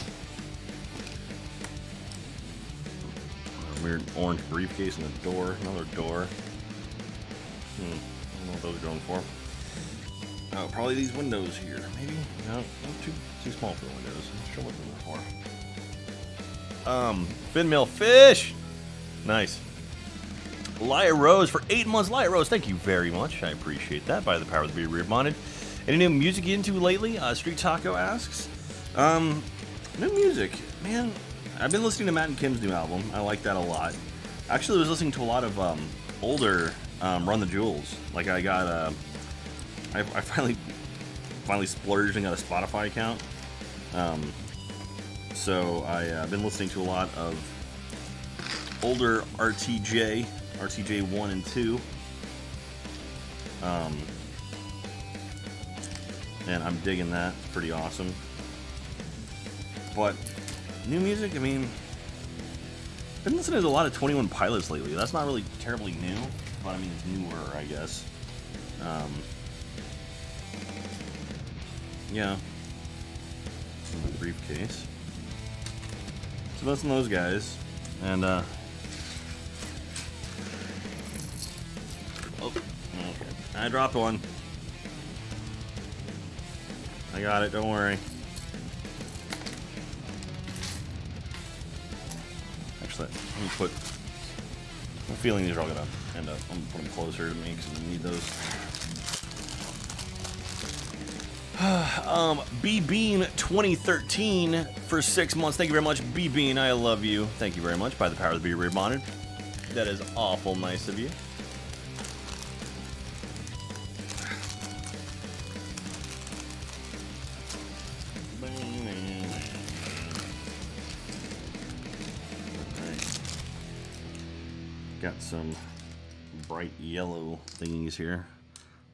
Weird orange briefcase and a door. Another door. I don't know what those are going for. Oh, probably these windows here. Maybe? No, too small for the windows. I'm not sure what they're for. Fin Mill fish! Nice. Laya Rose for 8 months. Laya Rose, thank you very much. I appreciate that. By the power of the Be Rebonded. Any new music you into lately? Street Taco asks. New music. Man, I've been listening to Matt and Kim's new album. I like that a lot. Actually, I was listening to a lot of older Run the Jewels. Like I got I finally splurged and got a Spotify account. So I've been listening to a lot of older RTJ 1 and 2. And I'm digging that. It's pretty awesome. But new music, I mean, I've been listening to a lot of 21 Pilots lately. That's not really terribly new, but I mean, it's newer, I guess. Yeah. Briefcase. So listen to those guys. And, oh, okay. I dropped one. I got it, don't worry. Actually, let me put... I'm feeling these are all gonna end up... I'm gonna put them closer to me because we need those. B-Bean 2013 for 6 months. Thank you very much, B-Bean. I love you. Thank you very much. By the power of the Be Rebonded. That is awful nice of you. Got some bright yellow thingies here.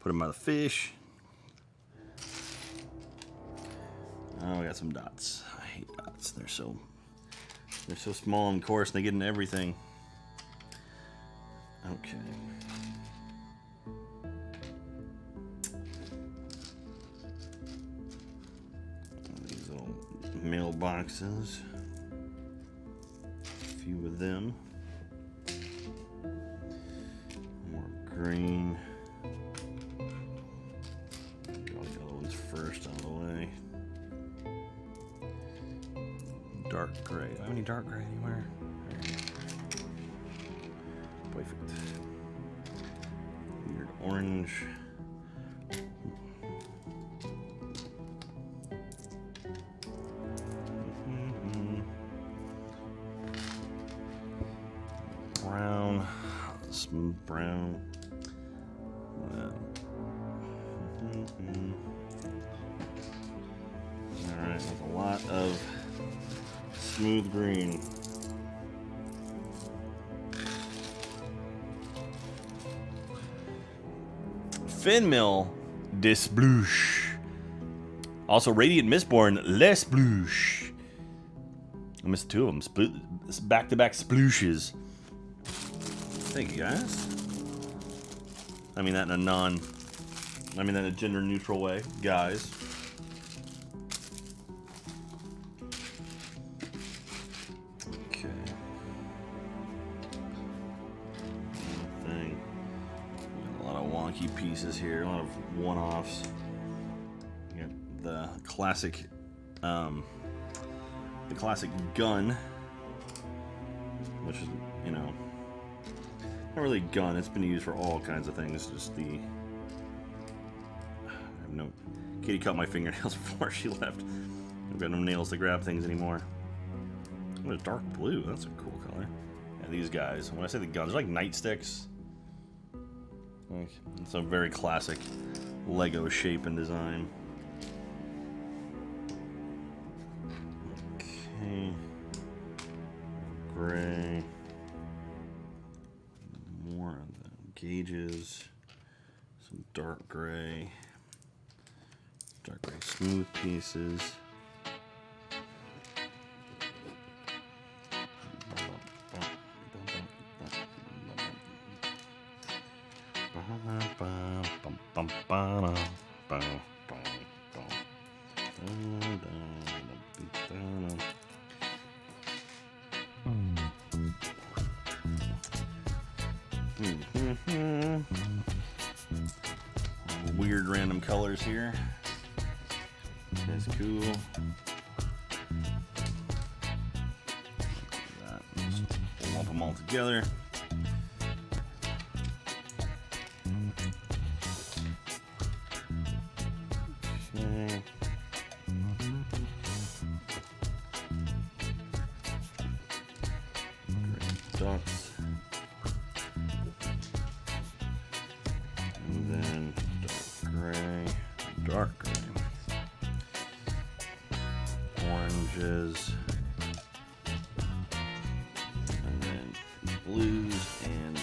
Put them by the fish. Oh, we got some dots. I hate dots. They're so small and coarse, and they get in everything. Okay. These little mailboxes. A few of them. More green. Get all the other ones first out of the way. Dark gray. Do I have any dark gray anywhere? Perfect. Weird orange. Brown. Smooth brown. Alright, that's a lot of smooth green. Fin Mill Disblouche. Also Radiant Mistborn Les Blouche. I missed two of them. Back-to-back splooshes. Thank you guys. I mean that in a gender neutral way, guys. Pieces here, a lot of one-offs. You got the classic gun, which is, you know, not really a gun. It's been used for all kinds of things. Just the, I have no. Katie cut my fingernails before she left. I've got no nails to grab things anymore. What a dark blue. That's a cool color. Yeah, these guys. When I say the guns, they're like nightsticks. It's a very classic Lego shape and design. Okay. Gray. More of the gauges. Some dark gray. Dark gray smooth pieces. Weird random colors here. That's cool. Just lump them all together. Okay. Great dots. And then dark gray. Oranges, and then blues, and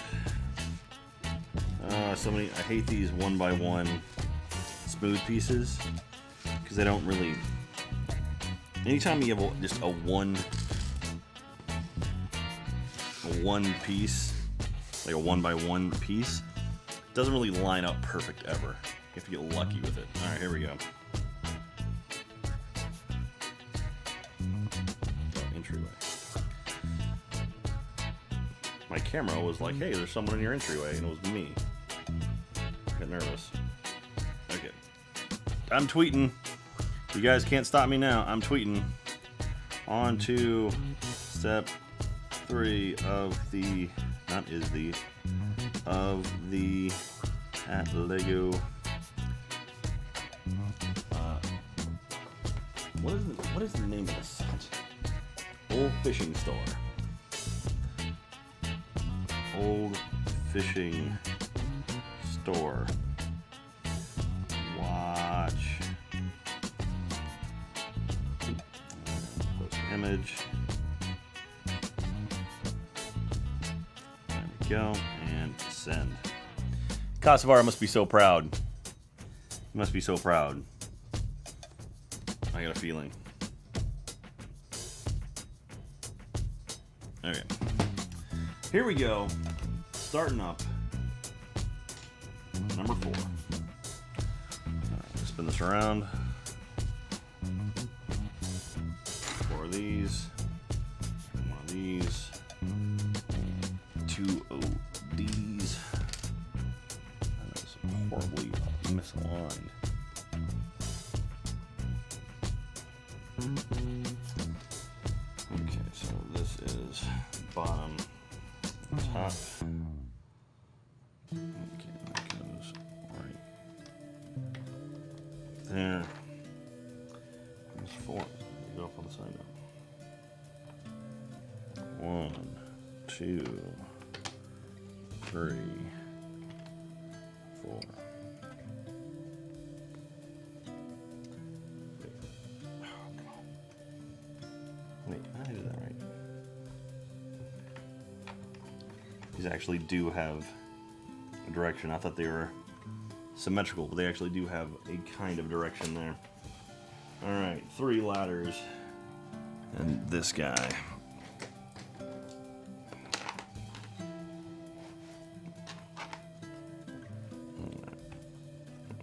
somebody. I hate these 1x1 smooth pieces because they don't really. Anytime you have just a one piece, like a 1x1 piece, it doesn't really line up perfect ever. You have to get lucky with it. All right, here we go. Entryway. My camera was like, hey, there's someone in your entryway, and it was me. Got nervous. Okay. I'm tweeting. You guys can't stop me now. I'm tweeting. On to step 3 of the, not is the, of the at Lego. What is the name of this set? Old Fishing Store. Old Fishing Store. Watch. Post image. There we go. And send. Kasavara must be so proud. He must be so proud. I got a feeling. Okay. Here we go. Starting up. Number 4. Right, spin this around. 4 of these. 1 of these. 2 of these. That is horribly misaligned. Okay, so this is bottom, top. Okay, that goes right there. There's 4. Go up on the side now. 1, 2, 3, 4. Wait, I did that right. These actually do have a direction. I thought they were symmetrical, but they actually do have a kind of direction there. Alright, 3 ladders. And this guy.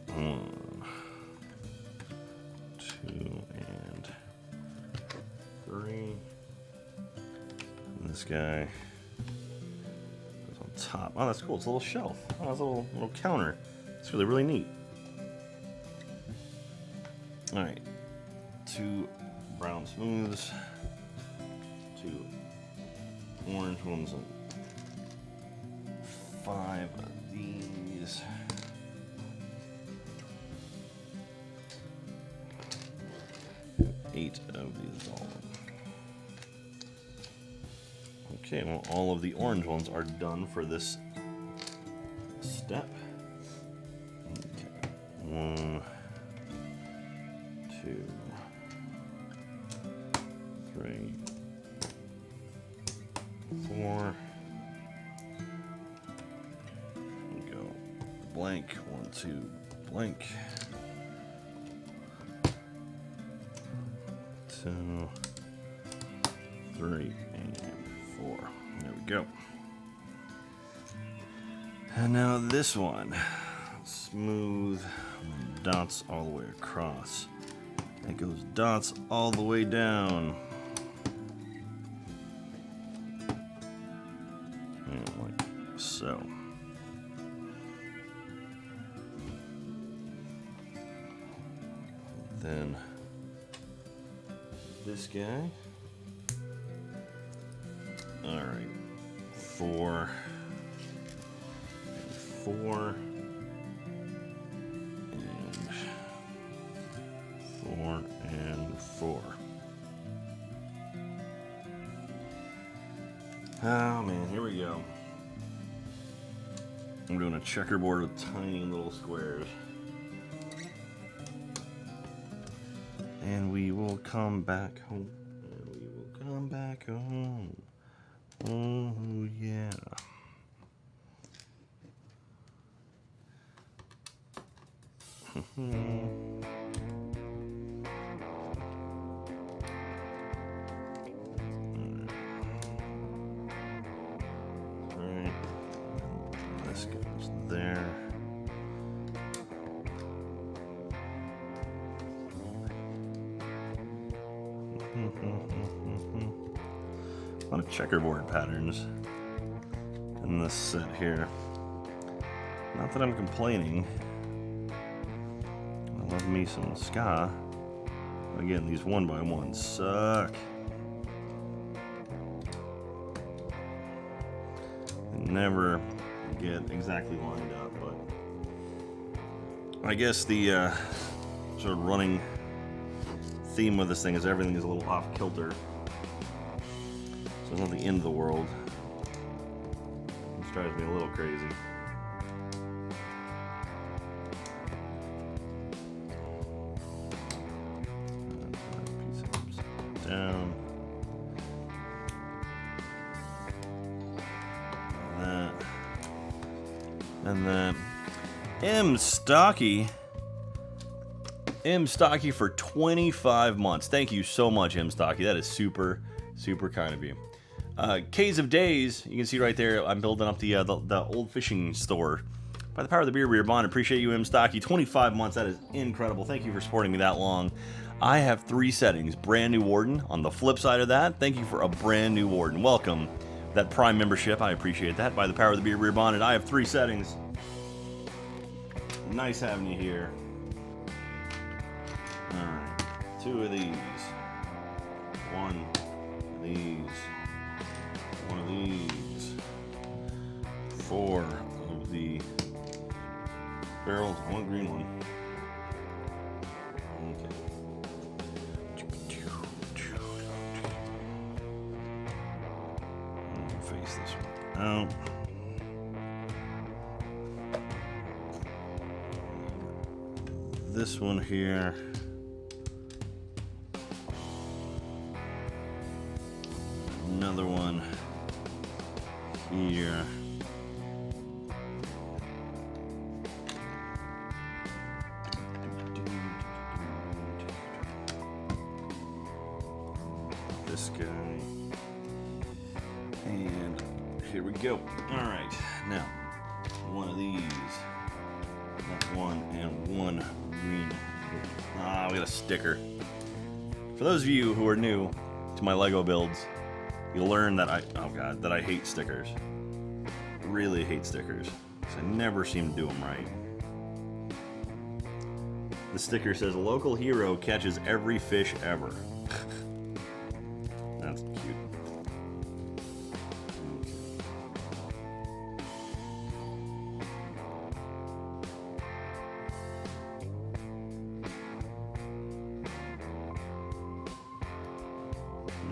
One, 2, and 3. And this guy goes on top. Oh, that's cool. It's a little shelf. Oh, that's a little counter. It's really, really neat. All right. 2 brown smooths. 2 orange ones. And 5 of these. Eight of these all. Okay, well, all of the orange ones are done for this step. Okay. 1, 2, 3, 4. Go blank. 1, 2, blank. 2, 3, and 4. There we go. And now this one. Smooth dots all the way across. It goes dots all the way down. And like so. Then this guy. All right. 4, 4, and 4, and 4. Oh man, here we go. I'm doing a checkerboard with tiny little squares. And we will come back home. And we will come back home. Oh yeah. Alright. This goes there. A lot of checkerboard patterns in this set here. Not that I'm complaining. I love me some ska. Again, these 1x1s suck. They never get exactly lined up, but I guess the sort of running theme with this thing is everything is a little off kilter. So it's not the end of the world. This drives me a little crazy. Down. That. And then M. Stocky for 25 months. Thank you so much, M. Stocky. That is super, super kind of you. K's of Days, you can see right there, I'm building up the old fishing store. By the power of the beer bond, appreciate you, M. Stocky. 25 months, that is incredible. Thank you for supporting me that long. I have 3 settings. Brand new Warden. On the flip side of that, thank you for a brand new Warden. Welcome. That Prime membership, I appreciate that. By the power of the beer bond, I have 3 settings. Nice having you here. Alright, 2 of these. 1 of these. 1 of these. 4 of the barrels. 1 green one. Okay. Face this one out. This one here. Another one here. This guy. And here we go. All right, now 1 of these. That 1 and 1 green. Ah, we got a sticker. For those of you who are new to my Lego builds, you'll learn that I hate stickers. Really hate stickers. Because I never seem to do them right. The sticker says, local hero catches every fish ever. That's cute.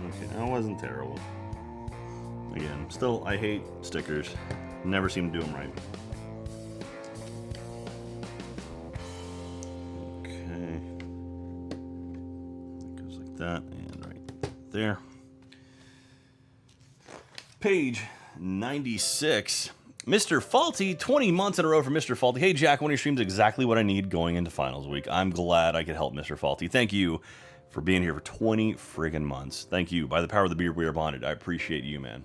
Okay, that wasn't terrible. I Again, still, I hate stickers. Never seem to do them right. Okay. It goes like that, and right there. Page 96. Mr. Faulty, 20 months in a row for Mr. Faulty. Hey, Jack, one of your streams exactly what I need going into finals week. I'm glad I could help Mr. Faulty. Thank you for being here for 20 friggin' months. Thank you. By the power of the beard, we are bonded. I appreciate you, man.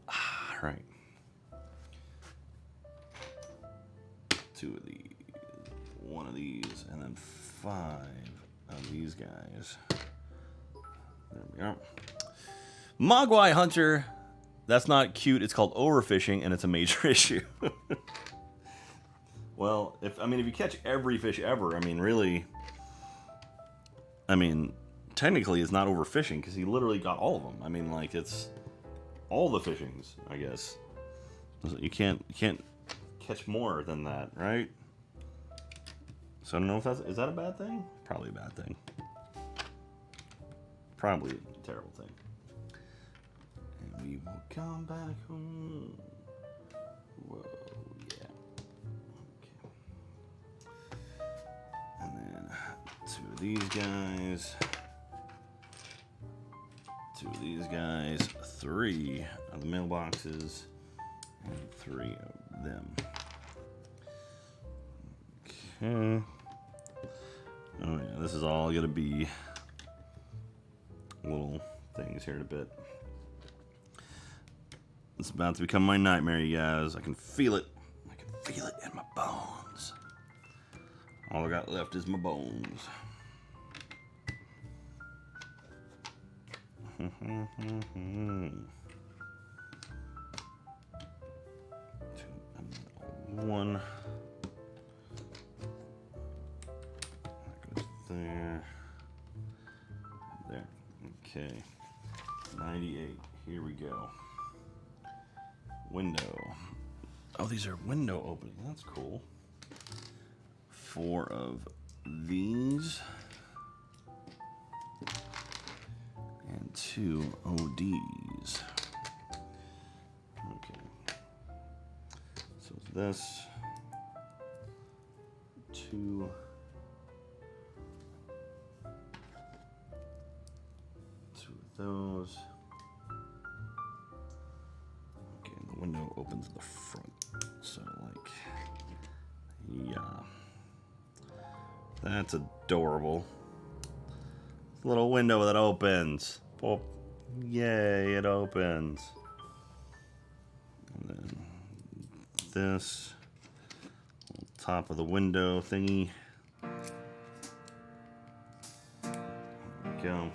All right. 2 of these, 1 of these, and then 5 of these guys. There we go. Mogwai Hunter. That's not cute. It's called overfishing, and it's a major issue. Well, if you catch every fish ever, really, technically it's not overfishing because he literally got all of them. Like it's all the fishings, I guess. You can't catch more than that, right? So I don't know if is that a bad thing? Probably a bad thing. Probably a terrible thing. And we will come back home. Whoa, yeah. Okay. And then 2 of these guys. 2 of these guys. 3 of the mailboxes. And 3 of them. Okay. Oh yeah, this is all gonna be little things here in a bit. It's about to become my nightmare, you guys. I can feel it. I can feel it in my bones. All I got left is my bones. One. That goes there. There. Okay. 98. Here we go. Window. Oh, these are window openings. That's cool. 4 of these. And 2 ODs. Okay. So it's this. 2. 2 of those. Window opens at the front, so yeah, that's adorable. It's a little window that opens. Oh, yay, it opens. And then this top of the window thingy. There we go.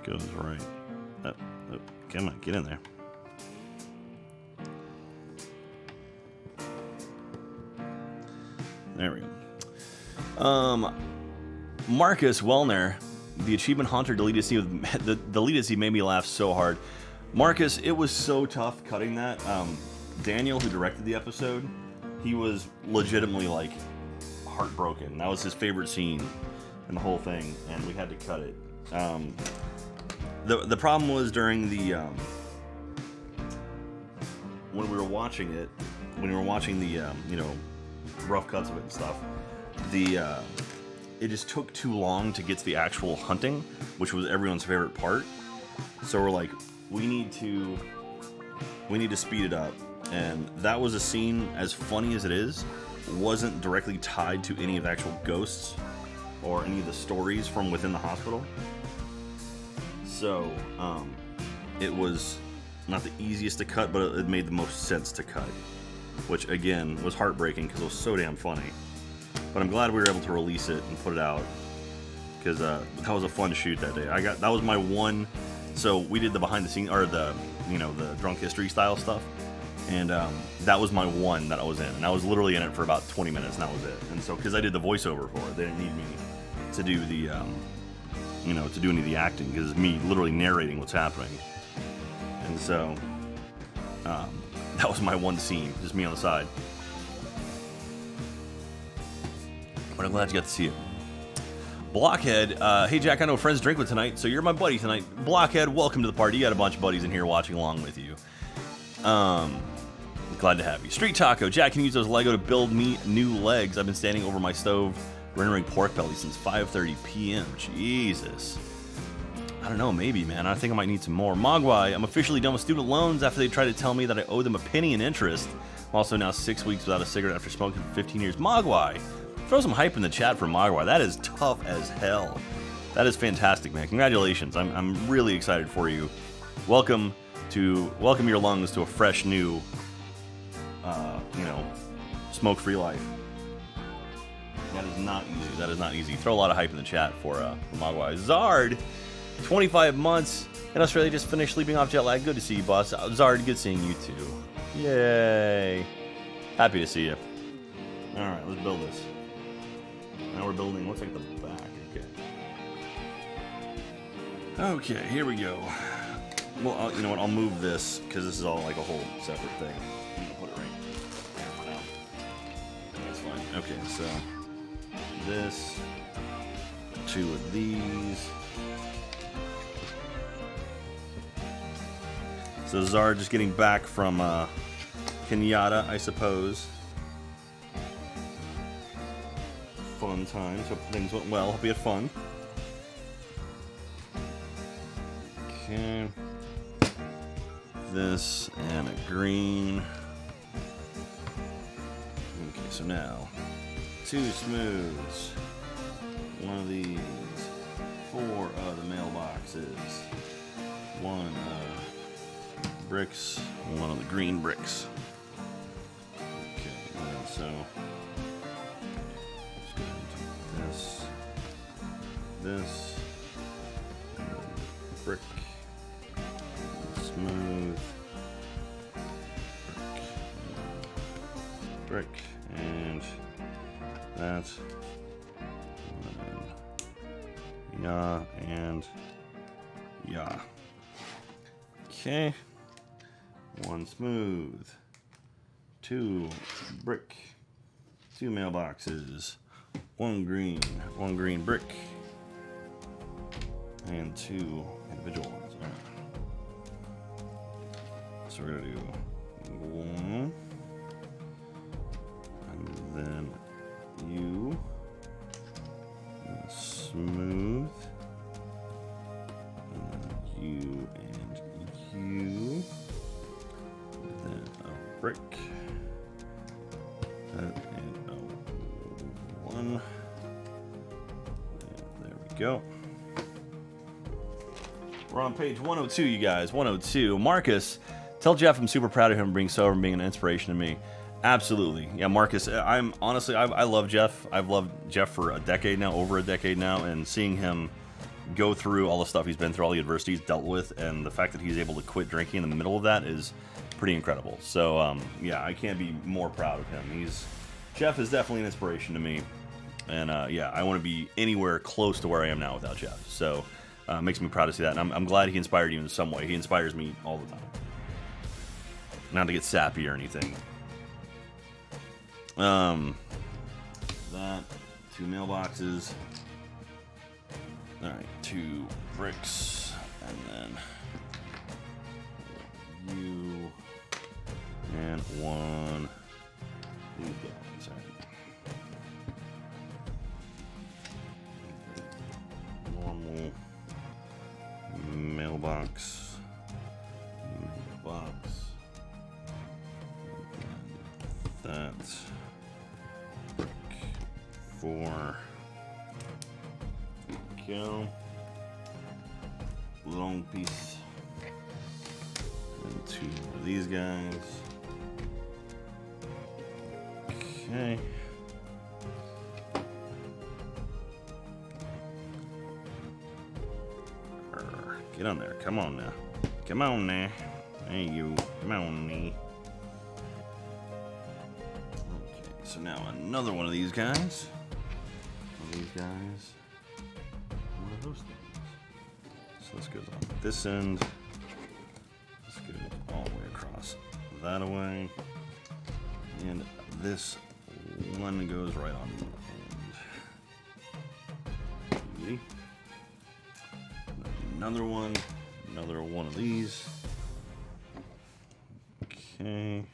Goes right. Oh, come on, get in there. There we go. Marcus Wellner, the achievement hunter deleted scene. The deleted scene made me laugh so hard. Marcus, it was so tough cutting that. Daniel, who directed the episode, he was legitimately heartbroken. That was his favorite scene in the whole thing, and we had to cut it. The problem was during the when we were watching it, the rough cuts of it and stuff, it just took too long to get to the actual hunting, which was everyone's favorite part. So we're like, we need to speed it up. And that was a scene, as funny as it is, wasn't directly tied to any of the actual ghosts or any of the stories from within the hospital. So it was not the easiest to cut, but it made the most sense to cut, which again was heartbreaking because it was so damn funny. But I'm glad we were able to release it and put it out, because that was a fun shoot that day. That was my one. So we did the behind the scenes, or the drunk history style stuff, and that was my one that I was in, and I was literally in it for about 20 minutes, and that was it. And so because I did the voiceover for it, they didn't need me to do the to do any of the acting, because it's me literally narrating what's happening. And so that was my one scene, just me on the side. But I'm glad you got to see it. Blockhead, hey Jack, I know friends drink with tonight, so you're my buddy tonight. Blockhead, welcome to the party. You got a bunch of buddies in here watching along with you. Glad to have you. Street Taco, Jack can use those Lego to build me new legs. I've been standing over my stove rendering pork belly since 5:30 p.m. Jesus. I don't know, maybe, man. I think I might need some more. Mogwai, I'm officially done with student loans after they tried to tell me that I owe them a penny in interest. I'm also now 6 weeks without a cigarette after smoking for 15 years. Mogwai, throw some hype in the chat for Mogwai. That is tough as hell. That is fantastic, man. Congratulations. I'm really excited for you. Welcome your lungs to a fresh new, smoke-free life. That is not easy. That is not easy. Throw a lot of hype in the chat for Mogwai. Zard, 25 months in Australia, just finished sleeping off jet lag. Good to see you, boss. Zard, good seeing you too. Yay. Happy to see you. Alright, let's build this. Now we're building, looks like the back. Okay, here we go. Well, you know what, I'll move this, because this is all like a whole separate thing. I'm going to put it right there. That's fine. Okay, so this, 2 of these. So Zara just getting back from Kenyatta, I suppose. Fun times. Hope things went well. Hope you had fun. Okay. This and a green. Okay, so now 2 smooths. 1 of these. 4 of the mailboxes. 1 of bricks. 1 of the green bricks. Okay, and so just gonna do this, brick, smooth, brick, and that, yeah, and yeah. Okay. 1 smooth, 2 brick, 2 mailboxes, 1 green brick, and 2 individual ones. All right. So we're gonna do 1, and then you, and smooth, and then you and you. Then a brick, and a 1, and there we go. We're on page 102, you guys. 102. Marcus, tell Jeff I'm super proud of him being sober and being an inspiration to me. Absolutely, yeah, Marcus. I'm honestly, I love Jeff. I've loved Jeff for a decade now, over a decade now, and seeing him go through all the stuff he's been through, all the adversity he's dealt with, and the fact that he's able to quit drinking in the middle of that is pretty incredible. So yeah, I can't be more proud of him. Jeff is definitely an inspiration to me, and yeah, I want to be anywhere close to where I am now without Jeff. So it makes me proud to see that, and I'm glad he inspired you in some way. He inspires me all the time. Not to get sappy or anything. That 2 mailboxes. All right, 2 bricks, and then you, and 1 these guys. All right. Normal mailbox, that brick, 4. Go. Long piece. And 2 of these guys. Okay. Get on there. Come on now. Come on now. There you. Come on me. Okay, so now another one of these guys. One of those things. So this goes on this end. This goes all the way across that way. And this one goes right on the end. easy. Another one of these. Okay,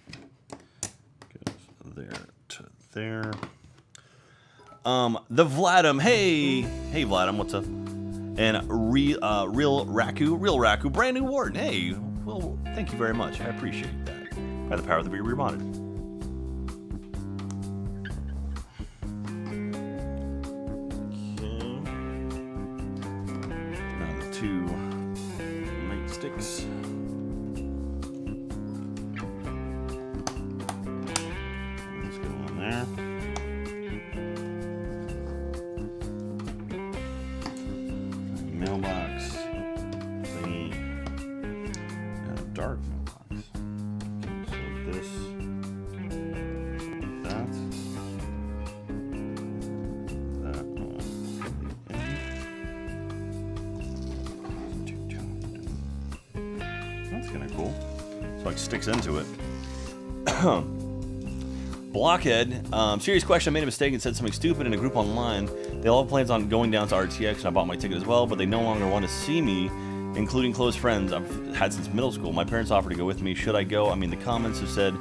goes there to there. The Vladim, hey Vladim, what's up? And real Raku, brand new warden. Hey, well, thank you very much. I appreciate that. By the power of the beer, we remoded. Okay. Now the 2 nightsticks. Let's go on there. Mailbox thingy. And a dark mailbox. Okay, so this, that that's kind of cool. So it sticks into it. Blockhead, serious question. I made a mistake and said something stupid in a group online. They all have plans on going down to RTX, and I bought my ticket as well, but they no longer want to see me, including close friends I've had since middle school. My parents offered to go with me. Should I go? I mean, the comments have said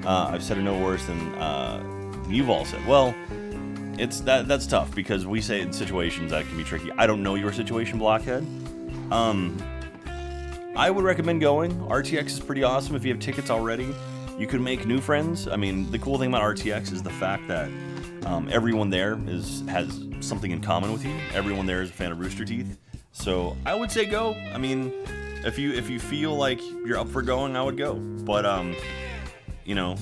I've said it no worse than you've all said. Well, it's that's tough because we say in situations that can be tricky. I don't know your situation, Blockhead. I would recommend going. RTX is pretty awesome if you have tickets already. You can make new friends. I mean, the cool thing about RTX is the fact that everyone there has something in common with you. Everyone there is a fan of Rooster Teeth. So I would say go. I mean, if you feel like you're up for going, I would go. But you know,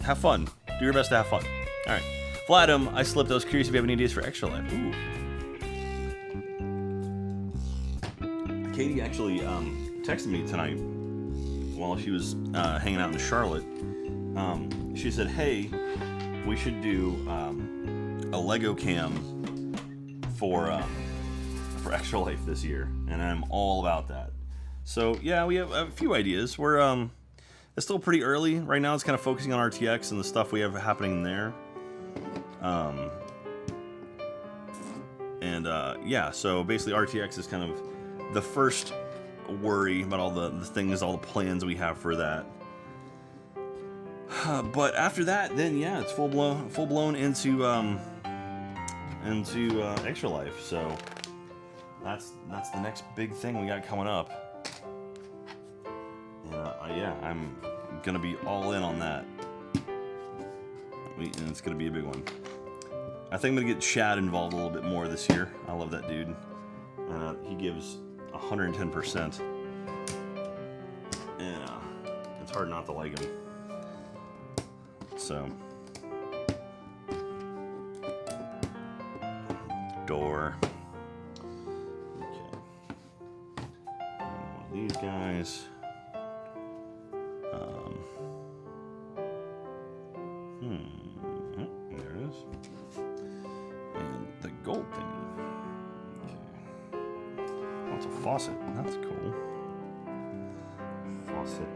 have fun. Do your best to have fun. All right, Vladim, I slipped. I was curious if you have any ideas for Extra Life. Ooh. Katie actually texted me tonight while she was hanging out in Charlotte. She said, hey, we should do a Lego cam for Extra Life this year, and I'm all about that. So yeah, we have a few ideas. We're it's still pretty early right now. It's kind of focusing on RTX and the stuff we have happening there. Yeah, so basically RTX is kind of the first worry about all the things, all the plans we have for that. But after that, then yeah, it's full blown into Extra Life. So that's the next big thing we got coming up. And yeah, I'm gonna be all in on that. And it's gonna be a big one. I think I'm gonna get Shad involved a little bit more this year. I love that dude. He gives 110%. And it's hard not to like him. So, door. Okay. One of these guys. There it is. And the gold thingy. Okay. Oh, it's a faucet. That's cool. Faucet.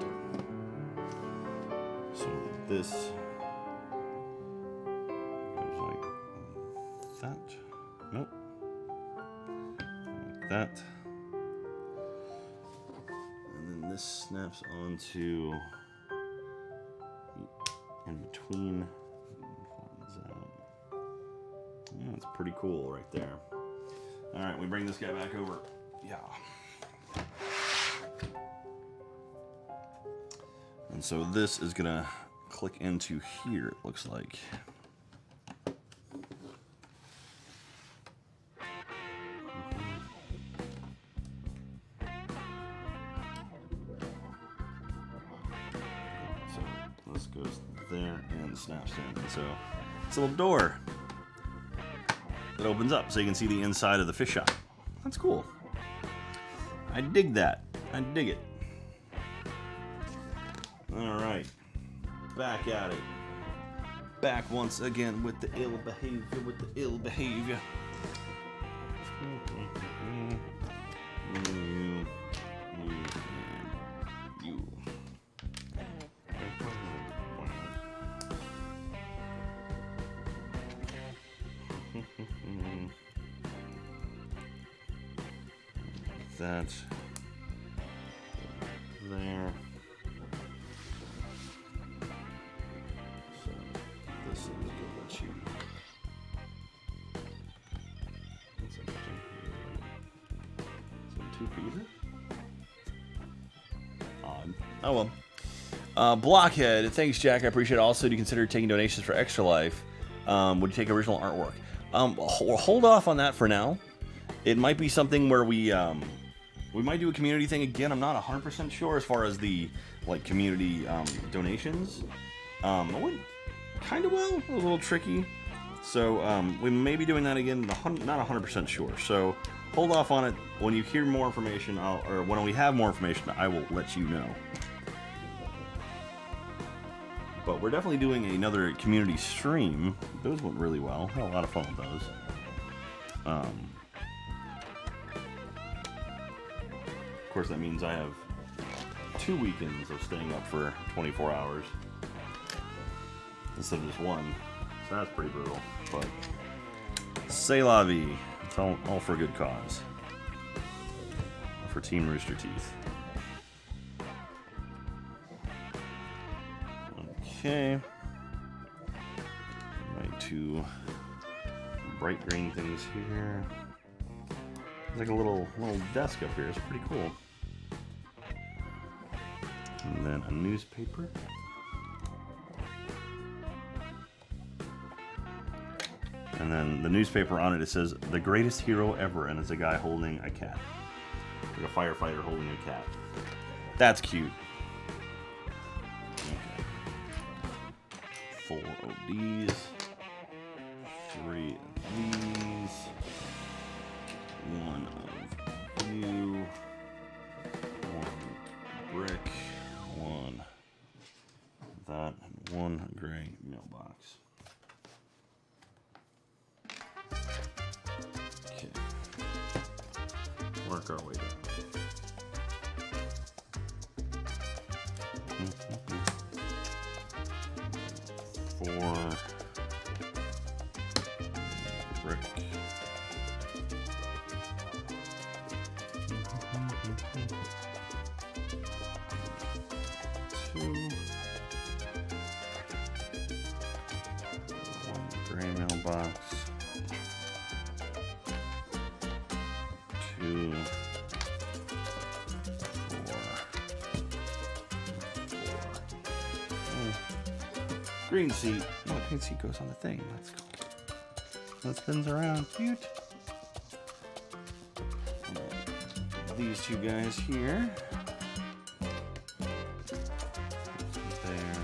So this goes like that. Nope. Like that. And then this snaps onto in between. Yeah, it's pretty cool right there. All right, we bring this guy back over. Yeah. And so this is gonna click into here, it looks like. So this goes there and snaps in. And so it's a little door that opens up so you can see the inside of the fish shop. That's cool. I dig that. I dig it. All right, back at it. Back once again with the ill behavior, You. that there. So this is going to let you. That's interesting. So 2 pieces. Odd. Oh well. Blockhead, thanks, Jack. I appreciate it. Also, do you consider taking donations for Extra Life? Would you take original artwork? Hold off on that for now. It might be something where we might do a community thing again. I'm not 100% sure as far as the community donations. It went kind of well. It was a little tricky, so we may be doing that again. Not 100% sure. So hold off on it. When you hear more information, or when we have more information, I will let you know. But we're definitely doing another community stream. Those went really well. Had a lot of fun with those. Of course, that means I have 2 weekends of staying up for 24 hours instead of just one. So that's pretty brutal. But c'est la vie. It's all for a good cause. For Team Rooster Teeth. Okay. My 2 bright green things here. There's like a little desk up here. It's pretty cool. And then a newspaper. And then the newspaper on it says "The Greatest Hero Ever," and it's a guy holding a cat. Like a firefighter holding a cat. That's cute. 4 of these, 3 of these, 1 of you, 1 brick, 1 that, and 1 gray mailbox. Okay, work our way down. Brick. 2. 1 gray mailbox. 2. 4. Green seat. Oh, the green seat goes on the thing. That's cool. That spins around. Cute. These 2 guys here. There.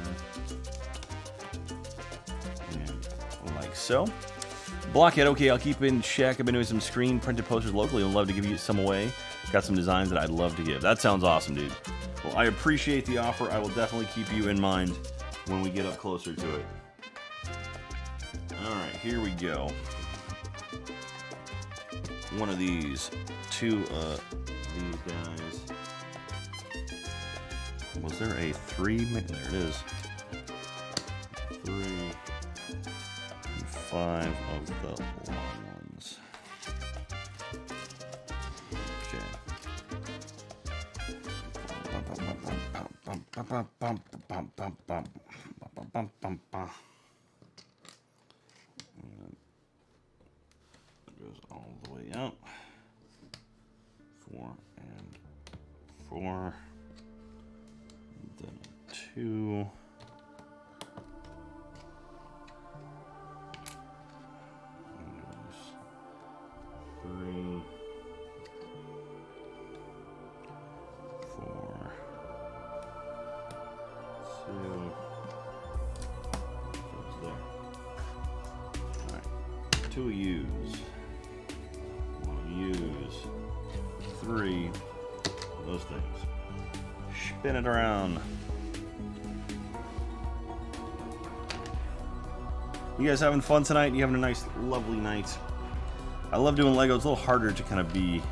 And like so. Blockhead, okay, I'll keep in check. I've been doing some screen printed posters locally. I'd love to give you some away. Got some designs that I'd love to give. That sounds awesome, dude. Well, I appreciate the offer. I will definitely keep you in mind when we get up closer to it. Alright, here we go. One of these. 2 these guys. Was there a 3? There it is. 3 and 5 of the long ones. Okay. That goes all the way out. 4 and 4. Then 2. And goes 3. 4. 2. Goes there. Alright. 2 U's. 1 U's. 3 of those things. Spin it around. You guys having fun tonight? You having a nice, lovely night? I love doing Lego. It's a little harder to kind of be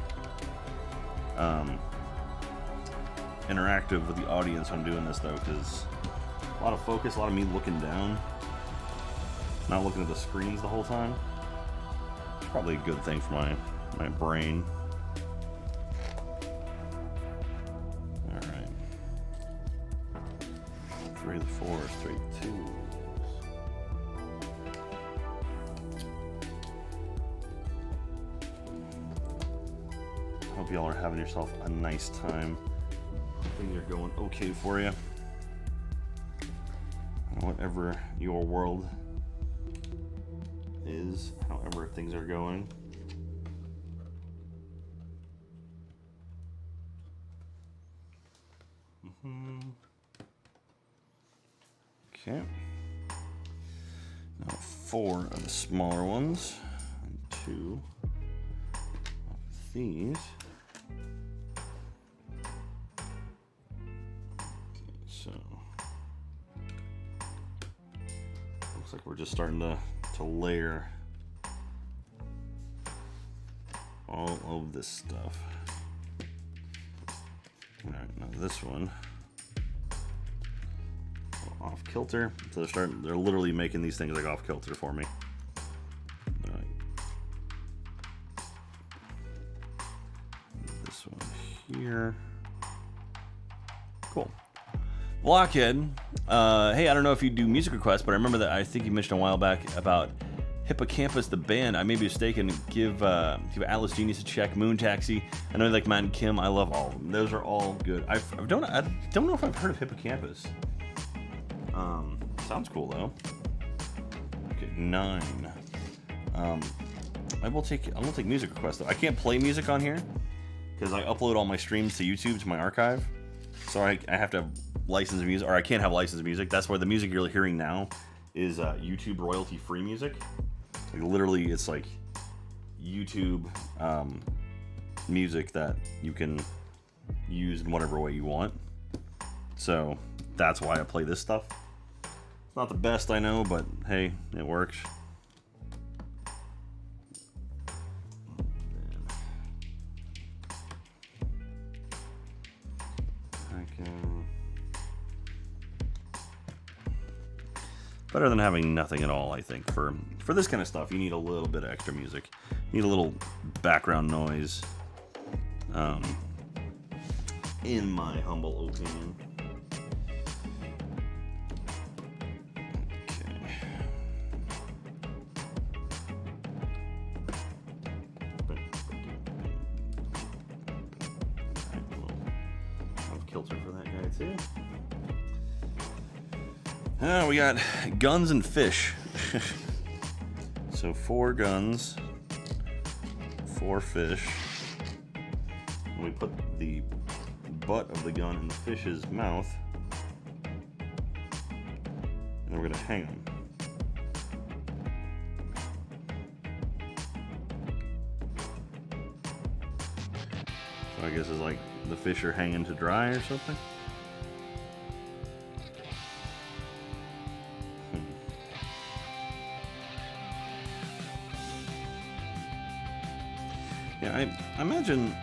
interactive with the audience when I'm doing this, though, because a lot of focus, a lot of me looking down, not looking at the screens the whole time. It's probably a good thing for my brain. 4 straight 2s. Hope y'all are having yourself a nice time. Things are going okay for you. Whatever your world is, however things are going. Okay. Now 4 of the smaller ones, and 2 of these. Okay, so looks like we're just starting to layer all of this stuff. All right, now this one. Off kilter, so they're literally making these things like off kilter for me. All right. This one here. Cool. Blockhead. Hey, I don't know if you do music requests, but I remember that I think you mentioned a while back about Hippocampus the band. I may be mistaken. Give Atlas Genius a check. Moon Taxi. I know you like Matt and Kim. I love all of them. Those are all good. I don't know if I've heard of Hippocampus. Sounds cool though. Okay, 9. I'm gonna take music requests though. I can't play music on here because I upload all my streams to YouTube to my archive. So I have to have licensed music, or I can't have licensed music. That's why the music you're hearing now is YouTube royalty-free music. Like literally, it's like YouTube music that you can use in whatever way you want. So that's why I play this stuff. It's not the best, I know, but hey, it works. Better than having nothing at all, I think. For this kind of stuff, you need a little bit of extra music. You need a little background noise. In my humble opinion. Kilter for that guy too. We got guns and fish. So 4 guns, 4 fish. And we put the butt of the gun in the fish's mouth, and then we're gonna hang them. So I guess it's like the fish are hanging to dry or something. Yeah, I imagine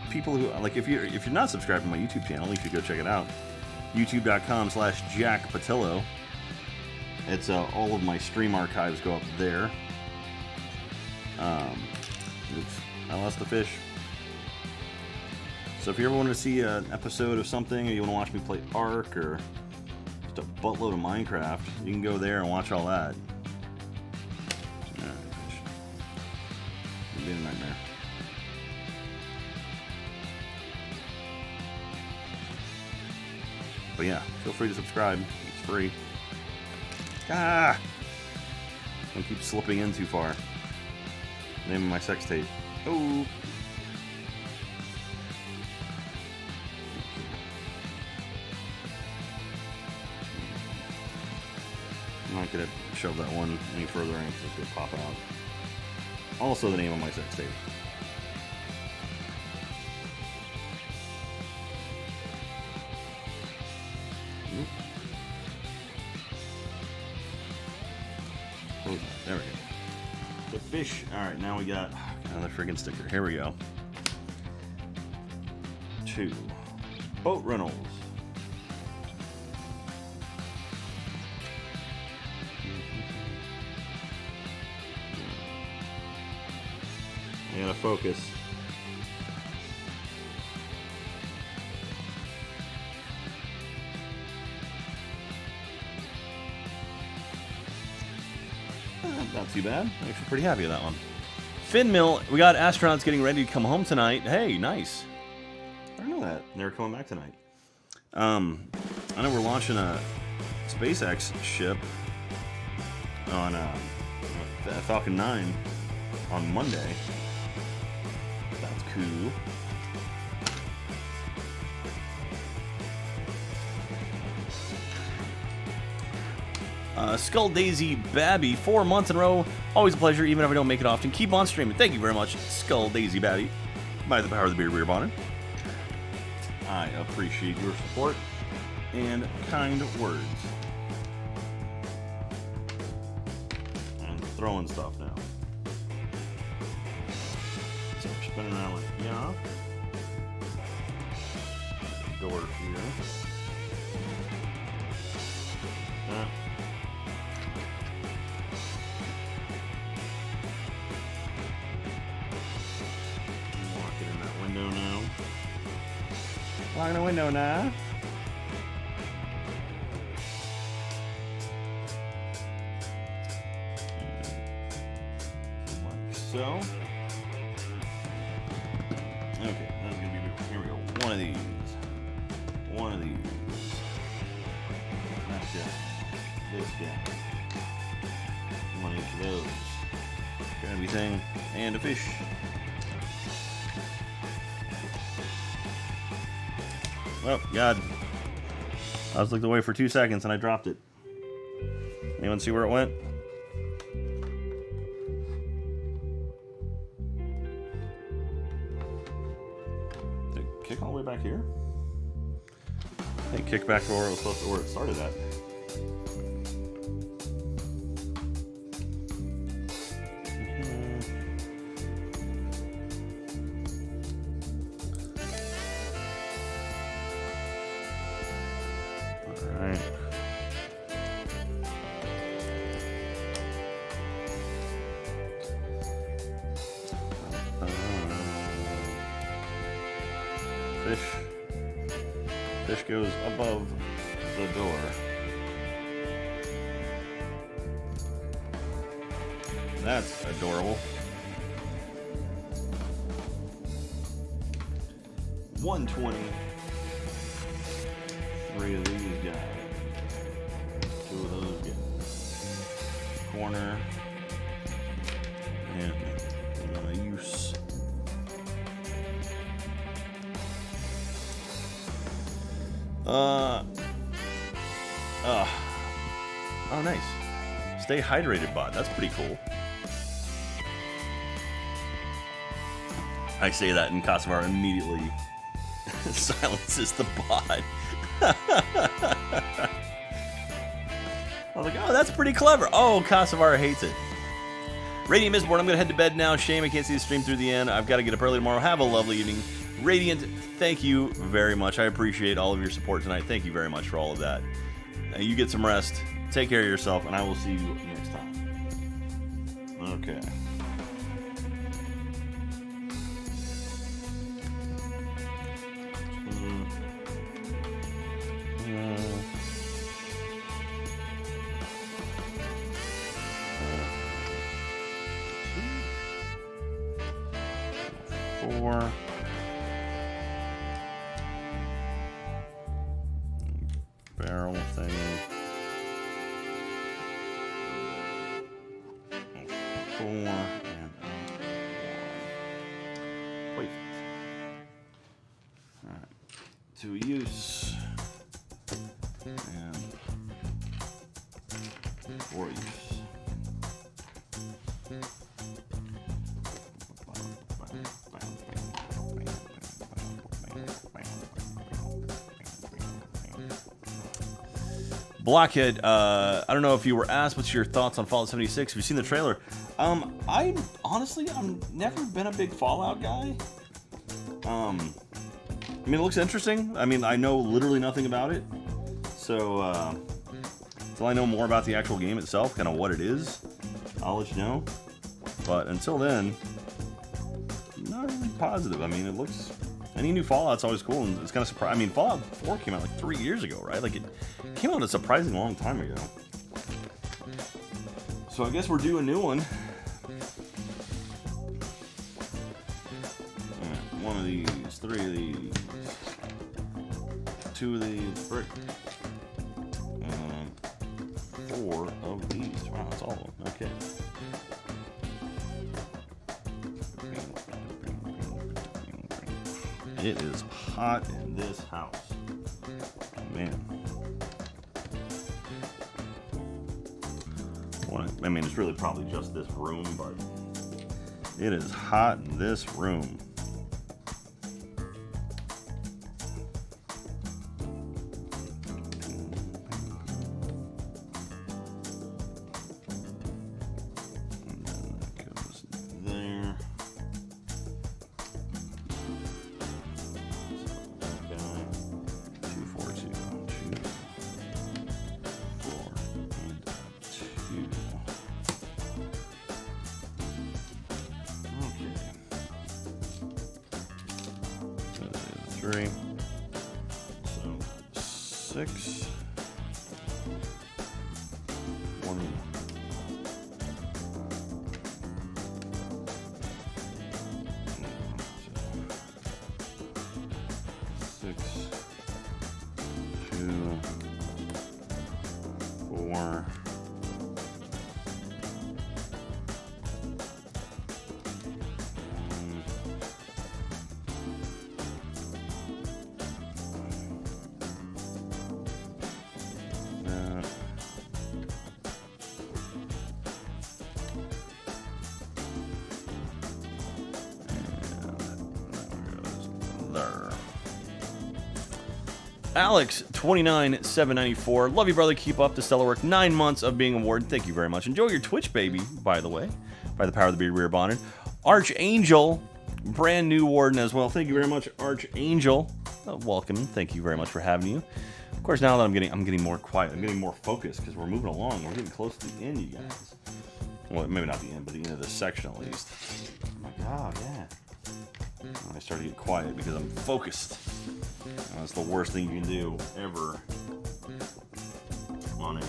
people who like if you're not subscribed to my YouTube channel, you should go check it out. YouTube.com/Jack Pattillo. It's all of my stream archives go up there. Oops, I lost the fish. So if you ever want to see an episode of something, or you want to watch me play Ark, or just a buttload of Minecraft, you can go there and watch all that. It'd be a nightmare. But yeah, feel free to subscribe. It's free. Ah! Don't keep slipping in too far. Name of my sex tape. Oh! I'm not gonna shove that one any further in because it's gonna pop out. Also the name of my sex tape. Oh, there we go. The fish. Alright, now we got another friggin' sticker. Here we go. 2. Boat Reynolds. I gotta focus. not too bad. I'm actually pretty happy with that one. Fin Mill, we got astronauts getting ready to come home tonight. Hey, nice. I don't know that. They're coming back tonight. I know we're launching a SpaceX ship on Falcon 9 on Monday. That's cool. Skull Daisy Babby, 4 months in a row. Always a pleasure, even if I don't make it often. Keep on streaming. Thank you very much, Skull Daisy Babby. By the power of the beer bonnet. I appreciate your support and kind words. I'm throwing stuff now. So we're spinning around like, yeah. Door here. Locking the window now. Like so. Okay, that's gonna be, here we go. One of these. One of these. That guy. This guy. One of each of those. Grabby thing. And a fish. Oh, God. I was looking away for 2 seconds and I dropped it. Anyone see where it went? Did it kick all the way back here? I think it kicked back to where it was supposed to, where it started at. Fish goes above the door. That's adorable. 120. 3 of these guys. 2 of those guys. Corner. And use. Oh, nice. Stay hydrated, bot. That's pretty cool. I say that, and Kosovar immediately silences the bot. I was like, oh, that's pretty clever. Oh, Kosovar hates it. Radiant Mistborn, I'm going to head to bed now. Shame I can't see the stream through the end. I've got to get up early tomorrow. Have a lovely evening. Radiant, thank you very much. I appreciate all of your support tonight. Thank you very much for all of that. You get some rest. Take care of yourself, and I will see you next time. Okay. Four. Barrel thing. Four and wait. All right. To use and for use. Blockhead, I don't know if you were asked, what's your thoughts on Fallout 76? Have you seen the trailer? I'm never been a big Fallout guy. I mean, it looks interesting. I mean, I know literally nothing about it. So, until I know more about the actual game itself, kind of what it is, I'll let you know. But until then, I'm not really positive. I mean, it looks... Any new Fallout's always cool, and it's kind of surprising. I mean, Fallout 4 came out like 3 years ago, right? Like, it came out a surprisingly long time ago. So I guess we're due a new one. Alright, one of these, 3 of these, 2 of these, 3, and 4 of these. Wow, that's all of them. Okay. It is hot in this house. Man. I mean, it's really probably just this room, but it is hot in this room. And then that goes there. Three, so 6, 1, 6, 2, 4. Alex 29794, love you, brother. Keep up the stellar work. 9 months of being awarded. Thank you very much. Enjoy your Twitch, baby. By the way, by the power of the beard, we are bonded. Archangel, brand new warden as well. Thank you very much, Archangel. Welcome. Thank you very much for having you. Of course, now that I'm getting more quiet, I'm getting more focused because we're moving along. We're getting close to the end, you guys. Well, maybe not the end, but the end of this section at least. Oh my God, yeah. I started to get quiet because I'm focused. That's the worst thing you can do ever on a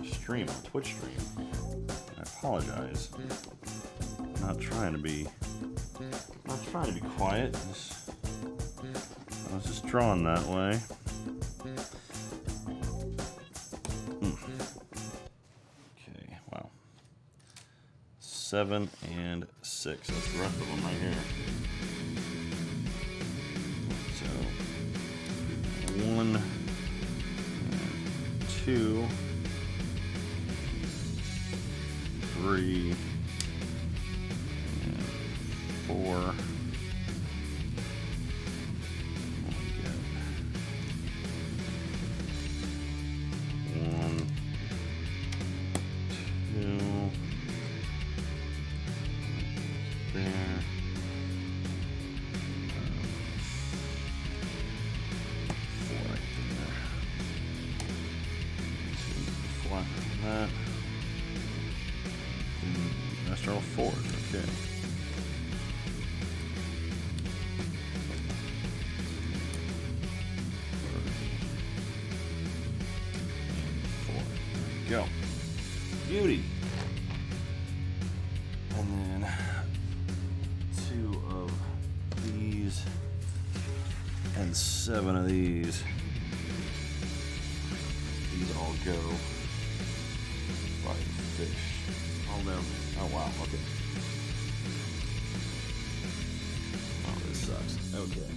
stream, on a Twitch stream. I apologize. I'm not trying to be quiet. I was just drawn that way. Okay, wow. 7 and 6. That's the rest of them right here. 1, 2, 3, and 4. That. Rest are all 4s, okay. There we go. Beauty. And then 2 of these and 7 of these. These all go. Fish. All down. Oh wow, okay. Oh, this sucks. Okay.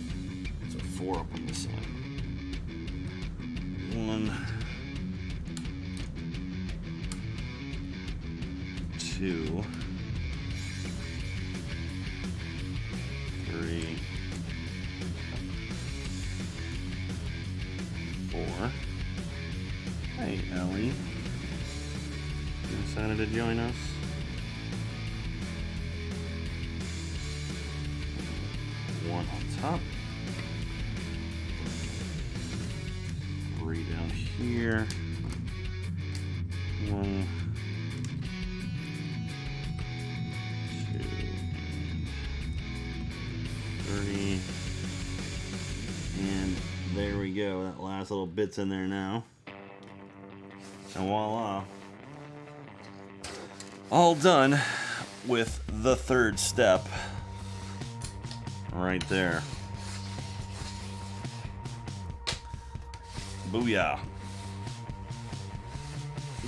So 4 up on this side. 1, 2, 3, 4. Hey, Ellie. Decided to join us. 1 on top. 3 down here. 1, 2, 3. And there we go. That last little bit's in there now. And voila. all done with the third step right there. Booyah.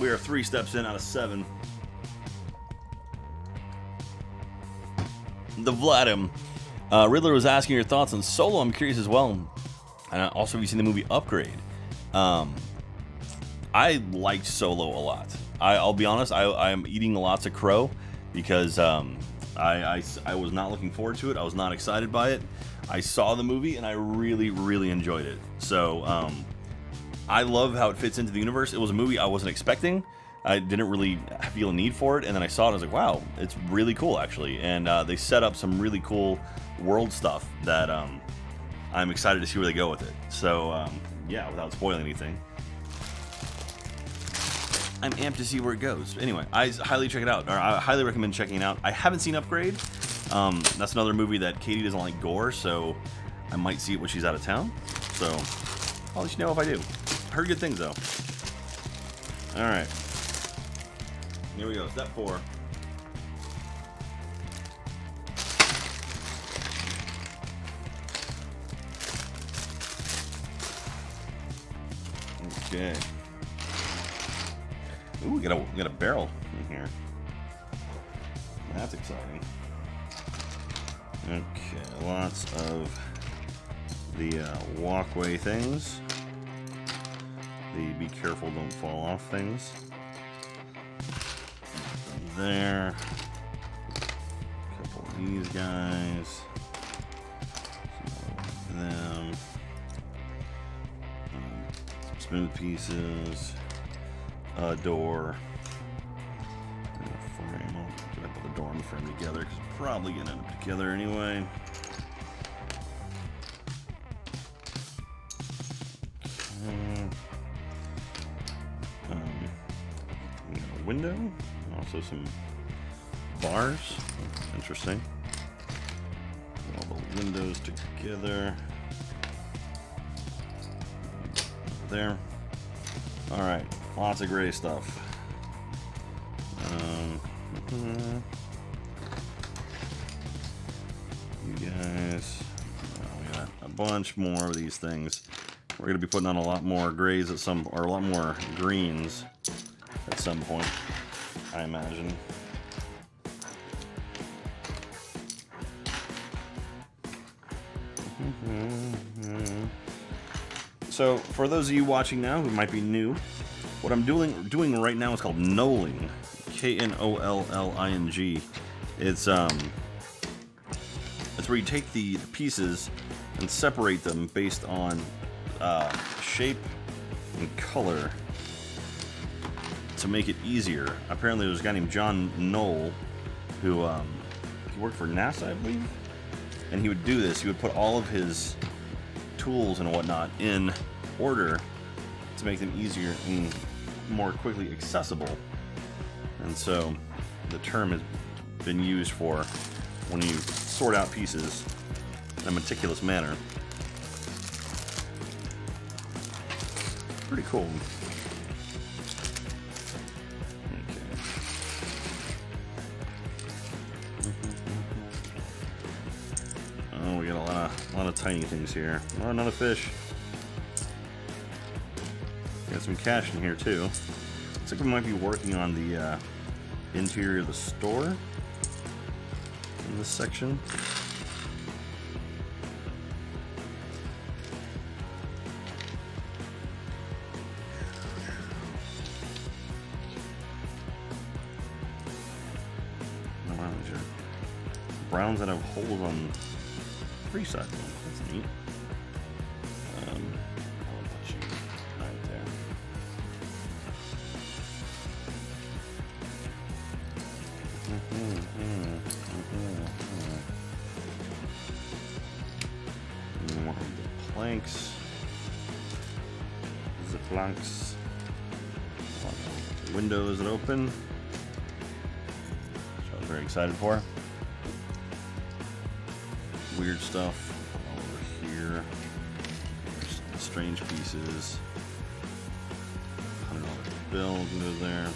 We are 3 steps in out of 7. The Vladim. Riddler was asking your thoughts on Solo. I'm curious as well. Also, have you seen the movie Upgrade? I liked Solo a lot. I'll be honest, I'm eating lots of crow because I was not looking forward to it. I was not excited by it. I saw the movie and I really, really enjoyed it. So I love how it fits into the universe. It was a movie I wasn't expecting. I didn't really feel a need for it, and then I saw it. I was like, "Wow, it's really cool, actually." And they set up some really cool world stuff that I'm excited to see where they go with it. So yeah, without spoiling anything, I'm amped to see where it goes. Anyway, I highly check it out, or I highly recommend checking it out. I haven't seen Upgrade. That's another movie that Katie doesn't like gore, so I might see it when she's out of town. So I'll let you know if I do. Heard good things though. All right. Here we go, step 4. Okay. Ooh, we got a barrel in here. That's exciting. Okay, lots of the walkway things. The be careful, don't fall off things. There. A couple of these guys. Some of them. Some smooth pieces. A door. And a frame. I'll put the door and the frame together because I'm probably gonna end up together anyway. A window. Also some bars. Interesting. All the windows together. There. Alright. Lots of gray stuff. You guys. We got a bunch more of these things. We're going to be putting on a lot more grays at some, or a lot more greens at some point, I imagine. So, for those of you watching now who might be new, what I'm doing right now is called knolling. K-N-O-L-L-I-N-G. It's where you take the pieces and separate them based on shape and color to make it easier. Apparently there's a guy named John Knoll who he worked for NASA, I believe, and he would do this. He would put all of his tools and whatnot in order to make them easier and more quickly accessible. And so the term has been used for when you sort out pieces in a meticulous manner. Pretty cool. Okay. Oh, we got a lot of tiny things here. Oh, another fish. Got some cash in here too. Looks like we might be working on the interior of the store in this section. Oh, wow, these are browns that have holes on 3 sides. That's neat. I'll put you right there. More of the planks. The planks. Windows that open. Which I was very excited for. Weird stuff over here. There's strange pieces. $100 bill goes there.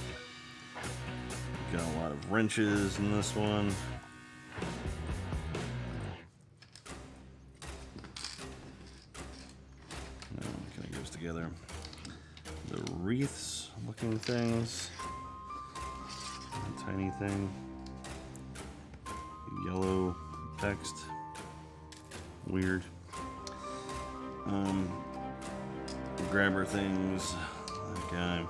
got a lot of wrenches in this one. Kind of goes together. The wreaths looking things. A tiny thing. Yellow text. Weird. Grabber things. That guy.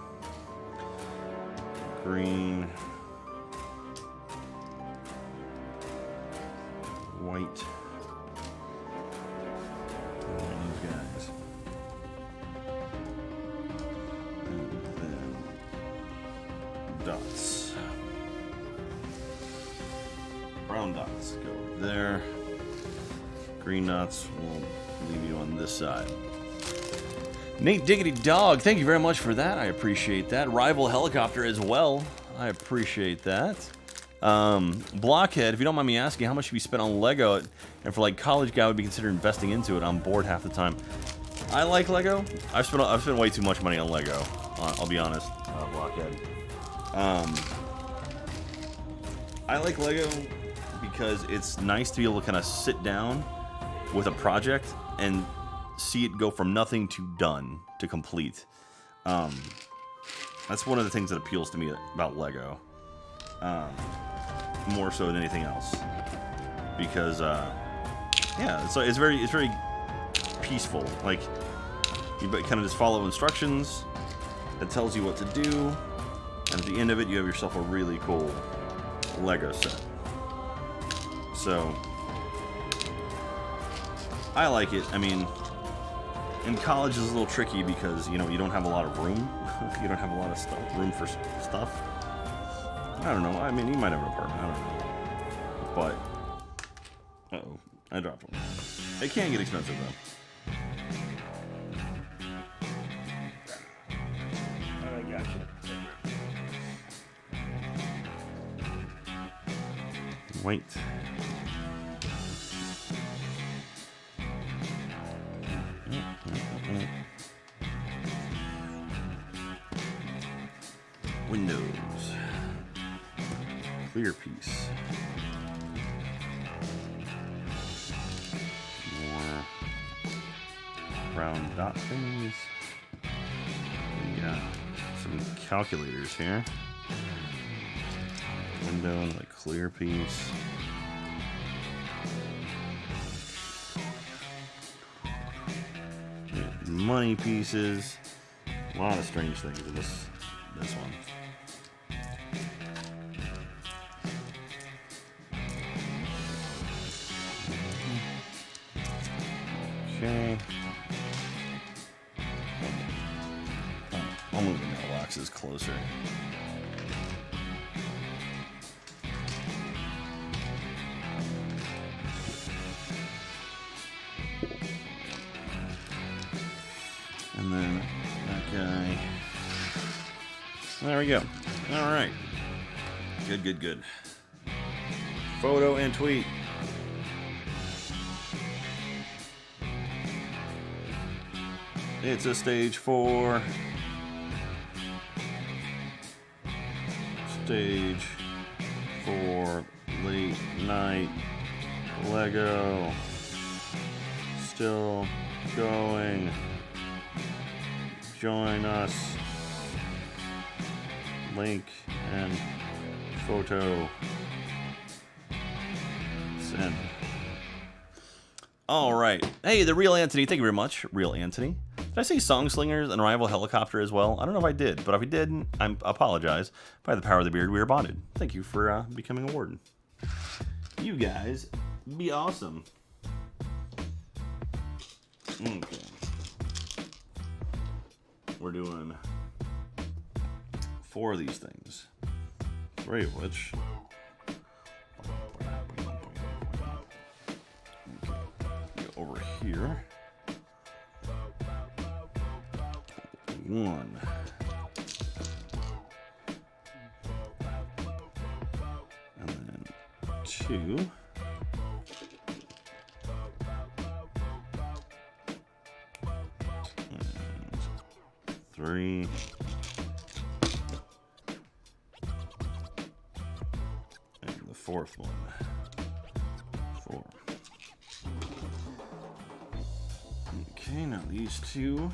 Green. White. And these guys. And then dots. Brown dots go there. Green dots will leave you on this side. Nate Diggity Dog, thank you very much for that. I appreciate that. Rival Helicopter as well. I appreciate that. Blockhead, if you don't mind me asking, how much have you spent on Lego? And for like college guy would be considered investing into it. I'm bored half the time. I like Lego. I've spent way too much money on Lego. I'll be honest. Blockhead. I like Lego because it's nice to be able to kind of sit down with a project and see it go from nothing to done to complete. That's one of the things that appeals to me about Lego, more so than anything else, because yeah, it's very peaceful. Like, you kind of just follow instructions. It tells you what to do, and at the end of it, you have yourself a really cool Lego set. So I like it. I mean, in college is a little tricky because, you know, you don't have a lot of room. You don't have a lot of room for stuff. I don't know. I mean, you might have an apartment. I don't know. But, uh-oh, I dropped one. It can get expensive, though. I gotcha. White. Windows. Clear piece. More round dot things. We got some calculators here. Window and a clear piece. Money pieces. A lot of strange things in this one. Okay. I'll move the mailboxes closer. And then that guy. There we go. All right. Good. Photo and tweet. It's a stage 4. Stage 4 late night Lego. Still going. Join us. Link and photo. Send. All right. Hey, the Real Anthony. Thank you very much, Real Anthony. Did I say Song Slingers and Rival Helicopter as well? I don't know if I did, but if I did, I apologize. By the power of the beard, we are bonded. Thank you for becoming a warden. You guys be awesome. Okay. We're doing 4 of these things. 3 of which. Okay. Go over here. 1. And then 2. And 3. fourth one. 4. Okay, now these two.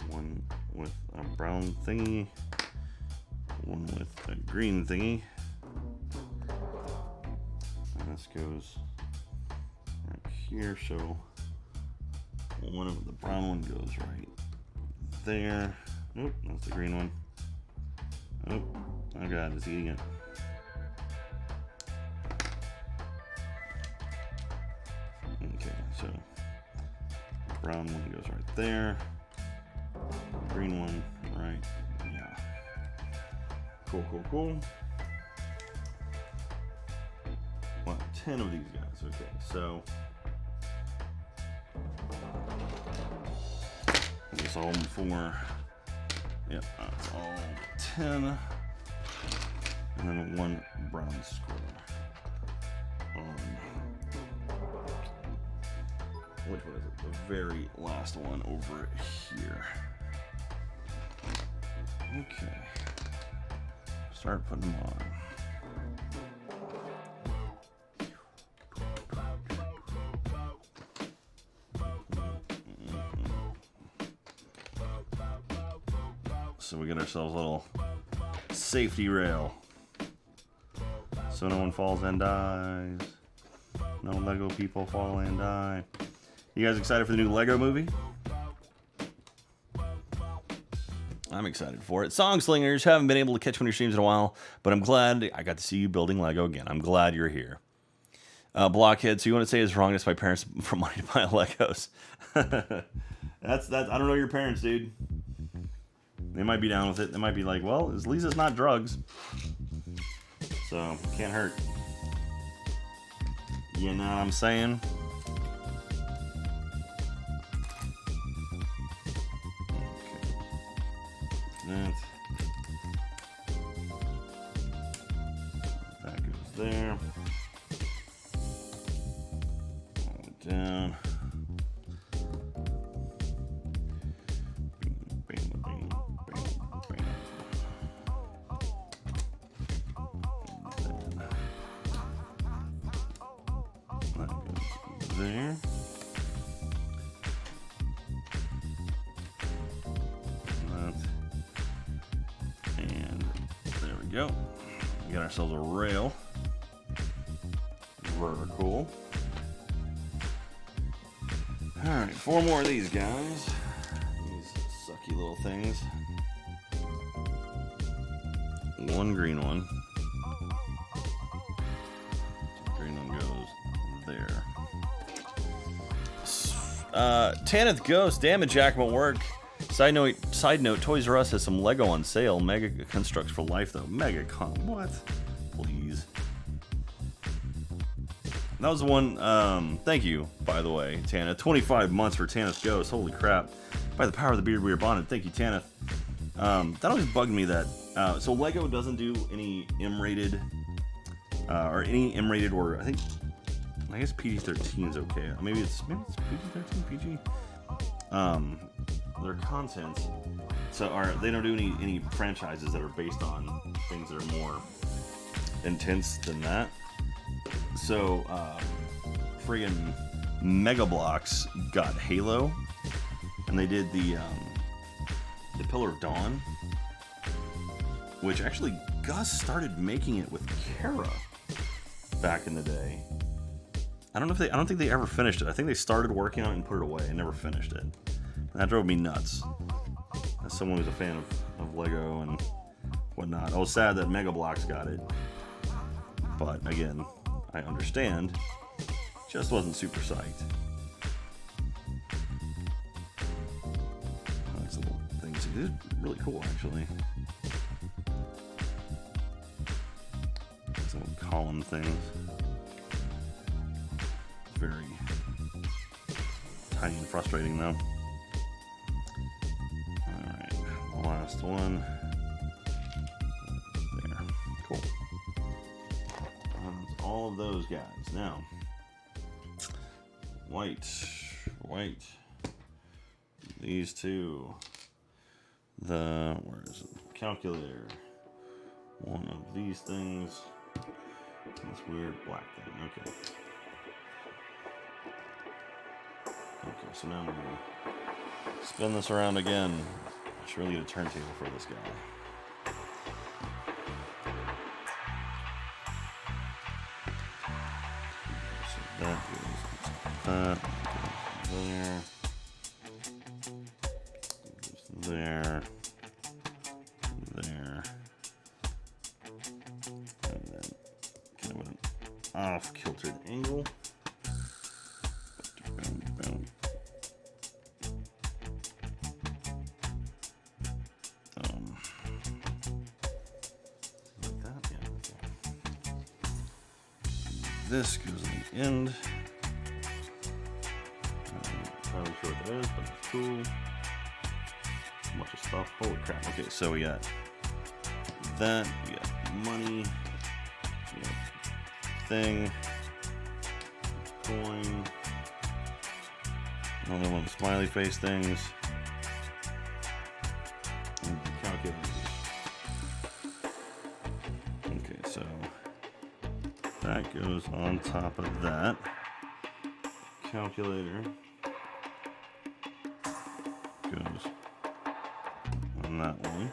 One with a brown thingy. One with a green thingy. And this goes right here, so one of the brown one goes right there. Nope, that's the green one. Oh, oh god, it's eating it. Okay, so the brown one goes right there. The green one, right? Yeah. Cool, cool, cool. Well, 10 of these guys. Okay, so I guess all four. Yep, that's all 10. And then one brown square on, which one is it? The very last one over here. Okay. Start putting them on. So we get ourselves a little safety rail, so no one falls and dies. No Lego people fall and die. You guys excited for the new Lego movie? I'm excited for it. Song Slingers, haven't been able to catch one of your streams in a while, but I'm glad I got to see you building Lego again. I'm glad you're here. Blockhead, so you want to say it's wrong to my parents for money to buy Legos? that's I don't know your parents, dude. They might be down with it. They might be like, well, at least it's not drugs. So, can't hurt. You know what I'm saying? Okay. That goes there. All the way down. There. And there we go. We got ourselves a rail. Vertical. Alright, 4 more of these guys. These sucky little things. One green one. Green one goes there. Tanith Ghost, damage jack won't work. Side note, Toys R Us has some Lego on sale. Mega Constructs for life, though. Mega Con, what? Please. That was the one, thank you, by the way, Tanith. 25 months for Tanith Ghost, holy crap. By the power of the beard, we are bonded. Thank you, Tanith. That always bugged me that, so Lego doesn't do any M-rated, or any M-rated, or I guess PG-13 is okay. Maybe it's PG-13, PG. Their content, they don't do any franchises that are based on things that are more intense than that. So, friggin' Mega Bloks got Halo, and they did the Pillar of Dawn, which actually Gus started making it with Kara back in the day. I don't think they ever finished it. I think they started working on it and put it away and never finished it. And that drove me nuts. As someone who's a fan of Lego and whatnot. I was sad that Mega Bloks got it. But again, I understand. Just wasn't super psyched. These little things. These are really cool, actually. These little column things. Very tiny and frustrating, though. Alright, the last one. There. Cool. All of those guys. Now, white. These two. Where is it? Calculator. one of these things. This weird black thing. Okay. Okay, so now I'm going to spin this around again. I should really get a turntable for this guy. So that goes there. There. There. And then kind of with an off-kiltered angle. Boom, boom. Like that, yeah. Okay. This goes on the end. I'm not really sure what that is, but it's cool. A bunch of stuff. Holy crap. Okay, so we got that. We got money. We got thing. Coin. Another one of the smiley face things. And calculators. Okay, so that goes on top of that. Calculator goes on that one.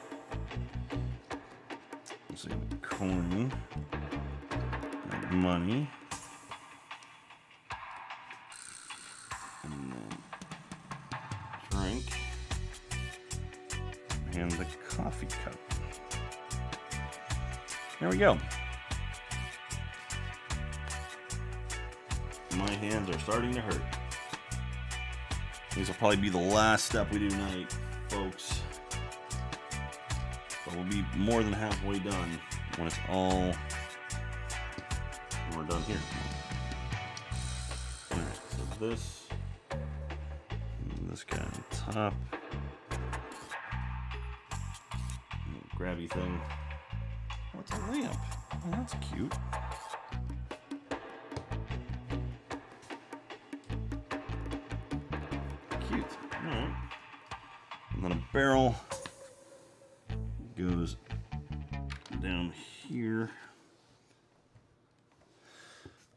Let's see, coin, money, and then drink, and the coffee cup. There we go. My hands are starting to hurt. These will probably be the last step we do tonight, folks. But we'll be more than halfway done when it's all, when we're done here. Alright, so this guy on top. Grabby thing. What's a lamp? Oh, that's cute. Cute. Alright. And then a barrel goes down here.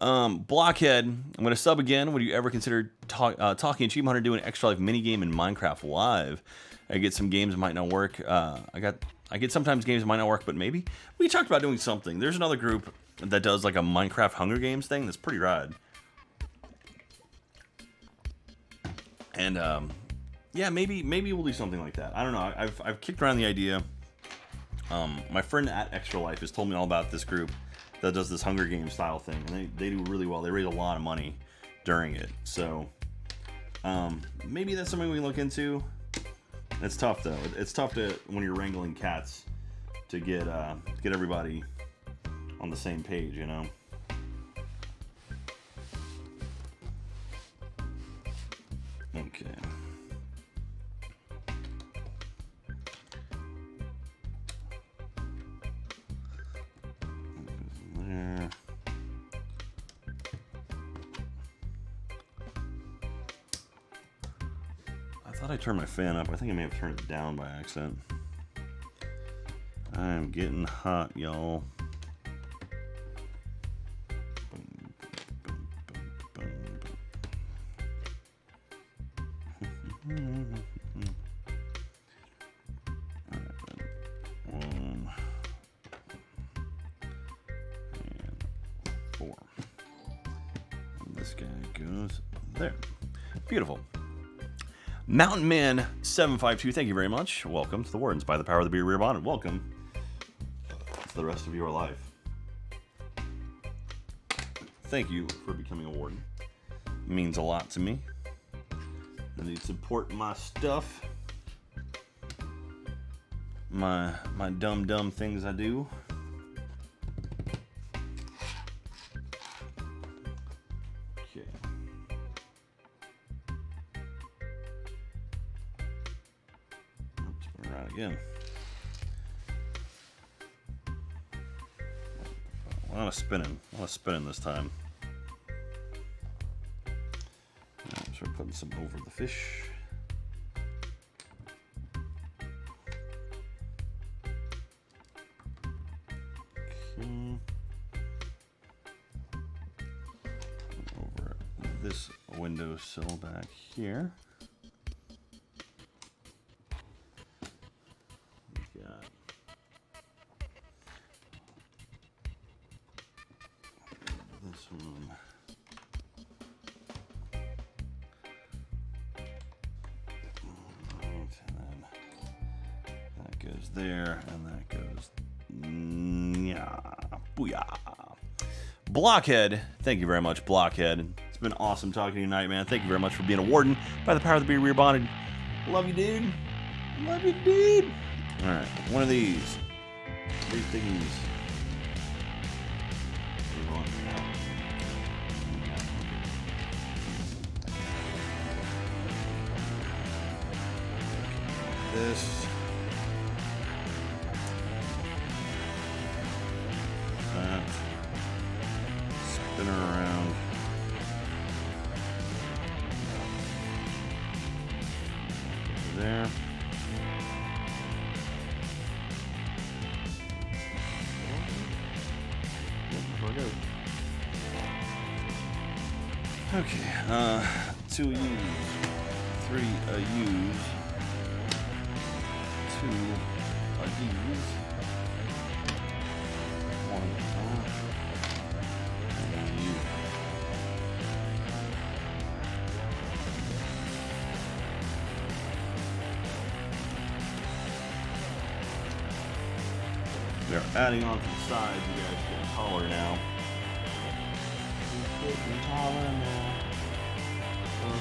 Blockhead, I'm going to sub again. Would you ever consider Talking Achievement Hunter doing an extra life minigame in Minecraft Live? I get some games that might not work. I get sometimes games that might not work, but maybe. We talked about doing something. There's another group that does like a Minecraft Hunger Games thing that's pretty rad. And yeah, maybe we'll do something like that. I don't know. I've kicked around the idea. My friend at Extra Life has told me all about this group that does this Hunger Games style thing, and they do really well. They raise a lot of money during it, so maybe that's something we can look into. It's tough though. It's tough to when you're wrangling cats to get everybody on the same page, you know. Okay. There. I thought I turned my fan up. I think I may have turned it down by accident. I'm getting hot, y'all. One and 4. And this guy goes there. Beautiful. Mountain Man 752, thank you very much. Welcome to the Wardens. By the power of the Beer, we are bonded. Welcome to the rest of your life. Thank you for becoming a warden. It means a lot to me. I need to support my stuff. My dumb things I do. Okay. Turn around again. A lot of spinning this time. Start putting some over the fish. this windowsill back here. We've got this one. Right, and then that goes there, and that goes. Yeah, booyah. Blockhead, thank you very much, Blockhead. It's been awesome talking to you tonight, man. Thank you very much for being a warden. By the power of the beer, we are bonded. Love you, dude. Love you, dude. All right, one of these. Big things. This. That. Spin her around. There. Okay, 2 a use, 3 a use, 2 a use, 1 and a use. They're adding on to the sides. You guys get taller now. Getting taller now.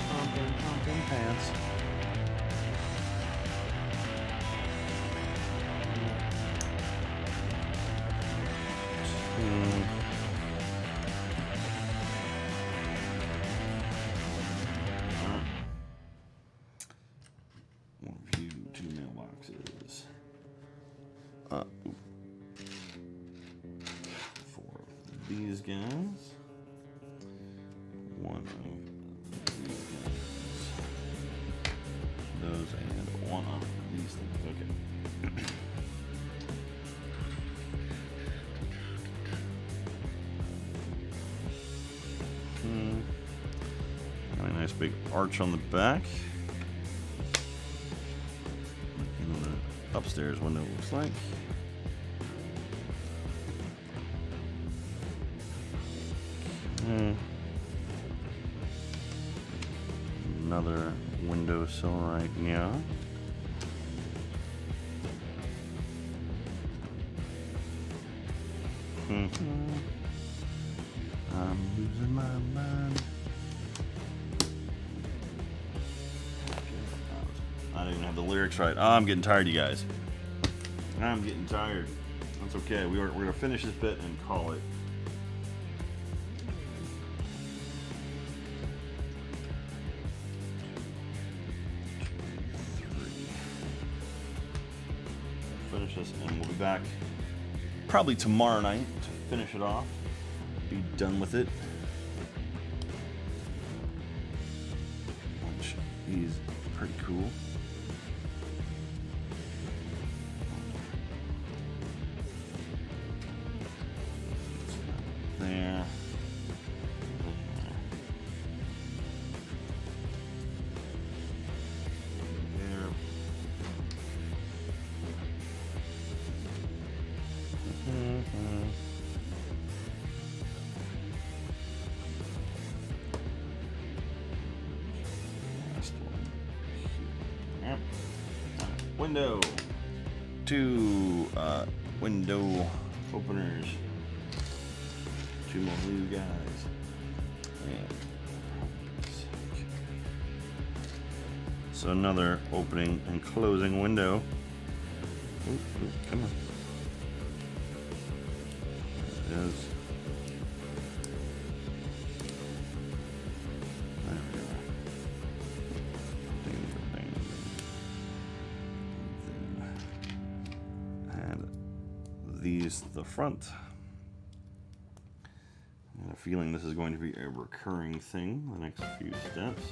Something pants. One view, 2 mailboxes. For these guys. One of these guys. Those and one of these things. Okay. Got a nice big arch on the back. And the upstairs window looks like. Another windowsill right now. I'm losing my mind. I didn't even have the lyrics right. Oh, I'm getting tired, you guys. I'm getting tired. That's okay. We're gonna finish this bit and call it. Finish this, and we'll be back probably tomorrow night to finish it off. Be done with it. Which is pretty cool. There. Window. 2 window openers. 2 more blue guys. And so another opening and closing window. Ooh, come on. There it is. There we go. And these the front. I have a feeling this is going to be a recurring thing the next few steps.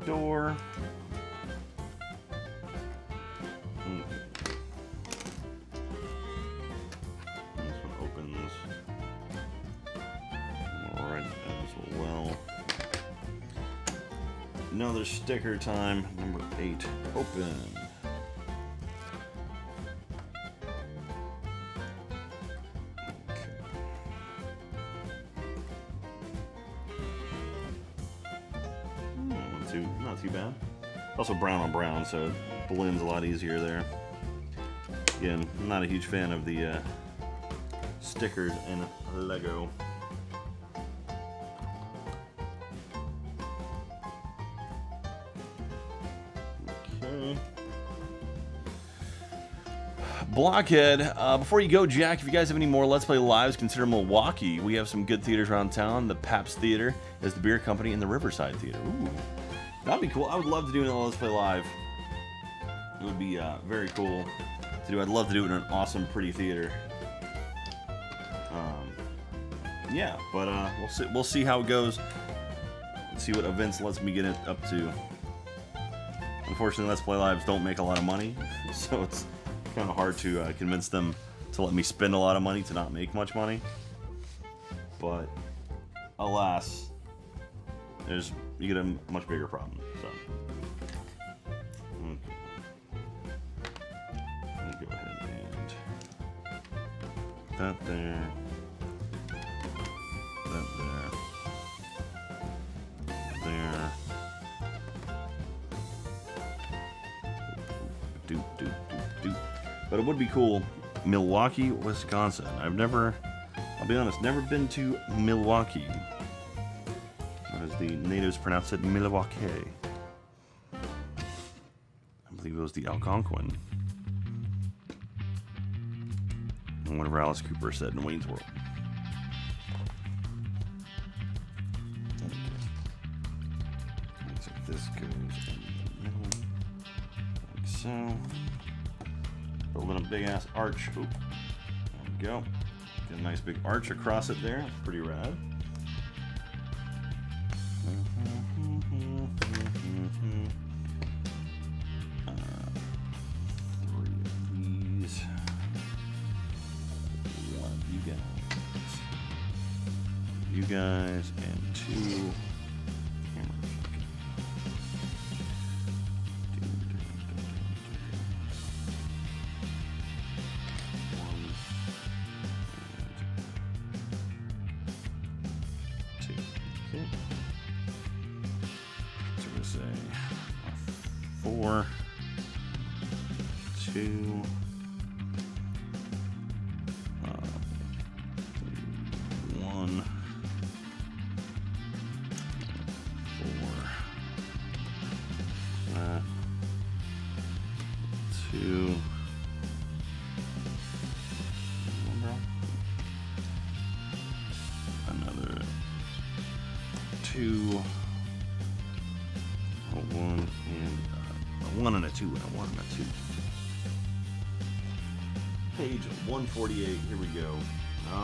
Door. Another sticker time. Number 8. Open. Not too bad. Also brown on brown, so it blends a lot easier there. Again, I'm not a huge fan of the stickers in Lego. Okay. Blockhead. Before you go, Jack, if you guys have any more Let's Play Lives, consider Milwaukee. We have some good theaters around town. The Pabst Theater is the beer company, and the Riverside Theater. Ooh. That'd be cool. I would love to do a Let's Play Live. It would be very cool to do. I'd love to do it in an awesome, pretty theater. Yeah, but we'll see how it goes. Let's see what events lets me get it up to. Unfortunately, Let's Play Lives don't make a lot of money, so it's kind of hard to convince them to let me spend a lot of money to not make much money. But alas, you get a much bigger problem. So okay. Let me go ahead and that there, that there, But it would be cool. Milwaukee, Wisconsin. I'll be honest, never been to Milwaukee. As the natives pronounced it, Milwaukee. I believe it was the Algonquin. And whatever Alice Cooper said in Wayne's World. So this goes in the middle, like so. Building a big ass arch. Oop. There we go. Get a nice big arch across it there. That's pretty rad. Three of these. One of you guys, and 2 cameras. Say 4, 2, 1, 4, 2. Another 2. A 1 and a 1 and a 2 and a 1 and a 2. Page 148. Here we go.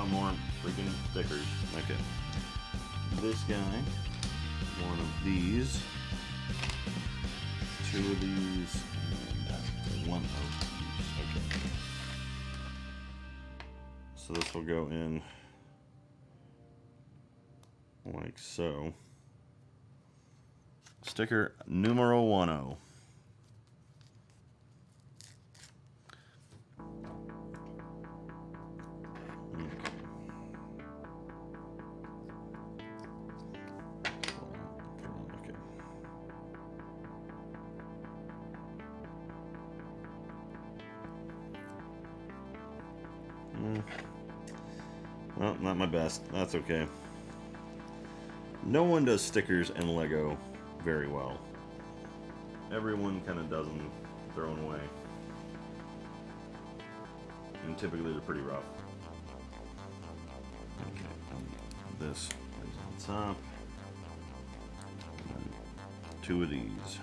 More freaking stickers. Okay. This guy. 1 of these. 2 of these. And 1 of these. Okay. So this will go in like so. Sticker numero 10. Okay. Well, not my best. That's okay. No one does stickers in Lego very well. Everyone kind of does them their own way. And typically they're pretty rough. Okay, this is on top. And then 2 of these.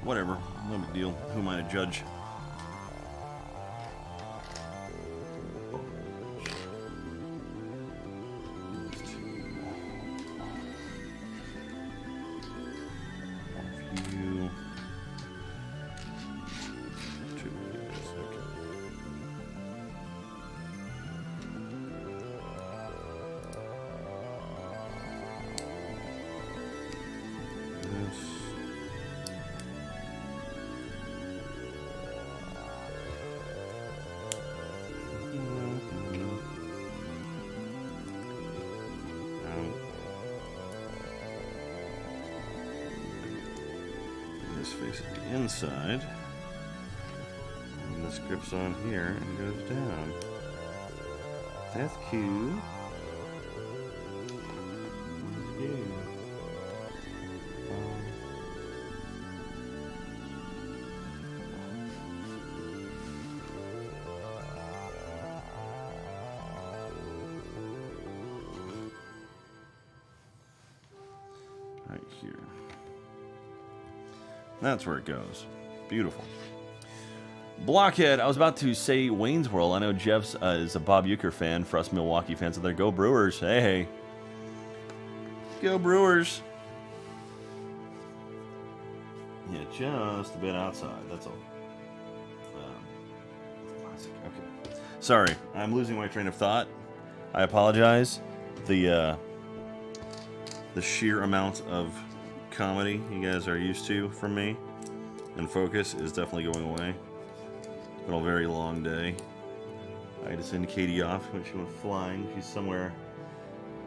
Whatever, no big deal. Who am I to judge? faces the inside. And this grips on here and goes down. That's cute. That's cute. Right here. That's where it goes. Beautiful. Blockhead, I was about to say Wayne's World. I know Jeff's is a Bob Uecker fan. For us Milwaukee fans out there, go Brewers. Hey, hey. Go Brewers. Yeah, just a bit outside. That's all. Classic. Okay. Sorry, I'm losing my train of thought. I apologize. The sheer amount of comedy you guys are used to from me and focus is definitely going away. It's been a very long day. I had to send Katie off when she went flying. She's somewhere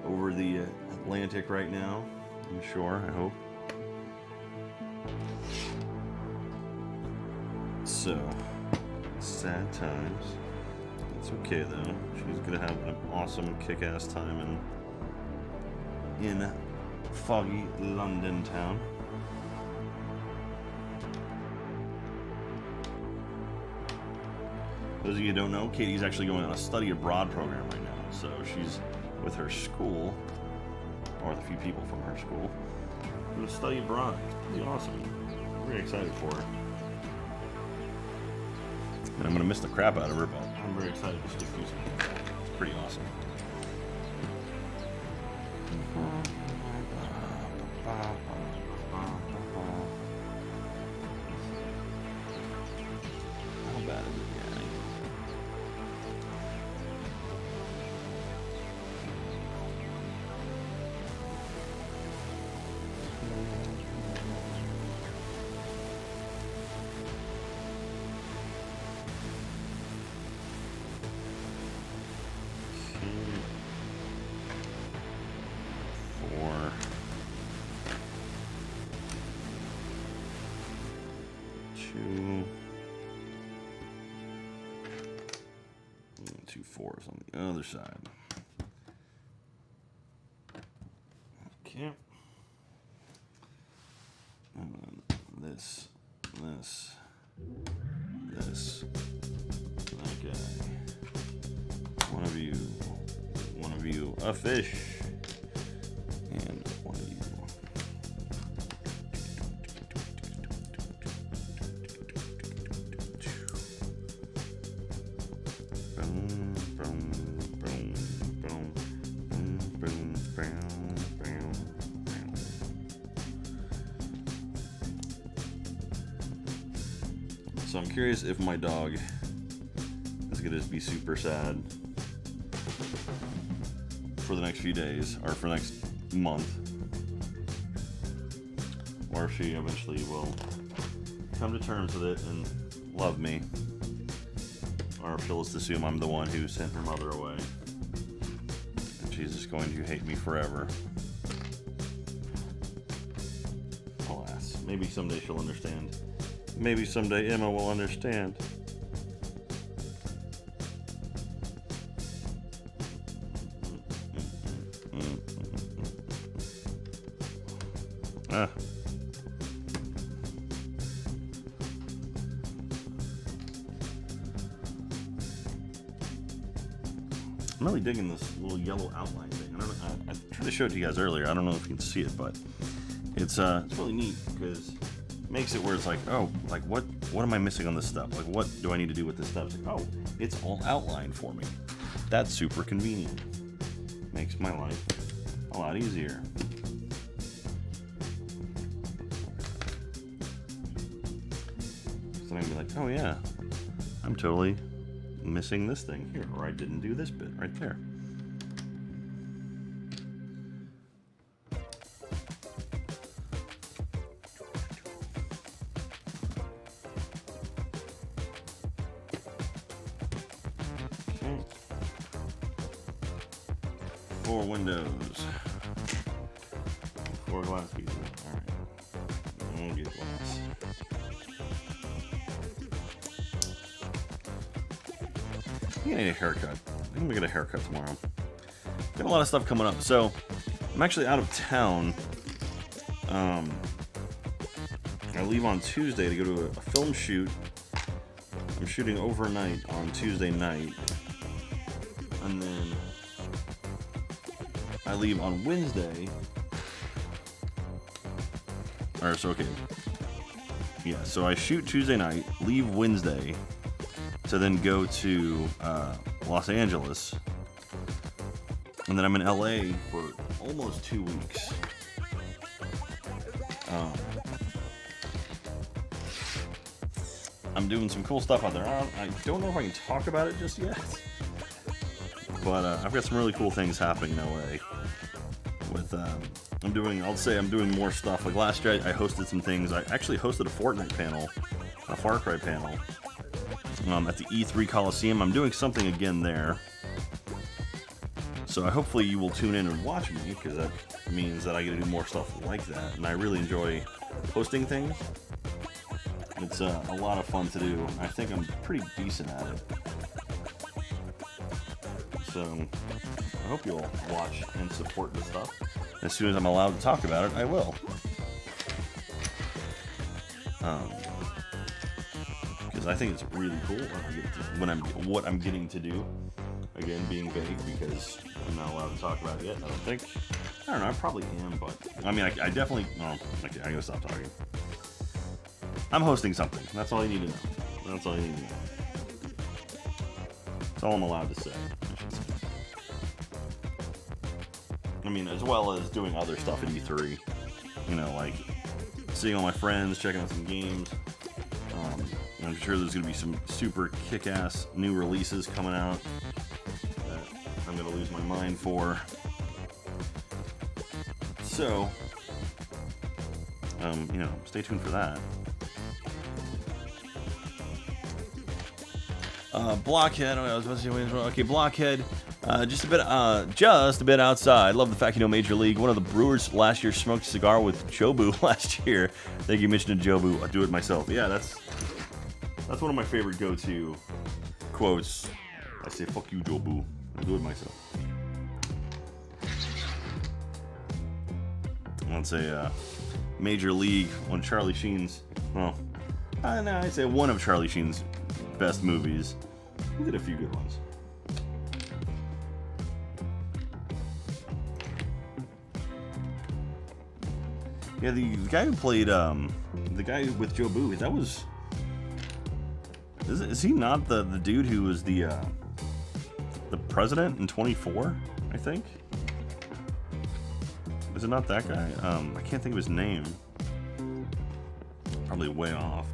over the Atlantic right now. I'm sure, I hope. So, sad times. It's okay though. She's gonna have an awesome kick-ass time in foggy London town. Those of you who don't know, Katie's actually going on a study abroad program right now. So she's with her school, or with a few people from her school, going to study abroad. It's pretty awesome. I'm very excited for her. And I'm going to miss the crap out of her, but I'm very excited to stick through some. It's pretty awesome. How bad is it getting? Two fours on the other side. Okay. And then this. That guy. One of you, a fish. And one of you. So I'm curious if my dog is going to be super sad for the next few days, or for the next month, or if she eventually will come to terms with it and love me, or if she'll just assume I'm the one who sent her mother away and she's just going to hate me forever. Alas, maybe someday she'll understand. Maybe someday Emma will understand. Ah. I'm really digging this little yellow outline thing. I tried to show it to you guys earlier. I don't know if you can see it, but it's really neat because it makes it where it's like, oh, like what am I missing on this stuff? Like what do I need to do with this stuff? It's like, oh, it's all outlined for me. That's super convenient. Makes my life a lot easier. So I can be like, oh yeah, I'm totally missing this thing here, or I didn't do this bit right there. Okay. 4 windows. 4 glass pieces. Alright. I'll get glass. I need a haircut. I think I'm gonna get a haircut tomorrow. Got a lot of stuff coming up. So, I'm actually out of town. I leave on Tuesday to go to a film shoot. I'm shooting overnight on Tuesday night. And then I leave on Wednesday. Okay. Yeah, so I shoot Tuesday night, leave Wednesday, to then go to Los Angeles. And then I'm in LA for almost 2 weeks. I'm doing some cool stuff out there. I don't know if I can talk about it just yet. But I've got some really cool things happening in LA. With I'm doing more stuff. Like last year, I hosted some things. I actually hosted a Fortnite panel, a Far Cry panel, at the E3 Coliseum. I'm doing something again there. So hopefully you will tune in and watch me, because that means that I get to do more stuff like that. And I really enjoy hosting things. It's a lot of fun to do. I think I'm pretty decent at it. So I hope you'll watch and support this stuff. As soon as I'm allowed to talk about it, I will. Because I think it's really cool what I'm getting to do. Again, being vague because I'm not allowed to talk about it yet. I don't think. I don't know. I probably am, but I mean, I definitely. Oh, okay, I gotta stop talking. I'm hosting something. That's all you need to know. That's all you need to know. That's all I'm allowed to say. I mean, as well as doing other stuff at E3. You know, like seeing all my friends, checking out some games. I'm sure there's going to be some super kick-ass new releases coming out that I'm going to lose my mind for. So, you know, stay tuned for that. Blockhead. I was about to say, okay, Blockhead. Just a bit outside. Love the fact you know Major League. One of the Brewers last year smoked a cigar with Jobu last year. I think you mentioned Jobu. I'll do it myself. Yeah, that's one of my favorite go-to quotes. I say, "Fuck you, Jobu." I'll do it myself. Let's say Major League. One of Charlie Sheen's. Well, no, I say one of Charlie Sheen's best movies. He did a few good ones. Yeah, the guy who played the guy with Jobu, that was. Is he not the dude who was the president in 24? I think. Is it not that guy? I can't think of his name. Probably way off.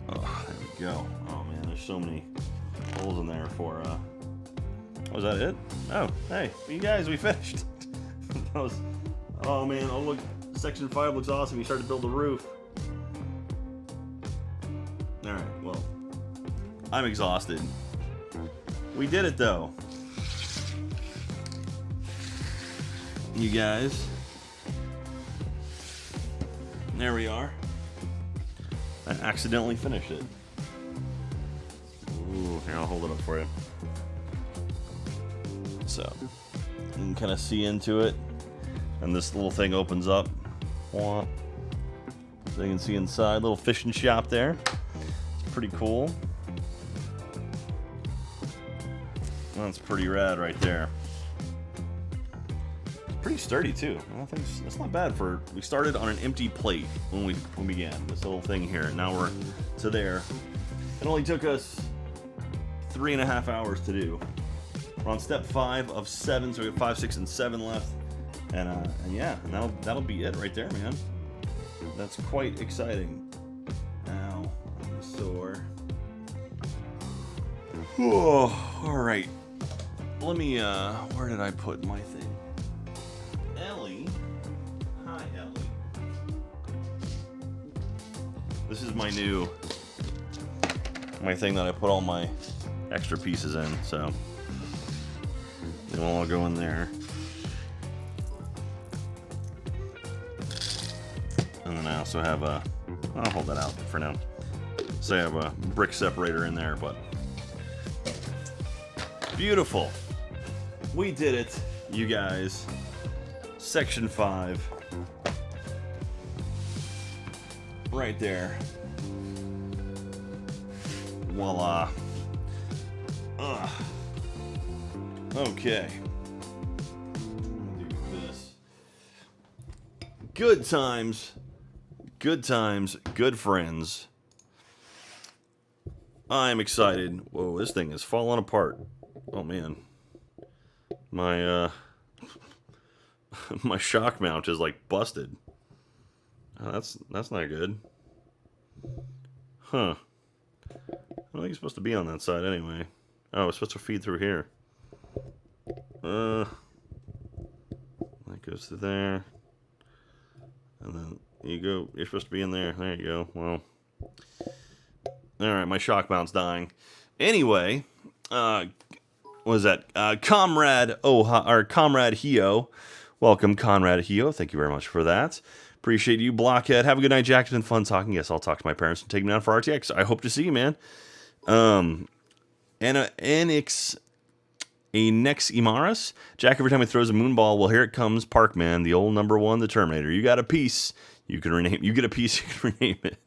Oh, there we go. Oh man, there's so many holes in there for. Was that it? Oh, hey, you guys, we finished. That was. Oh man, oh look, section 5 looks awesome. You started to build the roof. All right, well, I'm exhausted. We did it though. You guys. There we are. I accidentally finished it. Ooh, here, I'll hold it up for you. So, you can kind of see into it. And this little thing opens up. So you can see inside. Little fishing shop there. It's pretty cool. That's pretty rad right there. It's pretty sturdy too. I don't think that's not bad for. We started on an empty plate when we began this little thing here. Now we're to there. It only took us 3.5 hours to do. We're on step 5 of 7, so we have 5, 6, and 7 left. And yeah, that'll be it right there, man. That's quite exciting. Ow, I'm sore. Oh, all right. Let me. Where did I put my thing? Ellie. Hi, Ellie. This is my thing that I put all my extra pieces in. So They'll all go in there. And then I also have a... I'll hold that out for now. So I have a brick separator in there, but... Beautiful. We did it, you guys. Section 5. Right there. Voila. Ugh. Okay. Do this. Good times. Good times. Good friends. I'm excited. Whoa, this thing is falling apart. Oh man. My my shock mount is like busted. Oh, that's not good. Huh. I think it's supposed to be on that side anyway. Oh, it's supposed to feed through here. That goes to there. And then you're supposed to be in there. There you go. Well. Alright, my shock mount's dying. Anyway, what was that? Comrade Hio. Welcome, Conrad Hio. Thank you very much for that. Appreciate you, Blockhead. Have a good night, Jack. It's been fun talking. Yes, I'll talk to my parents and take them down for RTX. I hope to see you, man. Anix Imaris. Jack, every time he throws a moonball, well, here it comes, Parkman, the old number 1, the Terminator. You got a piece. You can rename. You get a piece. You can rename it.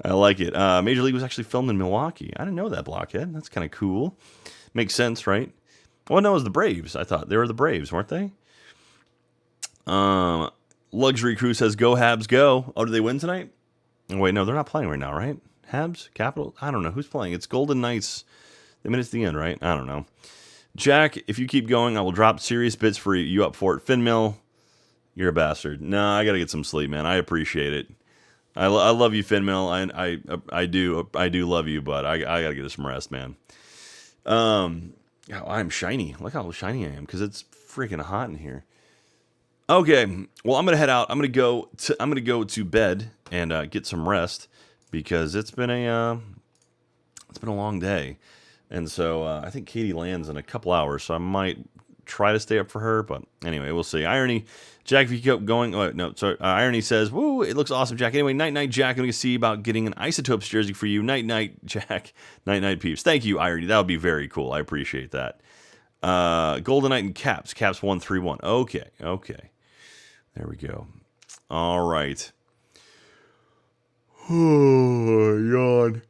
I like it. Major League was actually filmed in Milwaukee. I didn't know that, Blockhead. That's kind of cool. Makes sense, right? Oh, no, it was the Braves. I thought they were the Braves, weren't they? Luxury Crew says, go Habs, go. Oh, did they win tonight? Oh, wait, no, they're not playing right now, right? Habs? Capital? I don't know. Who's playing? It's Golden Knights. They made it to the end, right? I don't know. Jack, if you keep going, I will drop serious bits for you. You up for it? Finmill, you're a bastard. No, I got to get some sleep, man. I appreciate it. I love you, Finmill. I do love you, but I got to get some rest, man. I'm shiny. Look how shiny I am because it's freaking hot in here. Okay, well I'm gonna head out. I'm gonna go to bed and get some rest because it's been a long day, and so I think Katie lands in a couple hours, so I might try to stay up for her. But anyway, we'll see. Irony, Jack, if you keep going, oh, no, sorry. Irony says, "Woo, it looks awesome, Jack." Anyway, night, Jack. I'm gonna see about getting an Isotopes jersey for you. Night, Jack. Night, peeps. Thank you, Irony. That would be very cool. I appreciate that. Golden Knight and Caps 131. Okay. There we go. All right. Oh, yawn.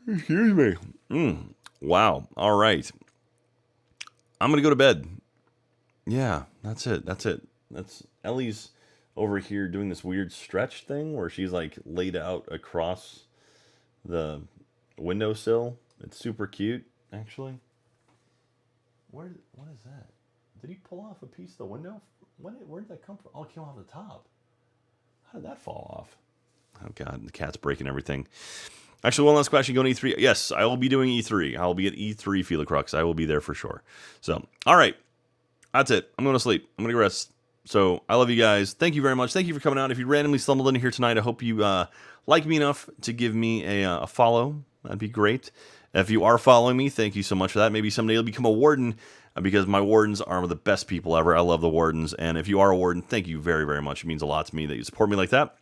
Excuse me. Wow. All right. I'm going to go to bed. Yeah, that's it. That's Ellie's over here doing this weird stretch thing where she's like laid out across the windowsill. It's super cute, actually. What is that? Did he pull off a piece of the window? Where did that come from? Oh, it came off the top. How did that fall off? Oh, God, the cat's breaking everything. Actually, one last question. Going to E3. Yes, I will be doing E3. I will be at E3 Felix. I will be there for sure. So, all right. That's it. I'm going to sleep. I'm going to rest. So, I love you guys. Thank you very much. Thank you for coming out. If you randomly stumbled in here tonight, I hope you like me enough to give me a follow. That'd be great. If you are following me, thank you so much for that. Maybe someday you'll become a warden because my wardens are the best people ever. I love the wardens. And if you are a warden, thank you very, very much. It means a lot to me that you support me like that.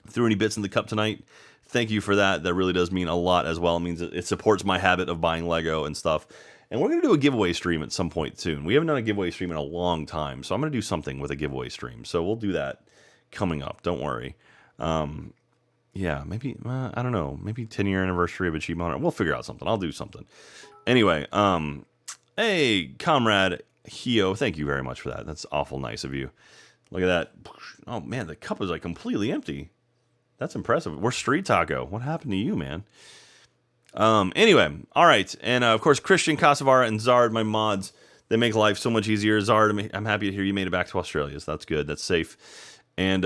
Threw any bits in the cup tonight. Thank you for that. That really does mean a lot as well. It means it supports my habit of buying Lego and stuff. And we're going to do a giveaway stream at some point soon. We haven't done a giveaway stream in a long time. So I'm going to do something with a giveaway stream. So we'll do that coming up. Don't worry. Yeah, maybe, I don't know. Maybe 10-year anniversary of Achievement Hunter. We'll figure out something. I'll do something. Anyway, hey, Comrade Hio, thank you very much for that. That's awful nice of you. Look at that. Oh, man, the cup is like completely empty. That's impressive. We're Street Taco. What happened to you, man? Anyway, all right. And, of course, Christian, Kasavara, and Zard, my mods, they make life so much easier. Zard, I'm happy to hear you made it back to Australia, so that's good. That's safe. And,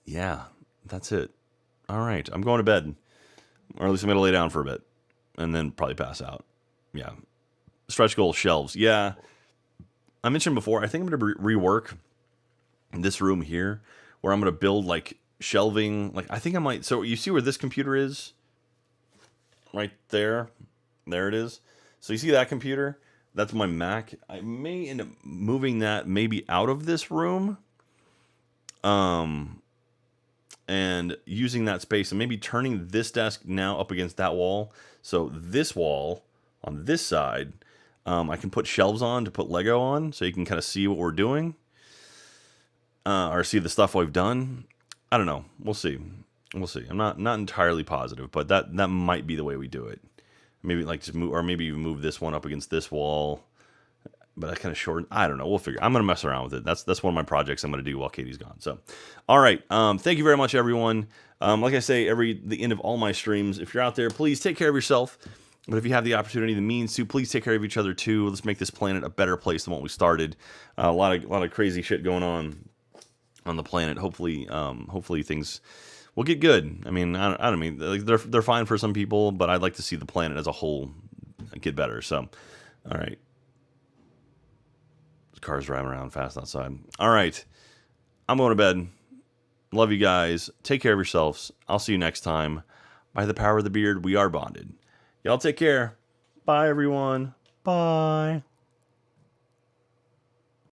yeah, that's it. All right. I'm going to bed. Or at least I'm going to lay down for a bit. And then probably pass out. Yeah. Stretch goal shelves. Yeah. I mentioned before, I think I'm going to rework this room here, where I'm going to build, like, shelving. Like, I think I might. So you see where this computer is? Right there. There it is. So you see that computer? That's my Mac. I may end up moving that maybe out of this room. And using that space and maybe turning this desk now up against that wall. So this wall on this side, I can put shelves on to put Lego on, so you can kind of see what we're doing, or see the stuff we've done. I don't know. We'll see. We'll see. I'm not entirely positive, but that might be the way we do it. Maybe like just move, or maybe even move this one up against this wall. But that's kind of short. I don't know. We'll figure. I'm gonna mess around with it. That's one of my projects I'm gonna do while Katie's gone. So, all right. Thank you very much, everyone. Like I say, the end of all my streams, if you're out there, please take care of yourself. But if you have the opportunity, the means to, please take care of each other too. Let's make this planet a better place than what we started. A lot of crazy shit going on the planet. Hopefully things will get good. I mean, I don't mean like they're fine for some people, but I'd like to see the planet as a whole get better. So, all right. Cars driving around fast outside. All right. I'm going to bed. Love you guys. Take care of yourselves. I'll see you next time. By the power of the beard, we are bonded. Y'all take care. Bye, everyone. Bye.